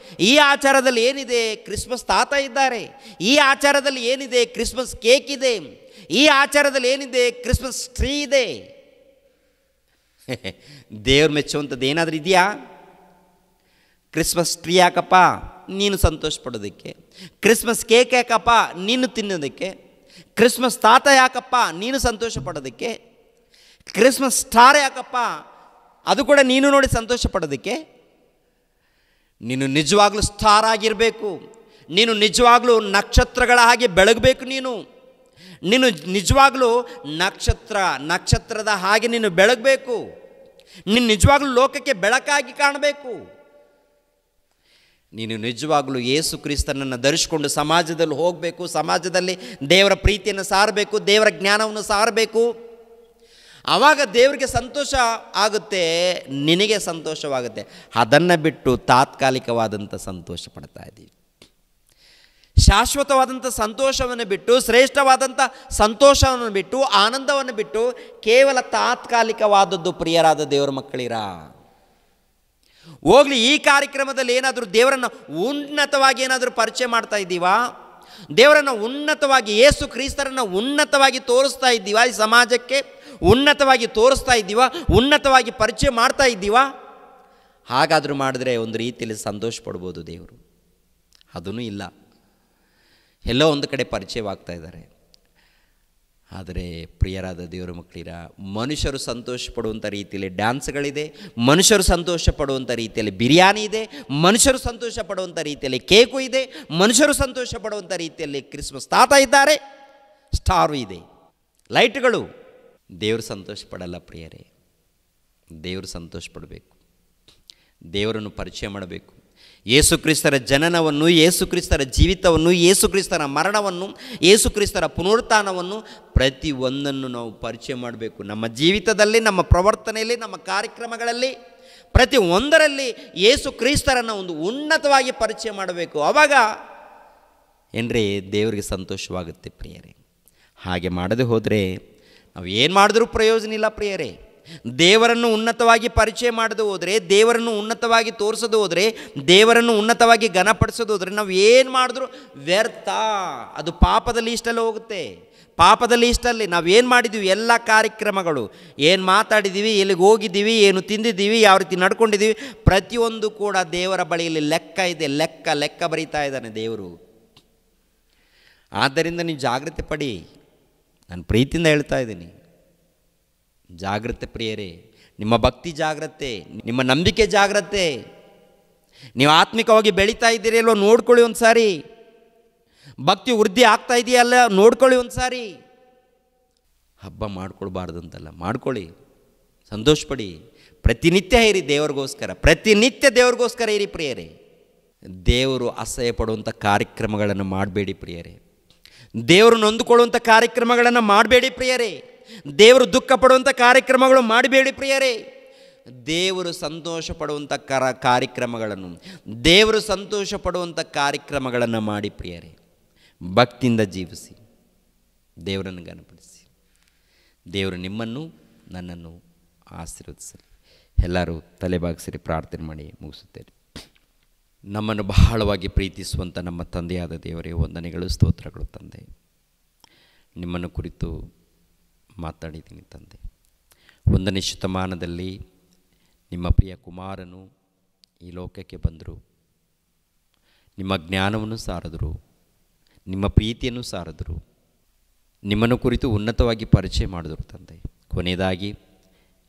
ಈ ಆಚಾರದಲ್ಲಿ ಏನಿದೆ? ಕ್ರಿಸ್ಮಸ್ ತಾತ ಇದ್ದಾರೆ. ಈ ಆಚಾರದಲ್ಲಿ ಏನಿದೆ? ಕ್ರಿಸ್ಮಸ್ ಕೇಕ್ ಇದೆ. ಈ ಆಚಾರದಲ್ಲಿ ಏನಿದೆ? ಕ್ರಿಸ್ಮಸ್ ಟ್ರೀ ಇದೆ. ದೇವ್ರು ಮೆಚ್ಚುವಂಥದ್ದು ಏನಾದರೂ ಇದೆಯಾ? ಕ್ರಿಸ್ಮಸ್ ಟ್ರೀ ಯಾಕಪ್ಪ? ನೀನು ಸಂತೋಷ ಪಡೋದಕ್ಕೆ. ಕ್ರಿಸ್ಮಸ್ ಕೇಕ್ ಯಾಕಪ್ಪ? ನೀನು ತಿನ್ನೋದಕ್ಕೆ. ಕ್ರಿಸ್ಮಸ್ ತಾತ ಯಾಕಪ್ಪ? ನೀನು ಸಂತೋಷ ಪಡೋದಕ್ಕೆ. ಕ್ರಿಸ್ಮಸ್ ಸ್ಟಾರ್ ಯಾಕಪ್ಪ? ಅದು ಕೂಡ ನೀನು ನೋಡಿ ಸಂತೋಷ ಪಡೋದಕ್ಕೆ. ನೀನು ನಿಜವಾಗ್ಲೂ ಸ್ಟಾರ್ ಆಗಿರಬೇಕು. ನೀನು ನಿಜವಾಗ್ಲೂ ನಕ್ಷತ್ರಗಳ ಹಾಗೆ ಬೆಳಗಬೇಕು. ನೀನು ನಿಜವಾಗ್ಲೂ ನಕ್ಷತ್ರದ ಹಾಗೆ ನೀನು ಬೆಳಗಬೇಕು. ನೀನು ನಿಜವಾಗ್ಲೂ ಲೋಕಕ್ಕೆ ಬೆಳಕಾಗಿ ಕಾಣಬೇಕು. ನೀನು ನಿಜವಾಗ್ಲೂ ಯೇಸು ಕ್ರಿಸ್ತನನ್ನು ಧರಿಸಿಕೊಂಡು ಸಮಾಜದಲ್ಲಿ ಹೋಗಬೇಕು. ಸಮಾಜದಲ್ಲಿ ದೇವರ ಪ್ರೀತಿಯನ್ನು ಸಾರಬೇಕು, ದೇವರ ಜ್ಞಾನವನ್ನು ಸಾರಬೇಕು. ಆವಾಗ ದೇವರಿಗೆ ಸಂತೋಷ ಆಗುತ್ತೆ, ನಿನಗೆ ಸಂತೋಷವಾಗುತ್ತೆ. ಅದನ್ನು ಬಿಟ್ಟು ತಾತ್ಕಾಲಿಕವಾದಂಥ ಸಂತೋಷ ಪಡ್ತಾ ಇದ್ದೀವಿ. ಶಾಶ್ವತವಾದಂಥ ಸಂತೋಷವನ್ನು ಬಿಟ್ಟು, ಶ್ರೇಷ್ಠವಾದಂಥ ಸಂತೋಷವನ್ನು ಬಿಟ್ಟು, ಆನಂದವನ್ನು ಬಿಟ್ಟು ಕೇವಲ ತಾತ್ಕಾಲಿಕವಾದದ್ದು ಪ್ರಿಯರಾದ ದೇವರ ಮಕ್ಕಳಿರ. ಹೋಗಲಿ, ಈ ಕಾರ್ಯಕ್ರಮದಲ್ಲಿ ಏನಾದರೂ ದೇವರನ್ನು ಉನ್ನತವಾಗಿ ಏನಾದರೂ ಪರಿಚಯ ಮಾಡ್ತಾ ಇದ್ದೀವಾ? ದೇವರನ್ನು ಉನ್ನತವಾಗಿ, ಯೇಸು ಕ್ರಿಸ್ತರನ್ನು ಉನ್ನತವಾಗಿ ತೋರಿಸ್ತಾ ಇದ್ದೀವಾ? ಈ ಸಮಾಜಕ್ಕೆ ಉನ್ನತವಾಗಿ ತೋರಿಸ್ತಾ ಇದ್ದೀವಾ? ಉನ್ನತವಾಗಿ ಪರಿಚಯ ಮಾಡ್ತಾ ಇದ್ದೀವಾ? ಹಾಗಾದರೂ ಮಾಡಿದ್ರೆ ಒಂದು ರೀತಿಯಲ್ಲಿ ಸಂತೋಷ ಪಡ್ಬೋದು ದೇವರು. ಅದೂ ಇಲ್ಲ, ಎಲ್ಲೋ ಒಂದು ಕಡೆ ಪರಿಚಯವಾಗ್ತಾ ಇದ್ದಾರೆ. ಆದರೆ ಪ್ರಿಯರಾದ ದೇವರ ಮಕ್ಕಳಿರ, ಮನುಷ್ಯರು ಸಂತೋಷ ಪಡುವಂಥ ರೀತಿಯಲ್ಲಿ ಡ್ಯಾನ್ಸ್ಗಳಿದೆ, ಮನುಷ್ಯರು ಸಂತೋಷ ಪಡುವಂಥ ರೀತಿಯಲ್ಲಿ ಬಿರಿಯಾನಿ ಇದೆ, ಮನುಷ್ಯರು ಸಂತೋಷ ಪಡುವಂಥ ರೀತಿಯಲ್ಲಿ ಕೇಕು ಇದೆ, ಮನುಷ್ಯರು ಸಂತೋಷ ಪಡುವಂಥ ರೀತಿಯಲ್ಲಿ ಕ್ರಿಸ್ಮಸ್ ತಾತ ಇದ್ದಾರೆ, ಸ್ಟಾರು ಇದೆ, ಲೈಟ್ಗಳು. ದೇವರು ಸಂತೋಷ ಪಡಲ್ಲ ಪ್ರಿಯರೇ. ದೇವರು ಸಂತೋಷ ಪಡಬೇಕು, ದೇವರನ್ನು ಪರಿಚಯ ಮಾಡಬೇಕು. ಯೇಸು ಕ್ರಿಸ್ತರ ಜನನವನ್ನು, ಯೇಸು ಕ್ರಿಸ್ತರ ಜೀವಿತವನ್ನು, ಯೇಸು ಕ್ರಿಸ್ತರ ಮರಣವನ್ನು, ಯೇಸು ಕ್ರಿಸ್ತರ ಪುನರುತ್ಥಾನವನ್ನು ಪ್ರತಿಯೊಂದನ್ನು ನಾವು ಪರಿಚಯ ಮಾಡಬೇಕು. ನಮ್ಮ ಜೀವಿತದಲ್ಲಿ, ನಮ್ಮ ಪ್ರವರ್ತನೆಯಲ್ಲಿ, ನಮ್ಮ ಕಾರ್ಯಕ್ರಮಗಳಲ್ಲಿ, ಪ್ರತಿ ಒಂದರಲ್ಲಿ ಯೇಸು ಕ್ರಿಸ್ತರನ್ನು ಒಂದು ಉನ್ನತವಾಗಿ ಪರಿಚಯ ಮಾಡಬೇಕು. ಆವಾಗ ಏನ್ರಿ ದೇವರಿಗೆ ಸಂತೋಷವಾಗುತ್ತೆ ಪ್ರಿಯರೇ. ಹಾಗೆ ಮಾಡದೆ ಹೋದರೆ ನಾವು ಏನು ಮಾಡಿದ್ರೂ ಪ್ರಯೋಜನ ಇಲ್ಲ ಪ್ರಿಯರೇ. ದೇವರನ್ನು ಉನ್ನತವಾಗಿ ಪರಿಚಯ ಮಾಡದೆ ಹೋದರೆ, ದೇವರನ್ನು ಉನ್ನತವಾಗಿ ತೋರಿಸೋದು ಹೋದರೆ, ದೇವರನ್ನು ಉನ್ನತವಾಗಿ ಘನಪಡಿಸೋದು ಹೋದರೆ ನಾವು ಏನು ಮಾಡಿದ್ರೂ ವ್ಯರ್ಥ. ಅದು ಪಾಪದಲ್ಲಿ ಇಷ್ಟಲ್ಲಿ ಹೋಗುತ್ತೆ. ಪಾಪದಲ್ಲಿ ಇಷ್ಟಲ್ಲಿ ನಾವೇನು ಮಾಡಿದ್ದೀವಿ, ಎಲ್ಲ ಕಾರ್ಯಕ್ರಮಗಳು, ಏನು ಮಾತಾಡಿದ್ದೀವಿ, ಎಲ್ಲಿಗೆ ಹೋಗಿದ್ದೀವಿ, ಏನು ತಿಂದಿದ್ದೀವಿ, ಯಾವ ರೀತಿ ನಡ್ಕೊಂಡಿದ್ದೀವಿ, ಪ್ರತಿಯೊಂದು ಕೂಡ ದೇವರ ಬಳಿಯಲ್ಲಿ ಲೆಕ್ಕ ಇದೆ. ಲೆಕ್ಕ ಬರೀತಾ ಇದ್ದಾನೆ ದೇವರು. ಆದ್ದರಿಂದ ನೀವು ಜಾಗ್ರತೆ ಪಡಿ. ನಾನು ಪ್ರೀತಿಯಿಂದ ಹೇಳ್ತಾ ಇದ್ದೀನಿ, ಜಾಗ್ರತೆ ಪ್ರಿಯರೇ. ನಿಮ್ಮ ಭಕ್ತಿ ಜಾಗ್ರತೆ, ನಿಮ್ಮ ನಂಬಿಕೆ ಜಾಗ್ರತೆ. ನೀವು ಆತ್ಮಿಕವಾಗಿ ಬೆಳೀತಾ ಇದ್ದೀರಿ ಅಲ್ವ ನೋಡ್ಕೊಳ್ಳಿ ಒಂದು ಸಾರಿ. ಭಕ್ತಿ ವೃದ್ಧಿ ಆಗ್ತಾ ಇದೆಯಲ್ಲ ನೋಡ್ಕೊಳ್ಳಿ ಒಂದು ಸಾರಿ. ಹಬ್ಬ ಮಾಡ್ಕೊಳ್ಬಾರ್ದು ಅಂತಲ್ಲ, ಮಾಡ್ಕೊಳ್ಳಿ, ಸಂತೋಷಪಡಿ. ಪ್ರತಿನಿತ್ಯ ಇರಿ ದೇವರಿಗೋಸ್ಕರ, ಪ್ರತಿನಿತ್ಯ ದೇವ್ರಿಗೋಸ್ಕರ ಇರಿ ಪ್ರಿಯರೇ. ದೇವರು ಅಸಹ್ಯ ಪಡುವಂಥ ಕಾರ್ಯಕ್ರಮಗಳನ್ನು ಮಾಡಬೇಡಿ ಪ್ರಿಯರೇ. ದೇವರು ನೊಂದುಕೊಳ್ಳುವಂಥ ಕಾರ್ಯಕ್ರಮಗಳನ್ನು ಮಾಡಬೇಡಿ ಪ್ರಿಯರೇ. ದೇವರು ದುಃಖ ಪಡುವಂಥ ಕಾರ್ಯಕ್ರಮಗಳು ಮಾಡಬೇಡಿ ಪ್ರಿಯರೇ. ದೇವರು ಸಂತೋಷ ಪಡುವಂಥ ಕಾರ್ಯಕ್ರಮಗಳನ್ನು, ದೇವರು ಸಂತೋಷ ಪಡುವಂಥ ಕಾರ್ಯಕ್ರಮಗಳನ್ನು ಮಾಡಿ ಪ್ರಿಯರೇ. ಭಕ್ತಿಯಿಂದ ಜೀವಿಸಿ, ದೇವರನ್ನು ಘನಪಡಿಸಿ. ದೇವರು ನಿಮ್ಮನ್ನು ನನ್ನನ್ನು ಆಶೀರ್ವದಿಸಲಿ. ಎಲ್ಲರೂ ತಲೆಬಾಗಿಸಿರಿ, ಪ್ರಾರ್ಥನೆ ಮಾಡಿ ಮುಗಿಸುತ್ತೇನೆ. ನಮ್ಮನ್ನು ಬಹಳವಾಗಿ ಪ್ರೀತಿಸುವಂಥ ನಮ್ಮ ತಂದೆಯಾದ ದೇವರೇ, ವಂದನೆಗಳು, ಸ್ತೋತ್ರಗಳು ತಂದೆ. ನಿಮ್ಮನ್ನು ಕುರಿತು ಮಾತಾಡಿದ್ದೀನಿ ತಂದೆ. 1ನೇ ಶತಮಾನದಲ್ಲಿ ನಿಮ್ಮ ಪ್ರಿಯ ಕುಮಾರನು ಈ ಲೋಕಕ್ಕೆ ಬಂದರು, ನಿಮ್ಮ ಜ್ಞಾನವನ್ನು ಸಾರಿದರು, ನಿಮ್ಮ ಪ್ರೀತಿಯನ್ನು ಸಾರಿದ್ರು, ನಿಮ್ಮನ್ನು ಕುರಿತು ಉನ್ನತವಾಗಿ ಪರಿಚಯ ಮಾಡಿದ್ರು ತಂದೆ. ಕೊನೆಯದಾಗಿ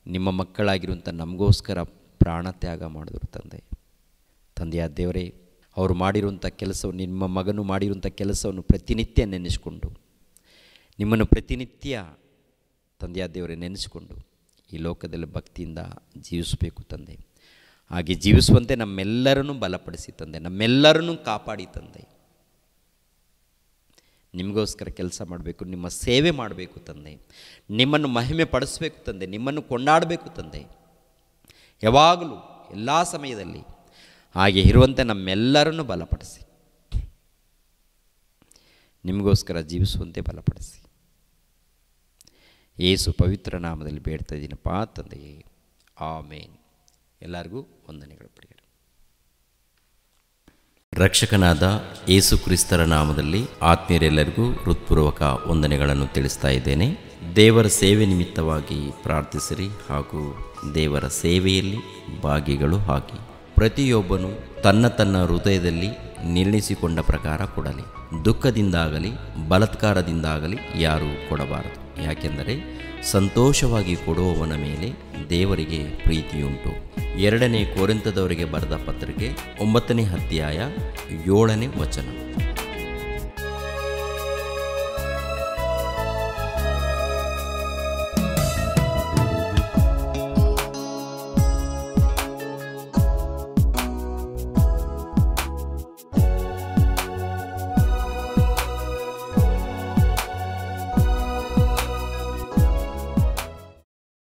ನಿಮ್ಮ ಮಕ್ಕಳಾಗಿರುವಂಥ ನಮಗೋಸ್ಕರ ಪ್ರಾಣ ತ್ಯಾಗ ಮಾಡಿದ್ರು ತಂದೆ. ತಂದೆಯಾದ ದೇವರೇ, ಅವರು ಮಾಡಿರುವಂಥ ಕೆಲಸವನ್ನು, ನಿಮ್ಮ ಮಗನು ಮಾಡಿರುವಂಥ ಕೆಲಸವನ್ನು ಪ್ರತಿನಿತ್ಯ ನೆನೆಸ್ಕೊಂಡು, ನಿಮ್ಮನ್ನು ಪ್ರತಿನಿತ್ಯ ತಂದೆಯಾದ ದೇವರೇ ನೆನೆಸ್ಕೊಂಡು ಈ ಲೋಕದಲ್ಲಿ ಭಕ್ತಿಯಿಂದ ಜೀವಿಸಬೇಕು ತಂದೆ. ಹಾಗೆ ಜೀವಿಸುವಂತೆ ನಮ್ಮೆಲ್ಲರನ್ನು ಬಲಪಡಿಸಿ ತಂದೆ, ನಮ್ಮೆಲ್ಲರನ್ನು ಕಾಪಾಡಿ ತಂದೆ. ನಿಮಗೋಸ್ಕರ ಕೆಲಸ ಮಾಡಬೇಕು, ನಿಮ್ಮ ಸೇವೆ ಮಾಡಬೇಕು ತಂದೆ, ನಿಮ್ಮನ್ನು ಮಹಿಮೆ ಪಡಿಸಬೇಕು ತಂದೆ, ನಿಮ್ಮನ್ನು ಕೊಂಡಾಡಬೇಕು ತಂದೆ, ಯಾವಾಗಲೂ ಎಲ್ಲ ಸಮಯದಲ್ಲಿ ಹಾಗೆ ಇರುವಂತೆ ನಮ್ಮೆಲ್ಲರನ್ನು ಬಲಪಡಿಸಿ, ನಿಮಗೋಸ್ಕರ ಜೀವಿಸುವಂತೆ ಬಲಪಡಿಸಿ. ಯೇಸು ಪವಿತ್ರ ನಾಮದಲ್ಲಿ ಬೇಡ್ತಾ ಇದ್ದೀನಪ್ಪ ತಂದೆಯೇ, ಆಮೇನ್. ಎಲ್ಲರಿಗೂ ವಂದನೆಗಳು ಪ್ರಿಯರೇ. ರಕ್ಷಕನಾದ ಯೇಸು ಕ್ರಿಸ್ತರ ನಾಮದಲ್ಲಿ ಆತ್ಮೀಯರೆಲ್ಲರಿಗೂ ಹೃತ್ಪೂರ್ವಕ ವಂದನೆಗಳನ್ನು ತಿಳಿಸ್ತಾ ಇದ್ದೇನೆ. ದೇವರ ಸೇವೆ ನಿಮಿತ್ತವಾಗಿ ಪ್ರಾರ್ಥಿಸಿರಿ ಹಾಗೂ ದೇವರ ಸೇವೆಯಲ್ಲಿ ಭಾಗಿಗಳು ಆಗಿ. ಪ್ರತಿಯೊಬ್ಬನು ತನ್ನ ತನ್ನ ಹೃದಯದಲ್ಲಿ ನಿರ್ಣಯಿಸಿಕೊಂಡ ಪ್ರಕಾರ ಕೊಡಲಿ. ದುಃಖದಿಂದಾಗಲಿ ಬಲಾತ್ಕಾರದಿಂದಾಗಲಿ ಯಾರೂ ಕೊಡಬಾರದು. ಯಾಕೆಂದರೆ ಸಂತೋಷವಾಗಿ ಕೊಡುವವನ ಮೇಲೆ ದೇವರಿಗೆ ಪ್ರೀತಿಯುಂಟು. 2 ಕೊರಿಂಥದವರಿಗೆ ಬರೆದ ಪತ್ರಿಕೆ 9ನೇ ಅಧ್ಯಾಯ 7ನೇ ವಚನ.